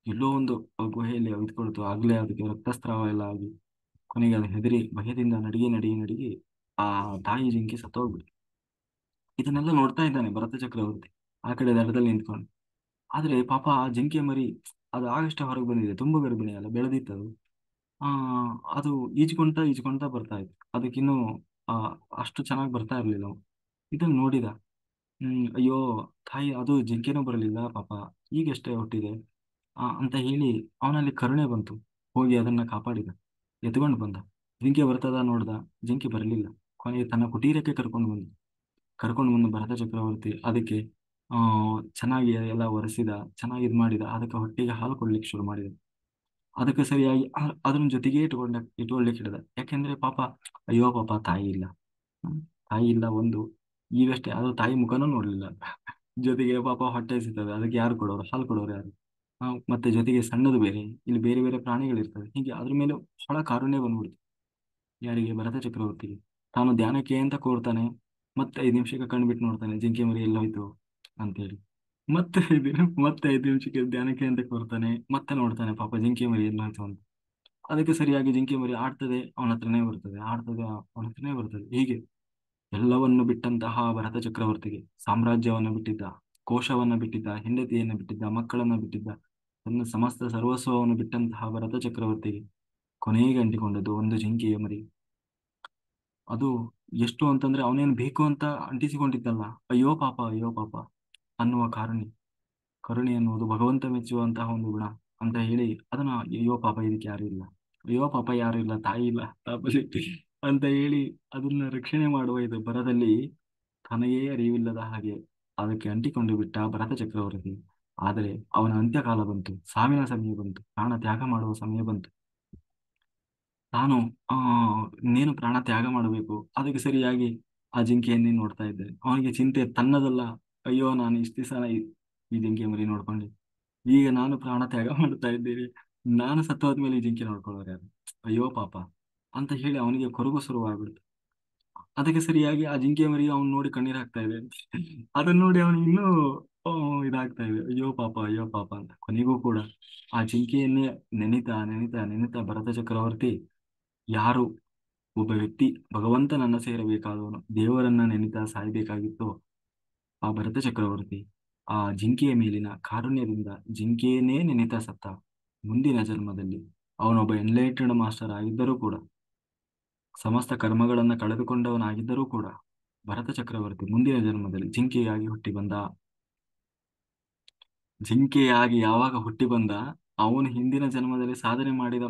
ಎಲ್ಲೋ ಒಂದು ಗುಹೆಯಲ್ಲಿ ಇದ್ಕೊಳ್ತು. ಆಗ್ಲೇ ಅದಕ್ಕೆ ರಕ್ತಸ್ರಾವ ಎಲ್ಲ ಆಗಿ ಕೊನೆಗೆ ಅದು ಹೆದರಿ ಭಯದಿಂದ ನಡಿಗೆ ನಡಿಗೆ ನಡಿಗೆ ಆ ತಾಯಿ ಜಿಂಕೆ ಸತ್ತೋಗ್ಬಿಟ್ಟು. ಇದನ್ನೆಲ್ಲ ನೋಡ್ತಾ ಇದ್ದಾನೆ ಭರತ ಚಕ್ರವರ್ತಿ ಆ ಕಡೆ ದಡದಲ್ಲಿ ನಿಂತ್ಕೊಂಡು. ಆದ್ರೆ ಪಾಪ ಆ ಜಿಂಕೆ ಮರಿ ಅದು ಆಗಷ್ಟೇ ಹೊರಗೆ ಬಂದಿದೆ, ತುಂಬಾ ಗರ್ಭಿಣಿ ಅಲ್ಲ, ಬೆಳೆದಿತ್ತದು. ಆ ಅದು ಈಜ್ಕೊಂತ ಬರ್ತಾ ಇತ್ತು. ಅದಕ್ಕಿನ್ನೂ ಆ ಅಷ್ಟು ಚೆನ್ನಾಗಿ ಬರ್ತಾ ಇರ್ಲಿಲ್ಲ ಅವು. ಇದನ್ನ ನೋಡಿದ. ಅಯ್ಯೋ ತಾಯಿ, ಅದು ಜಿಂಕೆನೂ ಬರಲಿಲ್ಲ ಪಾಪ, ಈಗಷ್ಟೇ ಹುಟ್ಟಿದೆ ಅಂತ ಹೇಳಿ ಅವನಲ್ಲಿ ಕರುಣೆ ಬಂತು. ಹೋಗಿ ಅದನ್ನ ಕಾಪಾಡಿದ, ಎತ್ಕೊಂಡು ಬಂದ. ಜಿಂಕೆ ಬರ್ತದ ನೋಡ್ದ, ಜಿಂಕೆ ಬರಲಿಲ್ಲ. ಕೊನೆಗೆ ತನ್ನ ಕುಟೀರಕ್ಕೆ ಕರ್ಕೊಂಡು ಬಂದು ಭರತ ಚಕ್ರವರ್ತಿ ಅದಕ್ಕೆ ಆ ಚೆನ್ನಾಗಿ ಎಲ್ಲ ಒರೆಸಿದ, ಚೆನ್ನಾಗಿ ಇದು ಮಾಡಿದ. ಅದಕ್ಕೆ ಹೊಟ್ಟೆಗೆ ಹಾಲು ಕೊಡ್ಲಿಕ್ಕೆ ಶುರು ಮಾಡಿದ. ಅದಕ್ಕೆ ಸರಿಯಾಗಿ ಅದನ್ನ ಜೊತೆಗೆ ಇಟ್ಕೊಳ್ಲಿಕ್ಕೆ ಹಿಡಿದ. ಯಾಕೆಂದ್ರೆ ಪಾಪ, ಅಯ್ಯೋ ಪಾಪ ತಾಯಿ ಇಲ್ಲ. ಹ್ಮ್. ತಾಯಿ ಇಲ್ಲ ಒಂದು, ಈಗಷ್ಟೇ ಅದು ತಾಯಿ ಮುಖನೂ ನೋಡ್ಲಿಲ್ಲ. ಜೊತೆಗೆ ಪಾಪ ಹೊಟ್ಟೆ ಸಿಗ್ತದೆ, ಅದಕ್ಕೆ ಯಾರು ಕೊಡೋರು, ಹಾಲು ಕೊಡೋರು ಯಾರು? ಮತ್ತೆ ಜೊತೆಗೆ ಸಣ್ಣದು ಬೇರೆ, ಇಲ್ಲಿ ಬೇರೆ ಬೇರೆ ಪ್ರಾಣಿಗಳಿರ್ತವೆ. ಹೀಗೆ ಅದ್ರ ಮೇಲೆ ಬಹಳ ಕಾರುಣ್ಯ ಬಂದ್ಬಿಡ್ತು ಯಾರಿಗೆ, ಭರತ ಚಕ್ರವರ್ತಿಗೆ. ತಾನು ಧ್ಯಾನಕ್ಕೆ ಅಂತ ಕೋರ್ತಾನೆ, ಮತ್ತೆ 5 ನಿಮಿಷಕ್ಕೆ ಕಣ್ಬಿಟ್ಟು ನೋಡ್ತಾನೆ ಜಿಂಕೆ ಮರಿ ಎಲ್ಲೋಯ್ತು ಅಂತೇಳಿ. ಮತ್ತೆ 5 ನಿಮಿಷಕ್ಕೆ ಧ್ಯಾನಕ್ಕೆ ಅಂತ ಕೋರ್ತಾನೆ, ಮತ್ತೆ ನೋಡ್ತಾನೆ ಪಾಪ ಜಿಂಕೆ ಮರಿ ಎಲ್ಲೋಯ್ತು ಅಂತ. ಅದಕ್ಕೆ ಸರಿಯಾಗಿ ಜಿಂಕೆ ಮರಿ ಆಡ್ತದೆ, ಅವನ ಹತ್ರನೇ ಬರ್ತದೆ, ಆಡ್ತದೆ, ಅವನ ಹತ್ರನೇ ಬರ್ತದೆ. ಹೀಗೆ ಎಲ್ಲವನ್ನು ಬಿಟ್ಟಂತಹ ಭರತ ಚಕ್ರವರ್ತಿಗೆ ಸಾಮ್ರಾಜ್ಯವನ್ನು ಬಿಟ್ಟಿದ್ದ, ಕೋಶವನ್ನ ಬಿಟ್ಟಿದ್ದ, ಹೆಂಡತಿಯನ್ನು ಬಿಟ್ಟಿದ್ದ, ಮಕ್ಕಳನ್ನ ಬಿಟ್ಟಿದ್ದ, ತನ್ನ ಸಮಸ್ತ ಸರ್ವಸ್ವವನ್ನು ಬಿಟ್ಟಂತಹ ಭರತ ಚಕ್ರವರ್ತಿಗೆ ಕೊನೆಗೆ ಅಂಟಿಕೊಂಡದ್ದು ಒಂದು ಜಿಂಕೆಯ ಮರಿ. ಅದು ಎಷ್ಟು ಅಂತಂದ್ರೆ ಅವನೇನು ಬೇಕು ಅಂತ ಅಂಟಿಸಿಕೊಂಡಿದ್ದಲ್ಲ. ಅಯ್ಯೋ ಪಾಪ, ಅಯ್ಯೋ ಪಾಪ ಅನ್ನುವ ಕರುಣೆ ಅನ್ನುವುದು ಭಗವಂತ ಮೆಚ್ಚುವಂತಹ ಒಂದು ಗುಣ ಅಂತ ಹೇಳಿ ಅದನ್ನ, ಅಯ್ಯೋ ಪಾಪ ಇದಕ್ಕೆ ಯಾರು ಇಲ್ಲ, ಅಯ್ಯೋ ಪಾಪ ಯಾರು ಇಲ್ಲ, ತಾಯಿ ಇಲ್ಲ ತಾಪಸಿ ಅಂತ ಹೇಳಿ ಅದನ್ನ ರಕ್ಷಣೆ ಮಾಡುವ ಇದು ಭರದಲ್ಲಿ ತನಗೇ ಅರಿವಿಲ್ಲದ ಹಾಗೆ ಅದಕ್ಕೆ ಅಂಟಿಕೊಂಡು ಬಿಟ್ಟ ಭರತ ಚಕ್ರವರ್ತಿ. ಆದರೆ ಅವನ ಅಂತ್ಯಕಾಲ ಬಂತು, ಸಾವಿನ ಸಮಯ ಬಂತು, ಪ್ರಾಣ ತ್ಯಾಗ ಮಾಡುವ ಸಮಯ ಬಂತು. ತಾನು ಆ ಇನ್ನೇನು ಪ್ರಾಣ ತ್ಯಾಗ ಮಾಡಬೇಕು. ಅದಕ್ಕೆ ಸರಿಯಾಗಿ ಆ ಜಿಂಕೆಯನ್ನೇ ನೋಡ್ತಾ ಇದ್ದಾನೆ. ಅವನಿಗೆ ಚಿಂತೆ ತನ್ನದಲ್ಲ. ಅಯ್ಯೋ, ನಾನು ಇಷ್ಟು ದಿವಸ ಈ ಜಿಂಕೆ ಮರಿ ನೋಡ್ಕೊಂಡೆ, ಈಗ ನಾನು ಪ್ರಾಣ ತ್ಯಾಗ ಮಾಡ್ತಾ ಇದ್ದೇನೆ, ನಾನು ಸತ್ತು ಹೋದ್ಮೇಲೆ ಈ ಜಿಂಕೆ ನೋಡ್ಕೊಳ್ಳೋರು ಯಾರು? ಅಯ್ಯೋ ಪಾಪ ಅಂತ ಹೇಳಿ ಅವನಿಗೆ ಕೊರಗು ಶುರುವಾಗ್ಬಿಡ್ತು. ಅದಕ್ಕೆ ಸರಿಯಾಗಿ ಆ ಜಿಂಕೆ ಮರಿ ಅವ್ನು ನೋಡಿ ಕಣ್ಣೀರ್ ಹಾಕ್ತಾ ಇದೆ. ಅದನ್ನ ನೋಡಿ ಅವನು ಇನ್ನೂ ಇದಾಗ್ತಾ ಇದೆ, ಅಯ್ಯೋ ಪಾಪ, ಅಯ್ಯೋ ಪಾಪ ಅಂತ. ಕೊನೆಗೂ ಕೂಡ ಆ ಜಿಂಕೆಯನ್ನೇ ನೆನಿತಾ ನೆನಿತಾ ನೆನಿತಾ ಭರತ ಚಕ್ರವರ್ತಿ, ಯಾರು ಒಬ್ಬ ವ್ಯಕ್ತಿ ಭಗವಂತನನ್ನ ಸೇರಬೇಕಾದವನು, ದೇವರನ್ನ ನೆನಿತಾ ಸಾಯ್ಬೇಕಾಗಿತ್ತು, ಆ ಭರತ ಚಕ್ರವರ್ತಿ ಆ ಜಿಂಕೆಯ ಮೇಲಿನ ಕಾರುಣ್ಯದಿಂದ ಜಿಂಕೆಯನ್ನೇ ನೆನೆತಾ ಸತ್ತ. ಮುಂದಿನ ಜನ್ಮದಲ್ಲಿ ಅವನೊಬ್ಬ ಎನ್ಲೈಟೆಡ್ ಮಾಸ್ಟರ್ ಆಗಿದ್ದರೂ ಕೂಡ, ಸಮಸ್ತ ಕರ್ಮಗಳನ್ನ ಕಳೆದುಕೊಂಡವನಾಗಿದ್ದರೂ ಕೂಡ, ಭರತ ಚಕ್ರವರ್ತಿ ಮುಂದಿನ ಜನ್ಮದಲ್ಲಿ ಜಿಂಕೆಯಾಗಿ ಹುಟ್ಟಿ ಬಂದ. ಜಿಂಕೆಯಾಗಿ ಯಾವಾಗ ಹುಟ್ಟಿ ಬಂದ, ಅವನು ಹಿಂದಿನ ಜನ್ಮದಲ್ಲಿ ಸಾಧನೆ ಮಾಡಿದ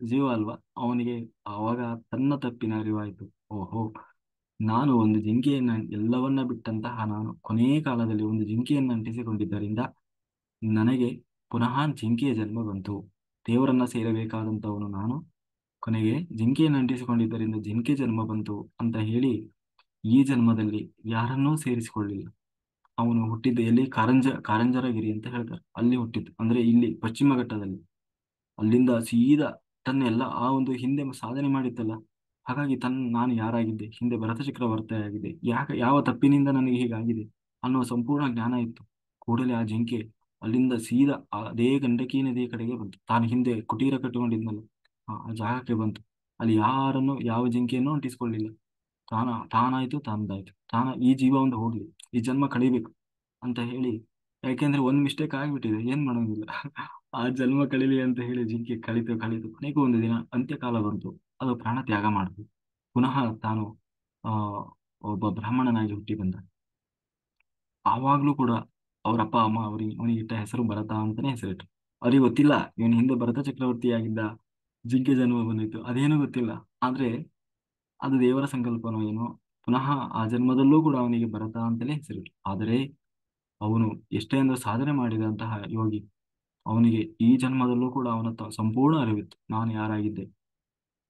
ಜೀವ ಅಲ್ವಾ, ಅವನಿಗೆ ಆವಾಗ ತನ್ನ ತಪ್ಪಿನ ಅರಿವಾಯಿತು. ಓಹೋ, ನಾನು ಒಂದು ಜಿಂಕೆಯನ್ನ ಎಲ್ಲವನ್ನ ಬಿಟ್ಟಂತಹ ನಾನು ಕೊನೆಯ ಕಾಲದಲ್ಲಿ ಒಂದು ಜಿಂಕೆಯನ್ನು ಅಂಟಿಸಿಕೊಂಡಿದ್ದರಿಂದ ನನಗೆ ಪುನಃ ಜಿಂಕೆಯ ಜನ್ಮ ಬಂತು. ದೇವರನ್ನ ಸೇರಬೇಕಾದಂತವನು ನಾನು, ಕೊನೆಗೆ ಜಿಂಕೆಯನ್ನು ಅಂಟಿಸಿಕೊಂಡಿದ್ದರಿಂದ ಜಿಂಕೆ ಜನ್ಮ ಬಂತು ಅಂತ ಹೇಳಿ ಈ ಜನ್ಮದಲ್ಲಿ ಯಾರನ್ನೂ ಸೇರಿಸಿಕೊಳ್ಳಿಲ್ಲ. ಅವನು ಹುಟ್ಟಿದ್ದು ಎಲ್ಲಿ? ಕಾರಂಜರಗಿರಿ ಅಂತ ಹೇಳ್ತಾರೆ, ಅಲ್ಲಿ ಹುಟ್ಟಿದ್ದು. ಅಂದ್ರೆ ಇಲ್ಲಿ ಪಶ್ಚಿಮ ಘಟ್ಟದಲ್ಲಿ. ಅಲ್ಲಿಂದ ಸೀದಾ ತನ್ನೆಲ್ಲ ಆ ಒಂದು ಹಿಂದೆ ಸಾಧನೆ ಮಾಡಿದ್ದಲ್ಲ, ಹಾಗಾಗಿ ನಾನು ಯಾರಾಗಿದ್ದೆ, ಹಿಂದೆ ಭರತ ಚಕ್ರವರ್ತಿ ಆಗಿದೆ, ಯಾವ ತಪ್ಪಿನಿಂದ ನನಗೆ ಹೀಗಾಗಿದೆ ಅನ್ನುವ ಸಂಪೂರ್ಣ ಜ್ಞಾನ ಇತ್ತು. ಕೂಡಲೇ ಆ ಜಿಂಕೆ ಅಲ್ಲಿಂದ ಸೀದಾ ಅದೇ ಗಂಡಕಿ ನದಿಯ ಕಡೆಗೆ ಬಂತು. ತಾನು ಹಿಂದೆ ಕುಟೀರ ಕಟ್ಟಿಕೊಂಡಿದ್ನಲ್ಲ, ಆ ಜಾಗಕ್ಕೆ ಬಂತು. ಅಲ್ಲಿ ಯಾರನ್ನು, ಯಾವ ಜಿಂಕೆಯನ್ನು ಅಂಟಿಸ್ಕೊಳ್ಳಿಲ್ಲ. ತಾನಾಯ್ತು ತಾನದಾಯ್ತು, ಈ ಜೀವ ಒಂದು ಹೋಗ್ಲಿ, ಈ ಜನ್ಮ ಕಳಿಬೇಕು ಅಂತ ಹೇಳಿ. ಯಾಕೆಂದ್ರೆ ಒಂದ್ ಮಿಸ್ಟೇಕ್ ಆಗ್ಬಿಟ್ಟಿದೆ, ಏನ್ ಮಾಡೋಂಗಿಲ್ಲ. ಆ ಜನ್ಮ ಕಳೀಲಿ ಅಂತ ಹೇಳಿ ಜಿಂಕೆ ಕಳಿತು ಕೊನೆಗೂ ಒಂದು ದಿನ ಅಂತ್ಯಕಾಲ ಬಂತು. ಅದು ಪ್ರಾಣ ತ್ಯಾಗ ಮಾಡಿತು. ಪುನಃ ತಾನು ಆ ಒಬ್ಬ ಬ್ರಾಹ್ಮಣನಾಗಿ ಹುಟ್ಟಿ ಬಂದ. ಆವಾಗ್ಲೂ ಕೂಡ ಅವ್ರ ಅಪ್ಪ ಅಮ್ಮ ಅವನಿಗೆ ಇಟ್ಟ ಹೆಸರು ಭರತ ಅಂತಾನೆ ಹೆಸರಿಟ್ರು. ಅವ್ರಿಗೆ ಗೊತ್ತಿಲ್ಲ ಇವನು ಹಿಂದೆ ಭರತ ಚಕ್ರವರ್ತಿ ಆಗಿದ್ದ, ಜಿಂಕೆ ಜನ್ಮ ಬಂದಿತ್ತು, ಅದೇನೂ ಗೊತ್ತಿಲ್ಲ. ಆದ್ರೆ ಅದು ದೇವರ ಸಂಕಲ್ಪನೋ ಏನೋ, ಪುನಃ ಆ ಜನ್ಮದಲ್ಲೂ ಕೂಡ ಅವನಿಗೆ ಭರತ ಅಂತಲೇ ಹೆಸರಿಟ್ರು. ಆದರೆ ಅವನು ಎಷ್ಟೇ ಅಂದ್ರೆ ಸಾಧನೆ ಮಾಡಿದಂತಹ ಯೋಗಿ, ಅವನಿಗೆ ಈ ಜನ್ಮದಲ್ಲೂ ಕೂಡ ಅವನ ಸಂಪೂರ್ಣ ಅರಿವಿತ್ತು, ನಾನು ಯಾರಾಗಿದ್ದೆ,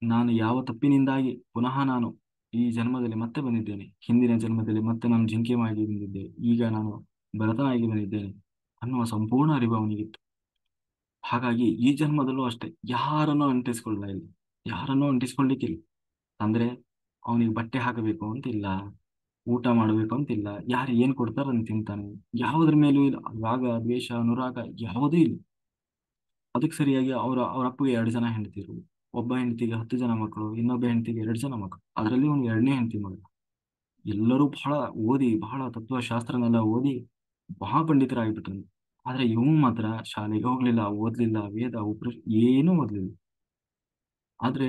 ನಾನು ಯಾವ ತಪ್ಪಿನಿಂದಾಗಿ ಪುನಃ ನಾನು ಈ ಜನ್ಮದಲ್ಲಿ ಮತ್ತೆ ಬಂದಿದ್ದೇನೆ, ಹಿಂದಿನ ಜನ್ಮದಲ್ಲಿ ಮತ್ತೆ ನಾನು ಜಿಂಕೆಯಾಗಿ ಬಂದಿದ್ದೆ, ಈಗ ನಾನು ಭರತನಾಗಿ ಬಂದಿದ್ದೇನೆ ಅನ್ನುವ ಸಂಪೂರ್ಣ ಅರಿವು ಅವನಿಗಿತ್ತು. ಹಾಗಾಗಿ ಈ ಜನ್ಮದಲ್ಲೂ ಅಷ್ಟೇ ಯಾರನ್ನೂ ಅಂಟಿಸ್ಕೊಳ್ಳ ಇಲ್ಲ, ಯಾರನ್ನೂ ಅಂಟಿಸ್ಕೊಳ್ಳಿಕ್ಕಿಲ್ಲ. ಅಂದ್ರೆ ಅವನಿಗೆ ಬಟ್ಟೆ ಹಾಕಬೇಕು ಅಂತಿಲ್ಲ, ಊಟ ಮಾಡಬೇಕು ಅಂತಿಲ್ಲ, ಯಾರು ಏನ್ ಕೊಡ್ತಾರ ಅಂತ ತಿಂತಾನೆ. ಯಾವುದ್ರ ಮೇಲೂ ಇಲ್ಲ ರಾಗ, ದ್ವೇಷ, ಅನುರಾಗ ಯಾವುದೂ ಇಲ್ಲ. ಅದಕ್ಕೆ ಸರಿಯಾಗಿ ಅವ್ರ ಅಪ್ಪಗೆ 2 ಜನ ಹೆಂಡತಿರು, ಒಬ್ಬ ಹೆಂಡತಿಗೆ 10 ಜನ ಮಕ್ಕಳು, ಇನ್ನೊಬ್ಬ ಹೆಂಡತಿಗೆ 2 ಜನ ಮಕ್ಕಳು, ಅದರಲ್ಲಿ ಒಂದು ಎರಡನೇ ಹೆಂಡತಿ ಮಗ. ಎಲ್ಲರೂ ಬಹಳ ಓದಿ, ಬಹಳ ತತ್ವಶಾಸ್ತ್ರನೆಲ್ಲ ಓದಿ ಮಹಾಪಂಡಿತರಾಗ್ಬಿಟ್ರು. ಆದ್ರೆ ಇವ್ ಮಾತ್ರ ಶಾಲೆಗೆ ಹೋಗ್ಲಿಲ್ಲ, ಓದ್ಲಿಲ್ಲ, ವೇದ ಉಪನಿಷ ಏನೂ ಓದ್ಲಿಲ್ಲ. ಆದ್ರೆ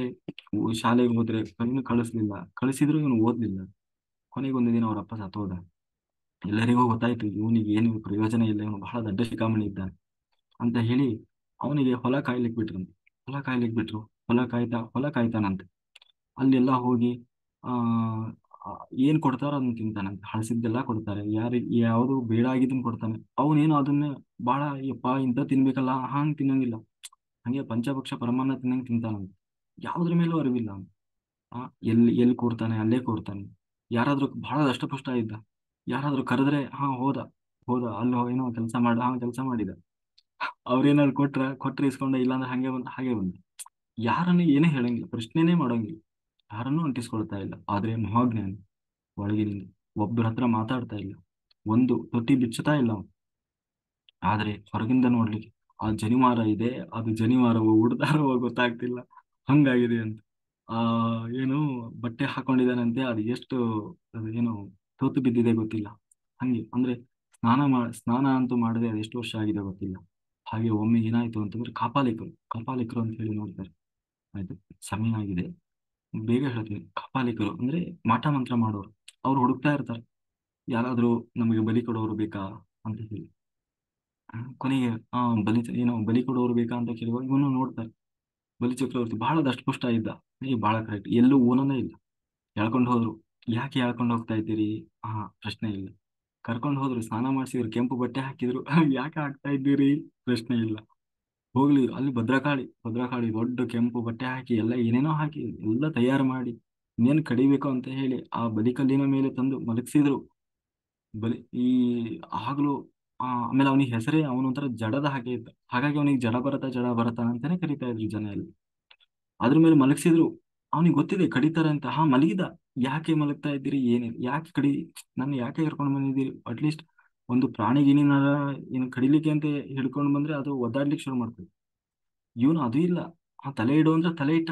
ಶಾಲೆಗೆ ಹೋದ್ರೆ ಕೈನು ಕಳಿಸ್ಲಿಲ್ಲ, ಕಳಿಸಿದ್ರು ಇವನು ಓದ್ಲಿಲ್ಲ. ಕೊನೆಗೆ ಒಂದು ದಿನ ಅವ್ರ ಅಪ್ಪ ಸತ್ತೋದ. ಎಲ್ಲರಿಗೂ ಗೊತ್ತಾಯ್ತು ಇವನಿಗೆ ಏನು ಪ್ರಯೋಜನ ಇಲ್ಲ, ಇವನು ಬಹಳ ದೊಡ್ಡ ಶಿಖಾಮಣಿ ಇದ್ದಾನೆ ಅಂತ ಹೇಳಿ ಅವನಿಗೆ ಹೊಲ ಕಾಯ್ಲಿಕ್ ಬಿಟ್ರಂತೆ. ಹೊಲ ಕಾಯ್ಲಿಕ್ ಬಿಟ್ರು. ಹೊಲ ಕಾಯ್ತಾನಂತೆ. ಅಲ್ಲೆಲ್ಲ ಹೋಗಿ ಆ ಆ, ಏನ್ ಕೊಡ್ತಾರೋ ಅದನ್ನ ತಿಂತಾನಂತೆ. ಹಳಸಿದ್ದೆಲ್ಲ ಕೊಡ್ತಾರೆ, ಯಾವುದು ಬೇಡ ಆಗಿದ್ದನ್ನ ಕೊಡ್ತಾನೆ. ಅವನೇನು ಅದನ್ನ ಬಹಳ ಯಪ್ಪ ಇಂಥ ತಿನ್ಬೇಕಲ್ಲ ಹಾಂಗ್ ತಿನ್ನಂಗಿಲ್ಲ. ಹಂಗೆ ಪಂಚಭಕ್ಷ ಪರಮಾನ್ನ ತಿನ್ನಂಗ್ ತಿಂತಾನಂತೆ. ಯಾವ್ದ್ರ ಮೇಲೂ ಅರಿವಿಲ್ಲ ಅವ್ನು. ಆ ಎಲ್ಲಿ ಕೂರ್ತಾನೆ ಅಲ್ಲೇ ಕೂರ್ತಾನೆ. ಯಾರಾದ್ರೂ ಬಹಳ ದಷ್ಟಪುಷ್ಟ ಇದ್ದ, ಯಾರಾದ್ರೂ ಕರೆದ್ರೆ ಹಾ ಹೋದ, ಅಲ್ಲಿ ಏನೋ ಕೆಲಸ ಕೆಲಸ ಮಾಡಿದ. ಅವ್ರೇನಾದ್ರು ಕೊಟ್ರೆ ಇಸ್ಕೊಂಡ, ಇಲ್ಲಾಂದ್ರೆ ಹಾಗೆ ಬಂದ. ಯಾರನ್ನು ಏನೇ ಹೇಳಂಗಿಲ್ಲ, ಪ್ರಶ್ನೆನೇ ಮಾಡಂಗಿಲ್ಲ, ಯಾರನ್ನೂ ಅಂಟಿಸ್ಕೊಳ್ತಾ ಇಲ್ಲ. ಆದ್ರೆ ಮಹಾಜ್ಞಾನಿ ಒಳಗಿನಿಂದ ಒಬ್ಬರ ಹತ್ರ ಮಾತಾಡ್ತಾ ಇಲ್ಲ, ಒಂದು ತೊಟ್ಟಿ ಬಿಚ್ಚುತ್ತಾ ಇಲ್ಲ ಅವನು. ಆದ್ರೆ ಹೊರಗಿಂದ ನೋಡ್ಲಿಕ್ಕೆ ಆ ಜನಿವಾರ ಇದೆ, ಅದು ಜನಿವಾರವೋ ಉಡ್ದಾರವೋ ಗೊತ್ತಾಗ್ತಿಲ್ಲ, ಹಂಗಾಗಿದೆ ಅಂತ. ಆ ಏನು ಬಟ್ಟೆ ಹಾಕೊಂಡಿದಾನಂತೆ, ಅದು ಎಷ್ಟು ಅದು ಏನು ತೂತು ಬಿದ್ದಿದೆ ಗೊತ್ತಿಲ್ಲ. ಹಂಗೆ ಅಂದ್ರೆ ಸ್ನಾನ ಅಂತೂ ಮಾಡದೆ ಅದು ಎಷ್ಟು ವರ್ಷ ಆಗಿದೆ ಗೊತ್ತಿಲ್ಲ. ಹಾಗೆ ಒಮ್ಮೆ ಏನಾಯ್ತು ಅಂತಂದ್ರೆ ಕಾಪಾಲಿಕರು ಅಂತ ಹೇಳಿ ನೋಡ್ತಾರೆ. ಆಯ್ತು, ಸಮಯ ಆಗಿದೆ, ಬೇಗ ಹೇಳ್ತೀನಿ. ಕಾಪಾಲಿಕರು ಅಂದ್ರೆ ಮಾಟ ಮಂತ್ರ ಮಾಡೋರು. ಅವ್ರು ಹುಡುಕ್ತಾ ಇರ್ತಾರೆ, ಯಾರಾದ್ರೂ ನಮಗೆ ಬಲಿ ಕೊಡೋರು ಬೇಕಾ ಅಂತ ಹೇಳಿ. ಕೊನೆಗೆ ಬಲಿ ಕೊಡೋರು ಬೇಕಾ ಅಂತ ಕೇಳುವಾಗ ಇವನು ನೋಡ್ತಾರೆ. ಬಲಿ ಚಕ್ರವರ್ತಿ ಬಹಳ ದಷ್ಟಪುಷ್ಟ ಇದ್ದ. ಬಹಳ ಕರೆಕ್ಟ್, ಎಲ್ಲೂ ಊನನೇ ಇಲ್ಲ. ಎಳ್ಕೊಂಡು ಹೋದ್ರು. ಯಾಕೆ ಎಳ್ಕೊಂಡು ಹೋಗ್ತಾ ಇದ್ದೀರಿ? ಪ್ರಶ್ನೆ ಇಲ್ಲ. ಕರ್ಕೊಂಡು ಹೋದ್ರು, ಸ್ನಾನ ಮಾಡಿಸಿದ್ರು, ಕೆಂಪು ಬಟ್ಟೆ ಹಾಕಿದ್ರು. ಯಾಕೆ ಹಾಕ್ತಾ ಇದ್ದೀರಿ? ಪ್ರಶ್ನೆ ಇಲ್ಲ. ಹೋಗ್ಲಿ, ಅಲ್ಲಿ ಭದ್ರಕಾಳಿ ದೊಡ್ಡ ಕೆಂಪು ಬಟ್ಟೆ ಹಾಕಿ ಎಲ್ಲ ಏನೇನೋ ಹಾಕಿ ಎಲ್ಲ ತಯಾರು ಮಾಡಿ ಇನ್ನೇನು ಕಡಿಬೇಕು ಅಂತ ಹೇಳಿ ಆ ಬಲಿಕಲ್ಲಿನ ಮೇಲೆ ತಂದು ಮಲಗಿಸಿದ್ರು. ಬಲಿ ಈ ಆಗ್ಲೂ ಆಮೇಲೆ ಅವನಿಗೆ ಹೆಸರೇ ಅವನೊಂಥರ ಜಡದ ಹಾಗೆ ಇದ್ದ. ಹಾಗಾಗಿ ಅವನಿಗೆ ಜಡ ಭರತ ಅಂತಾನೆ ಕರಿತಾ ಇದ್ರು ಜನ ಎಲ್ಲ. ಅದ್ರ ಮೇಲೆ ಮಲಗಿಸಿದ್ರು. ಅವನಿಗೆ ಗೊತ್ತಿದೆ ಕಡಿತಾರೆ ಅಂತ. ಮಲಗಿದ. ಯಾಕೆ ಮಲಗ್ತಾ ಇದ್ದೀರಿ? ಏನಿಲ್ಲ, ನನ್ನ ಯಾಕೆ ಕರ್ಕೊಂಡು ಬಂದಿದ್ದೀರಿ? ಅಟ್ಲೀಸ್ಟ್ ಒಂದು ಪ್ರಾಣಿ ಗಿಣಿನಾರ ಏನು ಕಡಿಲಿಕ್ಕೆ ಅಂತ ಹಿಡ್ಕೊಂಡು ಬಂದ್ರೆ ಅದು ಒದ್ದಾಡ್ಲಿಕ್ಕೆ ಶುರು ಮಾಡ್ತದೆ. ಇವನು ಅದು ಇಲ್ಲ. ತಲೆ ಇಡು ಅಂದ್ರೆ ತಲೆ ಇಟ್ಟ.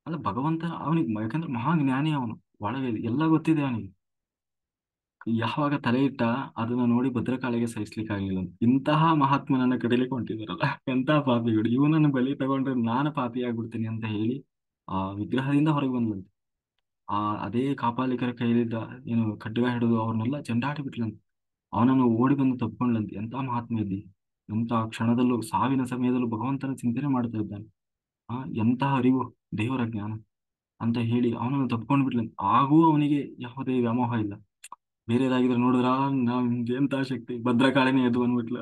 ಅಲ್ಲ ಭಗವಂತ ಅವನಿಗೆ, ಯಾಕಂದ್ರೆ ಮಹಾಜ್ಞಾನಿ ಅವನು. ಒಳಗೆ ಎಲ್ಲ ಗೊತ್ತಿದೆ ಅವನಿಗೆ. ಯಾವಾಗ ತಲೆ ಇಟ್ಟ, ಅದನ್ನ ನೋಡಿ ಭದ್ರಕಾಳಿಗೆ ಸಹಿಸ್ಲಿಕ್ಕೆ ಆಗ್ಲಿಲ್ಲ. ಇಂತಹ ಮಹಾತ್ಮನನ್ನ ಕಡಿಲಿಕ್ಕೆ ಹೊಂಟಿದಾರಲ್ಲ, ಎಂತಹ ಪಾಪಿಗಳು, ಇವನನ್ನು ಬಲಿ ತಗೊಂಡ್ರೆ ನಾನು ಪಾಪಿ ಆಗ್ಬಿಡ್ತೀನಿ ಅಂತ ಹೇಳಿ ಆ ವಿಗ್ರಹದಿಂದ ಹೊರಗೆ ಬಂದಂತೆ. ಆ ಅದೇ ಕಾಪಾಲಿಕರ ಕೈಲಿದ್ದ ಏನು ಖಡ್ಗ ಹಿಡಿದು ಅವ್ರನ್ನೆಲ್ಲ ಚೆಂಡಾಡಿ ಬಿಟ್ಲಂತೆ. ಅವನನ್ನು ಓಡಿ ಬಂದು ತಪ್ಕೊಂಡ್ಲಂತೆ. ಎಂತ ಮಹಾತ್ಮ ಇದ್ದಿ, ಎಂತ ಕ್ಷಣದಲ್ಲೂ ಸಾವಿನ ಸಮಯದಲ್ಲೂ ಭಗವಂತನ ಚಿಂತನೆ ಮಾಡ್ತಾ ಇದ್ದಾನೆ. ಎಂತಹ ಅರಿವು, ದೇವರ ಜ್ಞಾನ ಅಂತ ಹೇಳಿ ಅವನನ್ನು ತಪ್ಕೊಂಡು ಬಿಟ್ಲಂತೆ. ಆಗೂ ಅವನಿಗೆ ಯಾವುದೇ ವ್ಯಾಮೋಹ ಇಲ್ಲ. ಬೇರೆದಾಗಿದ್ರೆ ನೋಡಿದ್ರ ನಮ್ಗೆ ಎಂತ ಶಕ್ತಿ, ಭದ್ರಕಾಳಿನೇ ಎದ್ದು ಬಂದ್ಬಿಟ್ಲು.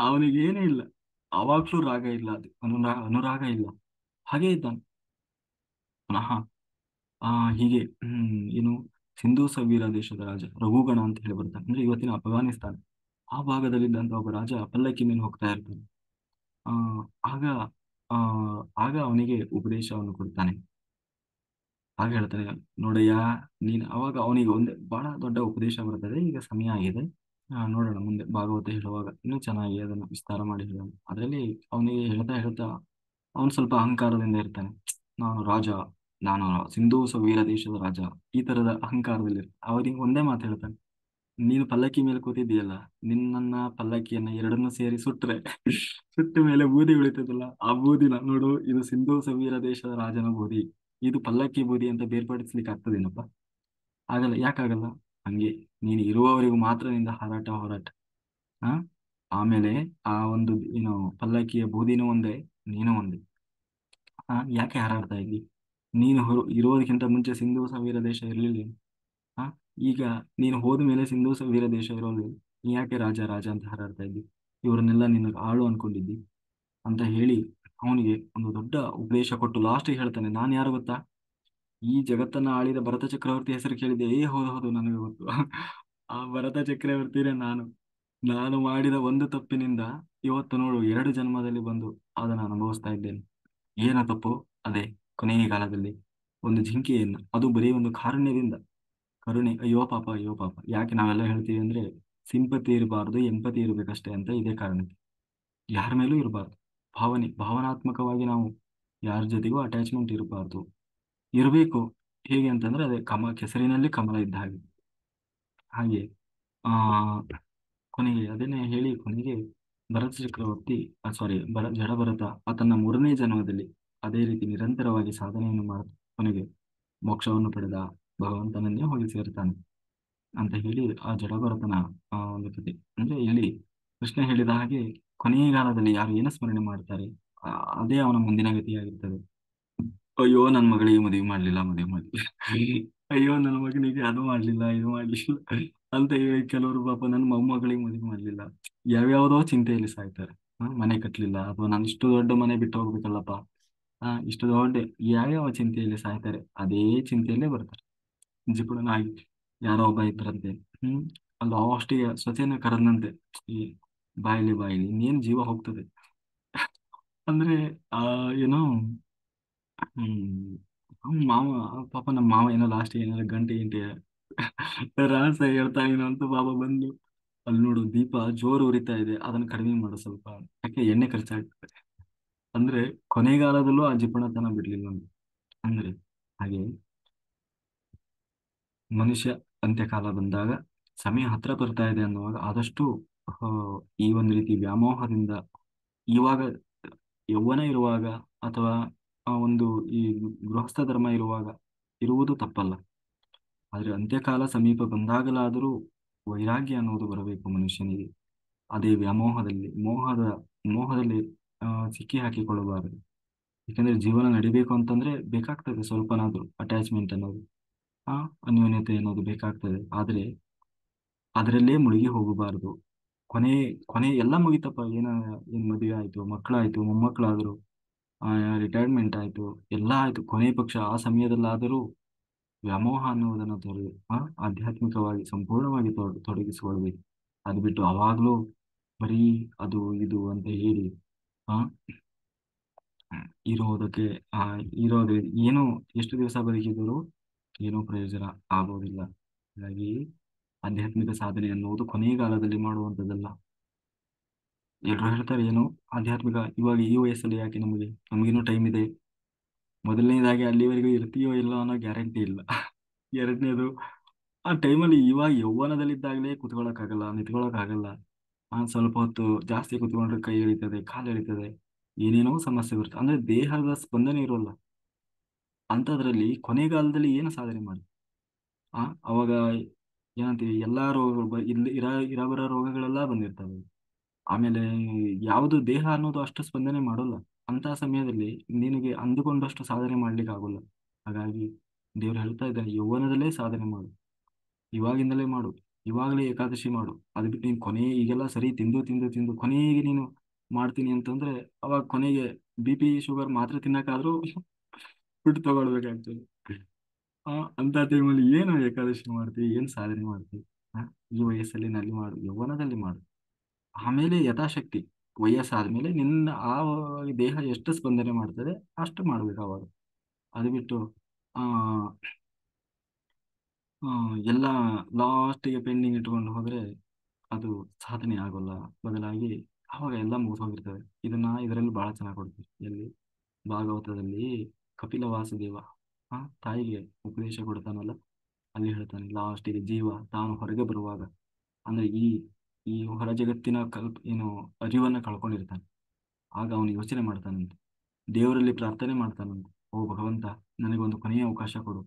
ಅವನಿಗೆ ಏನೇ ಇಲ್ಲ. ಅವಾಗ್ಲೂ ರಾಗ ಇಲ್ಲ, ಅದು ಅನುರಾಗ ಇಲ್ಲ, ಹಾಗೆ ಇದ್ದಾನೆ ಪುನಃ. ಹೀಗೆ ಏನು ಸಿಂಧೂ ಸವೀರ ದೇಶದ ರಾಜ ರಘುಗಣ ಅಂತ ಹೇಳಿ ಬರ್ತಾನೆ. ಅಂದ್ರೆ ಇವತ್ತಿನ ಅಫ್ಘಾನಿಸ್ತಾನ ಆ ಭಾಗದಲ್ಲಿದ್ದಂತ ಒಬ್ಬ ರಾಜ ಪಲ್ಲಕ್ಕಿ ಮೇಲೆ ಹೋಗ್ತಾ ಇರ್ತಾನೆ. ಆ ಆಗ ಆ ಆಗ ಅವನಿಗೆ ಉಪದೇಶವನ್ನು ಕೊಡ್ತಾನೆ. ಹಾಗೆ ಹೇಳ್ತಾನೆ, ನೋಡಯ್ಯ, ಅವಾಗ ಅವನಿಗೆ ಒಂದೇ ಬಹಳ ದೊಡ್ಡ ಉಪದೇಶ ಬರ್ತದೆ. ಈಗ ಸಮಯ ಆಗಿದೆ, ನೋಡೋಣ ಮುಂದೆ ಭಾಗವತ ಹೇಳುವಾಗ ಇನ್ನೂ ಚೆನ್ನಾಗಿ ಅದನ್ನು ವಿಸ್ತಾರ ಮಾಡಿ ಹೇಳೋಣ. ಅದರಲ್ಲಿ ಅವನಿಗೆ ಹೇಳ್ತಾ ಹೇಳ್ತಾ ಅವನು ಸ್ವಲ್ಪ ಅಹಂಕಾರದಿಂದ ಇರ್ತಾನೆ. ನಾನು ರಾಜ, ನಾನು ಸಿಂಧೂ ಸವೀರ ದೇಶದ ರಾಜ, ಈ ತರದ ಅಹಂಕಾರದಲ್ಲಿ ಅವನಿಗೆ ಒಂದೇ ಮಾತು ಹೇಳ್ತಾನೆ. ನೀನು ಪಲ್ಲಕ್ಕಿ ಮೇಲೆ ಕೂತಿದ್ದೀಯಲ್ಲ, ನಿನ್ನನ್ನ ಪಲ್ಲಕ್ಕಿಯನ್ನ ಎರಡನ್ನೂ ಸೇರಿ ಸುಟ್ರೆ ಸುಟ್ಟ ಮೇಲೆ ಬೂದಿ ಉಳಿತದಲ್ಲ, ಆ ಬೂದಿನ ನೋಡು, ಇದು ಸಿಂಧೂ ಸವೀರ ದೇಶದ ರಾಜನ ಬೂದಿ, ಇದು ಪಲ್ಲಕ್ಕಿ ಬೂದಿ ಅಂತ ಬೇರ್ಪಡಿಸ್ಲಿಕ್ಕೆ ಆಗ್ತದೇನಪ್ಪ? ಆಗಲ್ಲ. ಯಾಕಾಗಲ್ಲ? ಹಂಗೆ ನೀನು ಇರುವವರೆಗೂ ಮಾತ್ರ ನಿಂದ ಹೋರಾಟ. ಆ ಆಮೇಲೆ ಆ ಒಂದು ಏನು ಪಲ್ಲಕ್ಕಿಯ ಬೂದಿನೂ ಒಂದೇ, ನೀನು ಒಂದೇ. ಯಾಕೆ ಹಾರಾಡ್ತಾ ಇದ್ದಿ? ಇರೋದಕ್ಕಿಂತ ಮುಂಚೆ ಸಿಂಧೂ ಸವೀರ ದೇಶ ಇರಲಿಲ್ಲ. ಆ ಈಗ ನೀನು ಹೋದ ಮೇಲೆ ಸಿಂಧೂ ಸವೀರ ದೇಶ ಇರೋದು, ನೀ ಯಾಕೆ ರಾಜ ರಾಜ ಅಂತ ಹಾರಾಡ್ತಾ ಇದ್ದಿ? ಇವರನ್ನೆಲ್ಲ ನಿನಗೆ ಆಳು ಅನ್ಕೊಂಡಿದ್ದಿ ಅಂತ ಹೇಳಿ ಅವನಿಗೆ ಒಂದು ದೊಡ್ಡ ಉಪದೇಶ ಕೊಟ್ಟು ಲಾಸ್ಟಿಗೆ ಹೇಳ್ತಾನೆ, ನಾನು ಯಾರು ಗೊತ್ತಾ? ಈ ಜಗತ್ತನ್ನ ಆಳಿದ ಭರತ ಚಕ್ರವರ್ತಿ ಹೆಸರು ಕೇಳಿದೆ. ಹೌದು ಹೌದು, ನನಗೆ ಗೊತ್ತು. ಆ ಭರತ ಚಕ್ರವರ್ತಿನೇ ನಾನು. ನಾನು ಮಾಡಿದ ಒಂದು ತಪ್ಪಿನಿಂದ ಇವತ್ತು ನೋಡು 2 ಜನ್ಮದಲ್ಲಿ ಬಂದು ಅದನ್ನು ಅನುಭವಿಸ್ತಾ ಇದ್ದೇನೆ. ಏನ ತಪ್ಪು? ಅದೇ ಕೊನೆಯ ಕಾಲದಲ್ಲಿ ಒಂದು ಜಿಂಕೆಯನ್ನು, ಅದು ಬರೀ ಒಂದು ಕಾರುಣ್ಯದಿಂದ ಕರುಣೆ, ಅಯ್ಯೋ ಪಾಪ ಅಯ್ಯೋ ಪಾಪ. ಯಾಕೆ ನಾವೆಲ್ಲ ಹೇಳ್ತೀವಿ ಅಂದ್ರೆ ಸಿಂಪತಿ ಇರಬಾರ್ದು, ಎಂಪತಿ ಇರಬೇಕಷ್ಟೇ ಅಂತ ಇದೇ ಕಾರಣಕ್ಕೆ. ಯಾರ ಮೇಲೂ ಇರಬಾರ್ದು. ಭಾವನಾತ್ಮಕವಾಗಿ ನಾವು ಯಾರ ಜೊತೆಗೂ ಅಟ್ಯಾಚ್ಮೆಂಟ್ ಇರಬಾರ್ದು. ಇರಬೇಕು. ಹೇಗೆ ಅಂತಂದ್ರೆ ಅದೇ ಕೆಸರಿನಲ್ಲಿ ಕಮಲ ಇದ್ದ ಹಾಗೆ. ಹಾಗೆ ಆ ಕೊನೆಗೆ ಅದನ್ನೇ ಹೇಳಿ ಕೊನೆಗೆ ಭರತ ಚಕ್ರವರ್ತಿ, ಸಾರಿ, ಜಡ ಭರತ ಆತನ 3ನೇ ಜನ್ಮದಲ್ಲಿ ಅದೇ ರೀತಿ ನಿರಂತರವಾಗಿ ಸಾಧನೆಯನ್ನು ಮಾಡುತ್ತ ಕೊನೆಗೆ ಮೋಕ್ಷವನ್ನು ಪಡೆದ, ಭಗವಂತನನ್ನೇ ಹೋಗಿ ಸೇರ್ತಾನೆ ಅಂತ ಹೇಳಿ ಆ ಜಡಭರತನ ಒಂದು ಕಥೆ. ಅಂದ್ರೆ ಇಲ್ಲಿ ಕೃಷ್ಣ ಹೇಳಿದ ಹಾಗೆ ಕೊನೆಯ ಕಾಲದಲ್ಲಿ ಯಾರು ಏನು ಸ್ಮರಣೆ ಮಾಡ್ತಾರೆ, ಆ, ಅದೇ ಅವನ ಮುಂದಿನ ಗತಿಯಾಗಿರ್ತದೆ. ಅಯ್ಯೋ ನನ್ನ ಮಗಳಿಗೆ ಮದುವೆ ಮಾಡ್ಲಿಲ್ಲ, ಮದುವೆ ಮಾಡ್ಲಿಲ್ಲ, ಅಯ್ಯೋ ನನ್ನ ಮಗನಿಗೆ ಅದು ಮಾಡ್ಲಿಲ್ಲ ಇದು ಮಾಡ್ಲಿಲ್ಲ ಅಂತ ಹೇಳಿ ಕೆಲವರು ಪಾಪ ನನ್ನ ಮೊಮ್ಮಗಳಿಗೆ ಮದುವೆ ಮಾಡ್ಲಿಲ್ಲ, ಯಾವ್ಯಾವುದೋ ಚಿಂತೆಯಲ್ಲಿ ಸಾಯ್ತಾರೆ. ಮನೆ ಕಟ್ಲಿಲ್ಲ, ಅಥವಾ ನಾನು ಇಷ್ಟು ದೊಡ್ಡ ಮನೆ ಬಿಟ್ಟು ಹೋಗ್ಬೇಕಲ್ಲಪ್ಪ, ಇಷ್ಟು ದೊಡ್ಡ ಯಾವ್ಯಾವ ಚಿಂತೆಯಲ್ಲಿ ಸಾಯ್ತಾರೆ, ಅದೇ ಚಿಂತೆಯಲ್ಲೇ ಬರ್ತಾರೆ. ಜಿಪುಣನಾಗಿ ಯಾರೋ ಒಬ್ಬ ಇದ್ರಂತೆ. ಹ್ಮ್ ಲಾಸ್ಟಿಗೆ ಸ್ವಚನ ಕರೆದಂತೆ, ಈ ಬಾಯಿಲಿ ಬಾಯಿಲಿ ಇನ್ನೇನ್ ಜೀವ ಹೋಗ್ತದೆ ಅಂದ್ರೆ ಆ ಏನೋ ಹ್ಮ್ ಮಾವ, ಪಾಪ ನಮ್ಮ ಮಾವ ಏನೋ ಲಾಸ್ಟ್ ಏನಾರ ಗಂಟೆ ಗಿಂಟೆ ರಾಸ ಹೇಳ್ತಾ ಏನೋ ಅಂತ ಬಾಬಾ ಬಂದು, ಅಲ್ಲಿ ನೋಡು ದೀಪ ಜೋರು ಉರಿತಾ ಇದೆ, ಅದನ್ನ ಕಡಿಮೆ ಮಾಡು ಸ್ವಲ್ಪ, ಯಾಕೆ ಎಣ್ಣೆ ಖರ್ಚಾಗ್ತದೆ ಅಂದ್ರೆ ಕೊನೆಗಾಲದಲ್ಲೂ ಆ ಜಿಪುಣತನ ಬಿಡ್ಲಿಲ್ಲ ಅಂತ. ಅಂದ್ರೆ ಹಾಗೆ ಮನುಷ್ಯ ಅಂತ್ಯಕಾಲ ಬಂದಾಗ, ಸಮಯ ಹತ್ರ ಬರ್ತಾ ಇದೆ ಅನ್ನುವಾಗ ಆದಷ್ಟು ಆ, ಈ ಒಂದು ರೀತಿ ವ್ಯಾಮೋಹದಿಂದ ಇವಾಗ ಯೌವನ ಇರುವಾಗ, ಅಥವಾ ಆ ಒಂದು ಈ ಗೃಹಸ್ಥ ಧರ್ಮ ಇರುವಾಗ ಇರುವುದು ತಪ್ಪಲ್ಲ. ಆದ್ರೆ ಅಂತ್ಯಕಾಲ ಸಮೀಪ ಬಂದಾಗಲಾದರೂ ವೈರಾಗ್ಯ ಅನ್ನುವುದು ಬರಬೇಕು ಮನುಷ್ಯನಿಗೆ. ಅದೇ ವ್ಯಾಮೋಹದಲ್ಲಿ ಮೋಹದಲ್ಲಿ ಸಿಕ್ಕಿ ಹಾಕಿಕೊಳ್ಳಬಾರದು. ಯಾಕಂದ್ರೆ ಜೀವನ ನಡಿಬೇಕು ಅಂತಂದ್ರೆ ಬೇಕಾಗ್ತದೆ ಸ್ವಲ್ಪನಾದ್ರೂ ಅಟ್ಯಾಚ್ಮೆಂಟ್ ಅನ್ನೋದು, ಆ ಅನ್ಯೋನ್ಯತೆ ಅನ್ನೋದು ಬೇಕಾಗ್ತದೆ. ಆದ್ರೆ ಅದರಲ್ಲೇ ಮುಳುಗಿ ಹೋಗಬಾರದು. ಕೊನೆ ಕೊನೆ ಎಲ್ಲ ಮುಗಿತಪ್ಪ, ಏನ್ ಮದುವೆ ಆಯ್ತು, ಮಕ್ಕಳಾಯ್ತು, ಮೊಮ್ಮಕ್ಕಳಾದ್ರು, ರಿಟೈರ್ಮೆಂಟ್ ಆಯ್ತು, ಎಲ್ಲ ಆಯ್ತು, ಕೊನೆ ಪಕ್ಷ ಆ ಸಮಯದಲ್ಲಾದರೂ ವ್ಯಾಮೋಹ ಅನ್ನುವುದನ್ನು ಆಧ್ಯಾತ್ಮಿಕವಾಗಿ ಸಂಪೂರ್ಣವಾಗಿ ತೊಡಗಿಸಿಕೊಳ್ಬೇಕು. ಅದು ಬಿಟ್ಟು ಅವಾಗ್ಲೂ ಬರೀ ಅದು ಇದು ಅಂತ ಹೇಳಿ ಆ ಇರೋದಕ್ಕೆ ಆ ಇರೋದು ಏನು, ಎಷ್ಟು ದಿವಸ ಬದುಕಿದರೂ ಏನೂ ಪ್ರಯೋಜನ ಆಗೋದಿಲ್ಲ. ಹಾಗಾಗಿ ಆಧ್ಯಾತ್ಮಿಕ ಸಾಧನೆ ಅನ್ನುವುದು ಕೊನೆಗಾಲದಲ್ಲಿ ಮಾಡುವಂಥದ್ದಲ್ಲ. ಎಲ್ರು ಹೇಳ್ತಾರೆ ಏನು ಆಧ್ಯಾತ್ಮಿಕ ಇವಾಗ ಈ ವಯಸ್ಸಲ್ಲಿ ಯಾಕೆ, ನಮಗಿನ್ನೂ ಟೈಮ್ ಇದೆ. ಮೊದಲನೇದಾಗಿ ಅಲ್ಲಿವರೆಗೂ ಇರ್ತೀಯೋ ಇಲ್ಲೋ ಅನ್ನೋ ಗ್ಯಾರಂಟಿ ಇಲ್ಲ. ಎರಡನೇದು, ಆ ಟೈಮಲ್ಲಿ ಇವಾಗ ಯೌವನದಲ್ಲಿದ್ದಾಗಲೇ ಕುತ್ಕೊಳ್ಳೋಕ್ಕಾಗಲ್ಲ, ನಿಂತ್ಕೊಳ್ಳೋಕ್ಕಾಗಲ್ಲ. ಸ್ವಲ್ಪ ಹೊತ್ತು ಜಾಸ್ತಿ ಕುತ್ಕೊಂಡ್ರೆ ಕೈ ಎಳಿತದೆ, ಕಾಲು ಎಳಿತದೆ, ಏನೇನೋ ಸಮಸ್ಯೆ ಬರುತ್ತೆ. ಅಂದ್ರೆ ದೇಹದ ಸ್ಪಂದನೆ ಇರೋಲ್ಲ. ಅಂಥದ್ರಲ್ಲಿ ಕೊನೆಗಾಲದಲ್ಲಿ ಏನು ಸಾಧನೆ ಮಾಡಿ ಆ ಅವಾಗ ಏನಂತೀವಿ, ಎಲ್ಲಾ ರೋಗಗಳು ಇಲ್ಲಿ ಇರಬರ ರೋಗಗಳೆಲ್ಲ ಬಂದಿರ್ತವೆ. ಆಮೇಲೆ ಯಾವುದು ದೇಹ ಅನ್ನೋದು ಅಷ್ಟು ಸ್ಪಂದನೆ ಮಾಡೋಲ್ಲ. ಅಂತ ಸಮಯದಲ್ಲಿ ನಿನಗೆ ಅಂದುಕೊಂಡಷ್ಟು ಸಾಧನೆ ಮಾಡ್ಲಿಕ್ಕೆ ಆಗೋಲ್ಲ. ಹಾಗಾಗಿ ದೇವ್ರು ಹೇಳ್ತಾ ಇದ್ದಾನೆ, ಯೌವನದಲ್ಲೇ ಸಾಧನೆ ಮಾಡು, ಇವಾಗಿಂದಲೇ ಮಾಡು, ಇವಾಗಲೇ ಏಕಾದಶಿ ಮಾಡು. ಅದು ಬಿಟ್ಟು ನೀನು ಈಗೆಲ್ಲ ಸರಿ ತಿಂದು ತಿಂದು ತಿಂದು ಕೊನೆಗೆ ನೀನು ಮಾಡ್ತೀನಿ ಅಂತಂದ್ರೆ ಅವಾಗ ಕೊನೆಗೆ BP ಶುಗರ್ ಮಾತ್ರ ತಿನ್ನಕ್ಕಾದ್ರೂ ಫುಡ್ ತಗೊಳ್ಬೇಕಾಗ್ತದೆ. ಅಂತ ಟೈಮಲ್ಲಿ ಏನು ಏಕಾದಶಿ ಮಾಡ್ತೀವಿ, ಏನು ಸಾಧನೆ ಮಾಡ್ತೀವಿ? ಆ, ಈ ವಯಸ್ಸಲ್ಲಿ ನಲ್ಲಿ ಮಾಡು, ಯೌವನದಲ್ಲಿ ಮಾಡು. ಆಮೇಲೆ ಯಥಾಶಕ್ತಿ ವಯಸ್ಸಾದ್ಮೇಲೆ ನಿನ್ನ ಆ ದೇಹ ಎಷ್ಟು ಸ್ಪಂದನೆ ಮಾಡ್ತದೆ ಅಷ್ಟು ಮಾಡ್ಬೇಕು ಅವಾಗ. ಅದು ಬಿಟ್ಟು ಆ ಆ, ಎಲ್ಲ ಲಾಸ್ಟಿಗೆ ಪೆಂಡಿಂಗ್ ಇಟ್ಕೊಂಡು ಹೋದ್ರೆ ಅದು ಸಾಧನೆ ಆಗೋಲ್ಲ. ಬದಲಾಗಿ ಅವಾಗ ಎಲ್ಲ ಮುಗಿದು ಹೋಗಿರ್ತವೆ. ಇದರಲ್ಲಿ ಬಹಳ ಚೆನ್ನಾಗಿ ಕೊಡ್ತೀವಿ ಎಲ್ಲಿ, ಭಾಗವತದಲ್ಲಿ ಕಪಿಲ ವಾಸುದೇವ ತಾಯಿಗೆ ಉಪದೇಶ ಕೊಡ್ತಾನಲ್ಲ, ಅಲ್ಲಿ ಹೇಳ್ತಾನೆ ಲಾಸ್ಟಿಗೆ ಜೀವ ತಾನು ಹೊರಗೆ ಬರುವಾಗ, ಅಂದ್ರೆ ಈ ಈ ಹೊರ ಜಗತ್ತಿನ ಏನು ಅರಿವನ್ನ ಕಳ್ಕೊಂಡಿರ್ತಾನೆ. ಆಗ ಅವನು ಯೋಚನೆ ಮಾಡ್ತಾನಂತೆ, ದೇವರಲ್ಲಿ ಪ್ರಾರ್ಥನೆ ಮಾಡ್ತಾನಂತೆ, ಓ ಭಗವಂತ, ನನಗೊಂದು ಕೊನೆಯ ಅವಕಾಶ ಕೊಡು.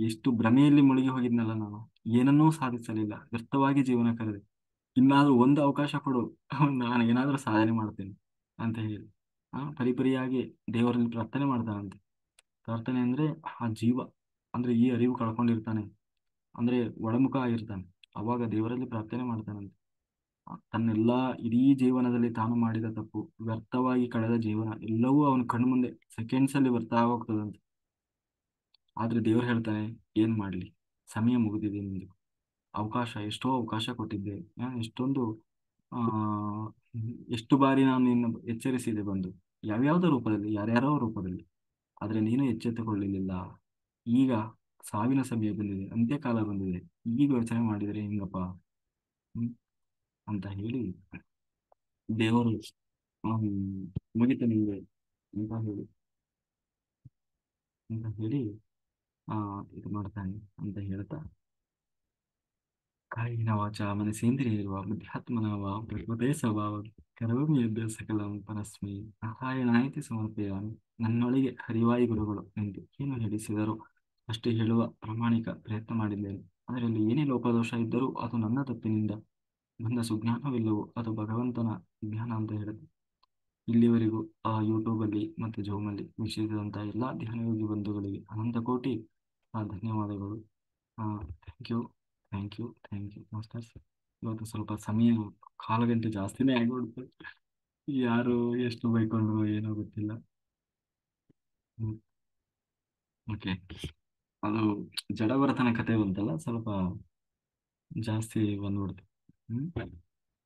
ಎಷ್ಟು ಭ್ರಮೆಯಲ್ಲಿ ಮುಳುಗಿ ಹೋಗಿದ್ನಲ್ಲ ನಾನು, ಏನನ್ನೂ ಸಾಧಿಸಲಿಲ್ಲ, ವ್ಯರ್ಥವಾಗಿ ಜೀವನ ಕಳೆದೆ. ಇನ್ನಾದ್ರೂ ಒಂದು ಅವಕಾಶ ಕೊಡು, ನಾನು ಏನಾದ್ರೂ ಸಾಧನೆ ಮಾಡ್ತೇನೆ ಅಂತ ಹೇಳಿ ಪರಿಪರಿಯಾಗಿ ದೇವರಲ್ಲಿ ಪ್ರಾರ್ಥನೆ ಮಾಡ್ತಾನಂತೆ. ಪ್ರಾರ್ಥನೆ ಅಂದ್ರೆ ಆ ಜೀವ, ಅಂದ್ರೆ ಈ ಅರಿವು ಕಳ್ಕೊಂಡಿರ್ತಾನೆ, ಅಂದ್ರೆ ಒಳಮುಖ ಆಗಿರ್ತಾನೆ. ಅವಾಗ ದೇವರಲ್ಲಿ ಪ್ರಾರ್ಥನೆ ಮಾಡ್ತಾನಂತೆ. ತನ್ನೆಲ್ಲಾ ಇಡೀ ಜೀವನದಲ್ಲಿ ತಾನು ಮಾಡಿದ ತಪ್ಪು, ವ್ಯರ್ಥವಾಗಿ ಕಳೆದ ಜೀವನ ಎಲ್ಲವೂ ಅವನ ಕಣ್ಣು ಮುಂದೆ ಸೆಕೆಂಡ್ಸ್ ಅಲ್ಲಿ ಬರ್ತಾ ಹೋಗ್ತದಂತೆ. ಆದ್ರೆ ದೇವ್ರು ಹೇಳ್ತಾನೆ, ಏನ್ ಮಾಡ್ಲಿ, ಸಮಯ ಮುಗಿದಿದೆ ನಿಂದು. ಎಷ್ಟೋ ಅವಕಾಶ ಕೊಟ್ಟಿದ್ದೆ, ಎಷ್ಟೊಂದು ಆ ಎಷ್ಟು ಬಾರಿ ನಾನು ನಿನ್ನ ಎಚ್ಚರಿಸಿದೆ ಬಂದು, ಯಾವ್ಯಾವುದೋ ರೂಪದಲ್ಲಿ, ಯಾರ್ಯಾರೋ ರೂಪದಲ್ಲಿ, ಆದ್ರೆ ನೀನು ಎಚ್ಚೆತ್ತುಕೊಳ್ಳಲಿಲ್ಲ. ಈಗ ಸಾವಿನ ಸಮಯ ಬಂದಿದೆ, ಅಂತ್ಯಕಾಲ ಬಂದಿದೆ. ಈಗ ಯೋಚನೆ ಮಾಡಿದರೆ ಹೆಂಗಪ್ಪ? ಹ್ಮ್ ಅಂತ ಹೇಳಿ ದೇವರು ಹ್ಮ್ ಮುಗಿತು ನಿಂಗೆ ಅಂತ ಹೇಳಿ ಆ ಇದು ಮಾಡ್ತಾನೆ ಅಂತ ಹೇಳ್ತಾ, ಕಾಯಿನ ವಾಚ ಮನಸೇಂದ್ರಿಯರ್ವ ಬುದ್ಧ್ಯಾತ್ಮನವ ಪ್ರಕೃತೇ ಸ್ವಭಾವ ಕರೋಮಿ ಯದ್ಯ ಸಕಲಂ ಪರಸ್ಮೈ ನಾರಾಯಣಾಯಿತಿ ಸಮರ್ಪಯಾಮಿ. ನನ್ನೊಳಗೆ ಹರಿವಾಯಿ ಗುರುಗಳು ಎಂದು ಏನು ಹೇಳಿಸಿದರು ಅಷ್ಟೇ ಹೇಳುವ ಪ್ರಾಮಾಣಿಕ ಪ್ರಯತ್ನ ಮಾಡಿದ್ದೇನೆ. ಅದರಲ್ಲಿ ಏನೇ ಲೋಪದೋಷ ಇದ್ದರೂ ಅದು ನನ್ನ ತಪ್ಪಿನಿಂದ ಬಂದ ಸುಜ್ಞಾನವಿಲ್ಲವೋ ಅದು ಭಗವಂತನ ಜ್ಞಾನ ಅಂತ ಹೇಳುತ್ತೆ. ಇಲ್ಲಿವರೆಗೂ ಯೂಟ್ಯೂಬಲ್ಲಿ ಮತ್ತು ಜೂಮಲ್ಲಿ ವೀಕ್ಷಿಸಿದಂಥ ಎಲ್ಲ ಧ್ಯಾನಯೋಗಿ ಬಂಧುಗಳಿಗೆ ಅನಂತ ಕೋಟಿ ಧನ್ಯವಾದಗಳು. Thank you, thank you, thank you masters. ಇವತ್ತು ಸ್ವಲ್ಪ ಸಮಯ ಕಾಲು ಗಂಟೆ ಜಾಸ್ತಿನೇ ಆಗಿಬಿಡ್ತು. ಯಾರು ಎಷ್ಟು ಬೈಕೊಂಡ್ರು ಏನೋ ಗೊತ್ತಿಲ್ಲ. ಓಕೆ, ಅದು ಜಡಭರತನ ಕತೆ ಬಂತಲ್ಲ, ಸ್ವಲ್ಪ ಜಾಸ್ತಿ ಬಂದ್ಬಿಡ್ತು. Hmm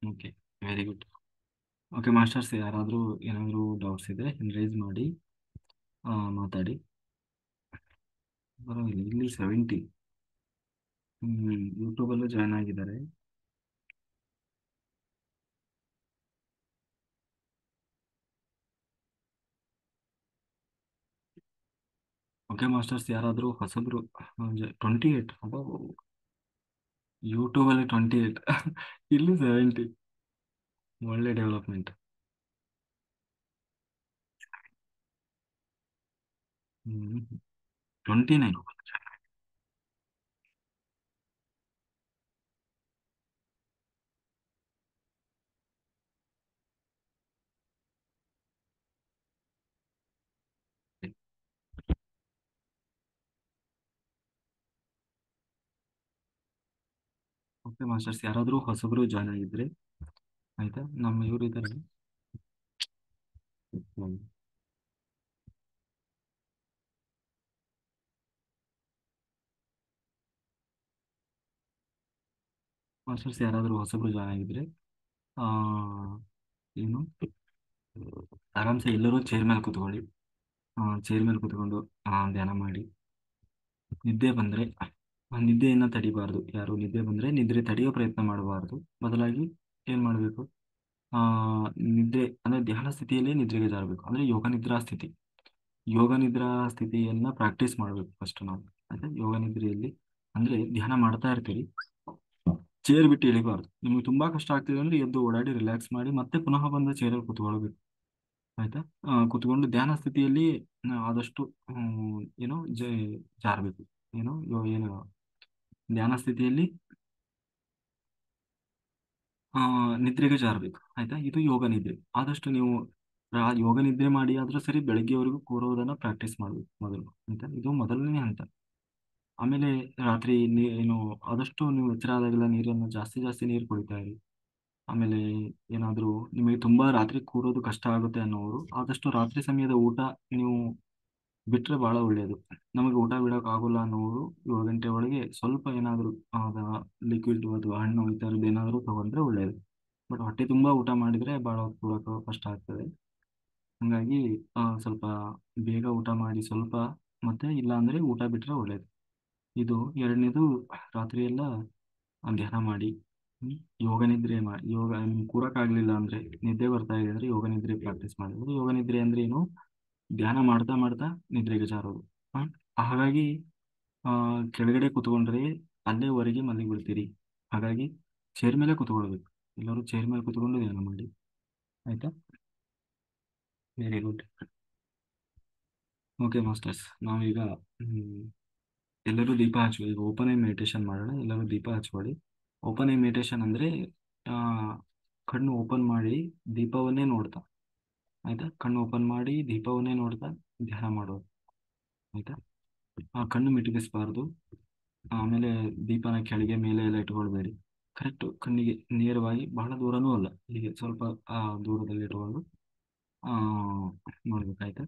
okay, very good. Okay masters, ಯಾರಾದರೂ ಏನಾದರೂ ಡೌಟ್ಸ್ ಇದ್ರೆ ರೈಸ್ ಮಾಡಿ, ಮಾತಾಡಿ. ಪರವಾಗಿಲ್ಲ, ಇಲ್ಲಿ 70 ಯೂಟ್ಯೂಬಲ್ಲೂ ಜಾಯ್ನ್ ಆಗಿದ್ದಾರೆ. ಓಕೆ ಮಾಸ್ಟರ್ಸ್, ಯಾರಾದರೂ ಹೊಸಬ್ರು 28 ಅಬ್ಬಾ, ಯೂಟ್ಯೂಬಲ್ಲಿ 28 ಇಲ್ಲಿ 70. ಒಳ್ಳೆ ಡೆವಲಪ್ಮೆಂಟ್. 29. ಓಕೆ ಮಾಸ್ಟರ್ಸ್, ಯಾರಾದರೂ ಹೊಸಬ್ರು ಜಾಯ್ನ್ ಆಗಿದ್ರೆ ಆಯ್ತಾ, ನಮ್ಮ ಇವರು ಇದ್ದಾರೆ. ಮಾಸ್ಟರ್ಸ್, ಯಾರಾದರೂ ಹೊಸಬ್ರು ಜಾಯ್ನ್ ಆಗಿದ್ರೆ ಆ, ಏನು ಆರಾಮ್ಸೆ ಎಲ್ಲರೂ ಚೇರ್ ಮೇಲೆ ಕೂತ್ಕೊಳ್ಳಿ. ಚೇರ್ ಮೇಲೆ ಕೂತ್ಕೊಂಡು ಧ್ಯಾನ ಮಾಡಿ. ನಿದ್ದೆ ಬಂದರೆ ನಿದ್ದೆಯನ್ನು ತಡಿಬಾರ್ದು. ಯಾರು ನಿದ್ದೆ ಬಂದರೆ ನಿದ್ರೆ ತಡೆಯೋ ಪ್ರಯತ್ನ ಮಾಡಬಾರ್ದು. ಬದಲಾಗಿ ಏನು ಮಾಡಬೇಕು? ಆ ನಿದ್ರೆ ಅಂದರೆ ಧ್ಯಾನ ಸ್ಥಿತಿಯಲ್ಲೇ ನಿದ್ರೆಗೆ ಜಾರಬೇಕು, ಅಂದರೆ ಯೋಗ ನಿದ್ರಾ ಸ್ಥಿತಿ. ಯೋಗ ನಿದ್ರಾ ಸ್ಥಿತಿಯನ್ನ ಪ್ರಾಕ್ಟೀಸ್ ಮಾಡಬೇಕು ಫಸ್ಟ್ ನಾವು. ಅದೇ ಯೋಗ ನಿದ್ರೆಯಲ್ಲಿ ಅಂದರೆ ಧ್ಯಾನ ಮಾಡ್ತಾ ಇರ್ತೀರಿ, ಚೇರ್ ಬಿಟ್ಟು ಇಳಿಬಾರ್ದು. ನಿಮಗೆ ತುಂಬಾ ಕಷ್ಟ ಆಗ್ತಿದೆ ಅಂದ್ರೆ ಎದ್ದು ಓಡಾಡಿ ರಿಲ್ಯಾಕ್ಸ್ ಮಾಡಿ ಮತ್ತೆ ಪುನಃ ಬಂದು ಚೇರಲ್ಲಿ ಕೂತ್ಕೊಳ್ಬೇಕು. ಆಯ್ತಾ? ಕೂತ್ಕೊಂಡು ಧ್ಯಾನ ಸ್ಥಿತಿಯಲ್ಲಿ ಆದಷ್ಟು ಏನೋ ಜಾರಬೇಕು. ಏನು ಧ್ಯಾನ ಸ್ಥಿತಿಯಲ್ಲಿ ನಿದ್ರೆಗೆ ಜಾರಬೇಕು. ಆಯ್ತಾ? ಇದು ಯೋಗ ನಿದ್ರೆ. ಆದಷ್ಟು ನೀವು ಯೋಗ ನಿದ್ರೆ ಮಾಡಿ ಆದ್ರೂ ಸರಿ, ಬೆಳಗ್ಗೆವರೆಗೂ ಕೂರೋದನ್ನ ಪ್ರಾಕ್ಟೀಸ್ ಮಾಡಬೇಕು ಮೊದಲು. ಆಯ್ತಾ? ಇದು ಮೊದಲನೇ ಹಂತ. ಆಮೇಲೆ ರಾತ್ರಿ ಏನು ಆದಷ್ಟು ನೀವು ಎಚ್ಚರ ಆದಾಗೆಲ್ಲ ನೀರನ್ನು ಜಾಸ್ತಿ ಜಾಸ್ತಿ ನೀರು ಕುಡಿತಾ ಇರಿ. ಆಮೇಲೆ ಏನಾದರೂ ನಿಮಗೆ ತುಂಬಾ ರಾತ್ರಿ ಕೂರೋದು ಕಷ್ಟ ಆಗುತ್ತೆ ಅನ್ನೋರು ಆದಷ್ಟು ರಾತ್ರಿ ಸಮಯದ ಊಟ ನೀವು ಬಿಟ್ರೆ ಬಹಳ ಒಳ್ಳೆಯದು. ನಮಗೆ ಊಟ ಬಿಡೋಕೆ ಆಗೋಲ್ಲ ಅನ್ನೋರು 7 ಗಂಟೆ ಒಳಗೆ ಸ್ವಲ್ಪ ಏನಾದರೂ ಲಿಕ್ವಿಡ್ ಅಥವಾ ಹಣ್ಣು ಈ ಥರದ್ದು ಏನಾದರೂ ತಗೊಂಡ್ರೆ ಒಳ್ಳೆಯದು. ಬಟ್ ಹೊಟ್ಟೆ ತುಂಬ ಊಟ ಮಾಡಿದರೆ ಭಾಳ ಹೊತ್ತು ಕೂಡೋಕೆ ಕಷ್ಟ ಆಗ್ತದೆ. ಹಾಗಾಗಿ ಸ್ವಲ್ಪ ಬೇಗ ಊಟ ಮಾಡಿ ಸ್ವಲ್ಪ, ಮತ್ತೆ ಇಲ್ಲ ಅಂದರೆ ಊಟ ಬಿಟ್ಟರೆ ಒಳ್ಳೆಯದು. ಇದು ಎರಡನೇದು. ರಾತ್ರಿ ಎಲ್ಲ ಧ್ಯಾನ ಮಾಡಿ. ಹ್ಮ್. ಯೋಗ ನಿದ್ರೆ ಮಾಡಿ. ಯೋಗ ನಿಮ್ಗೆ ಕೂರಕ್ಕಾಗಲಿಲ್ಲ ಅಂದರೆ, ನಿದ್ದೆ ಬರ್ತಾ ಇದೆ ಅಂದರೆ ಯೋಗ ನಿದ್ರೆ ಪ್ರಾಕ್ಟೀಸ್ ಮಾಡಿದ್ರೆ. ಯೋಗ ನಿದ್ರೆ ಅಂದರೆ ಏನು? ಧ್ಯಾನ ಮಾಡ್ತಾ ಮಾಡ್ತಾ ನಿದ್ರೆಗೆ ಜಾರೋದು. ಹ? ಹಾಗಾಗಿ ಆ, ಕೆಳಗಡೆ ಕುತ್ಕೊಂಡ್ರೆ ಅಲ್ಲೇವರೆಗೆ ಮಲಗಿ ಬಿಡ್ತೀರಿ. ಹಾಗಾಗಿ ಚೇರ್ ಮೇಲೆ ಕುತ್ಕೊಳ್ಬೇಕು. ಎಲ್ಲರೂ ಚೇರ್ ಮೇಲೆ ಕುತ್ಕೊಂಡು ಧ್ಯಾನ ಮಾಡಿ. ಆಯ್ತಾ? Very good. ಓಕೆ ಮಾಸ್ಟರ್ಸ್, ನಾವೀಗ ಹ್ಮ್, ಎಲ್ಲರೂ ದೀಪ ಹಚ್ಚುವ. ಈಗ ಓಪನ್ ಐ ಮೆಡಿಟೇಷನ್ ಮಾಡೋಣ. ಎಲ್ಲರೂ ದೀಪ ಹಚ್ಕೊಳ್ಳಿ. ಓಪನ್ ಐ ಮೆಡಿಟೇಷನ್ ಅಂದರೆ ಕಣ್ಣು ಓಪನ್ ಮಾಡಿ ದೀಪವನ್ನೇ ನೋಡ್ತಾ. ಆಯ್ತಾ? ಕಣ್ಣು ಓಪನ್ ಮಾಡಿ ದೀಪವನ್ನೇ ನೋಡ್ತಾ ಧ್ಯಾನ ಮಾಡೋದು. ಆಯ್ತಾ? ಕಣ್ಣು ಮಿಟುಕಿಸಬಾರ್ದು. ಆಮೇಲೆ ದೀಪನ ಕೆಳಗೆ ಮೇಲೆ ಎಲ್ಲ ಇಟ್ಕೊಳ್ಬೇಡಿ. ಕರೆಕ್ಟ್ ಕಣ್ಣಿಗೆ ನೇರವಾಗಿ, ಬಹಳ ದೂರನೂ ಅಲ್ಲ, ಹೀಗೆ ಸ್ವಲ್ಪ ದೂರದಲ್ಲಿ ಇಟ್ಕೊಂಡು ಆ, ನೋಡ್ಬೇಕಾಯ್ತಾ?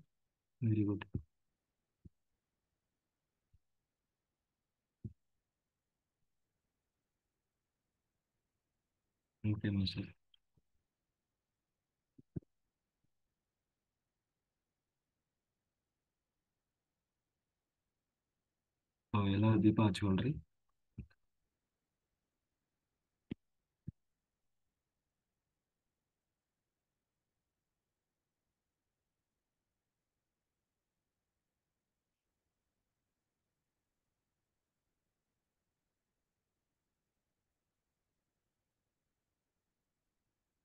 Very good. Okay master. So ಎಲ್ಲ ದೀಪ ಹಚ್ಕೊಳ್ರಿ.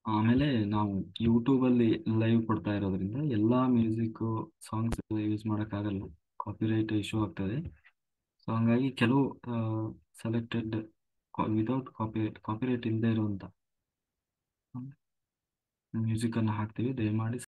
ಆಮೇಲೆ ನಾವು ಯೂಟ್ಯೂಬಲ್ಲಿ ಲೈವ್ ಕೊಡ್ತಾ ಇರೋದ್ರಿಂದ ಎಲ್ಲ ಮ್ಯೂಸಿಕ್ಕು ಸಾಂಗ್ಸ್ ಯೂಸ್ ಮಾಡೋಕ್ಕಾಗಲ್ಲ, ಕಾಪಿರೈಟ್ ಇಶ್ಯೂ ಆಗ್ತದೆ. ಸೊ ಹಂಗಾಗಿ ಕೆಲವು ಸೆಲೆಕ್ಟೆಡ್ ವಿತೌಟ್ ಕಾಪಿರೈಟ್ ಇಲ್ಲದೆ ಇರುವಂಥ ಮ್ಯೂಸಿಕನ್ನು ಹಾಕ್ತೀವಿ, ದಯಮಾಡಿ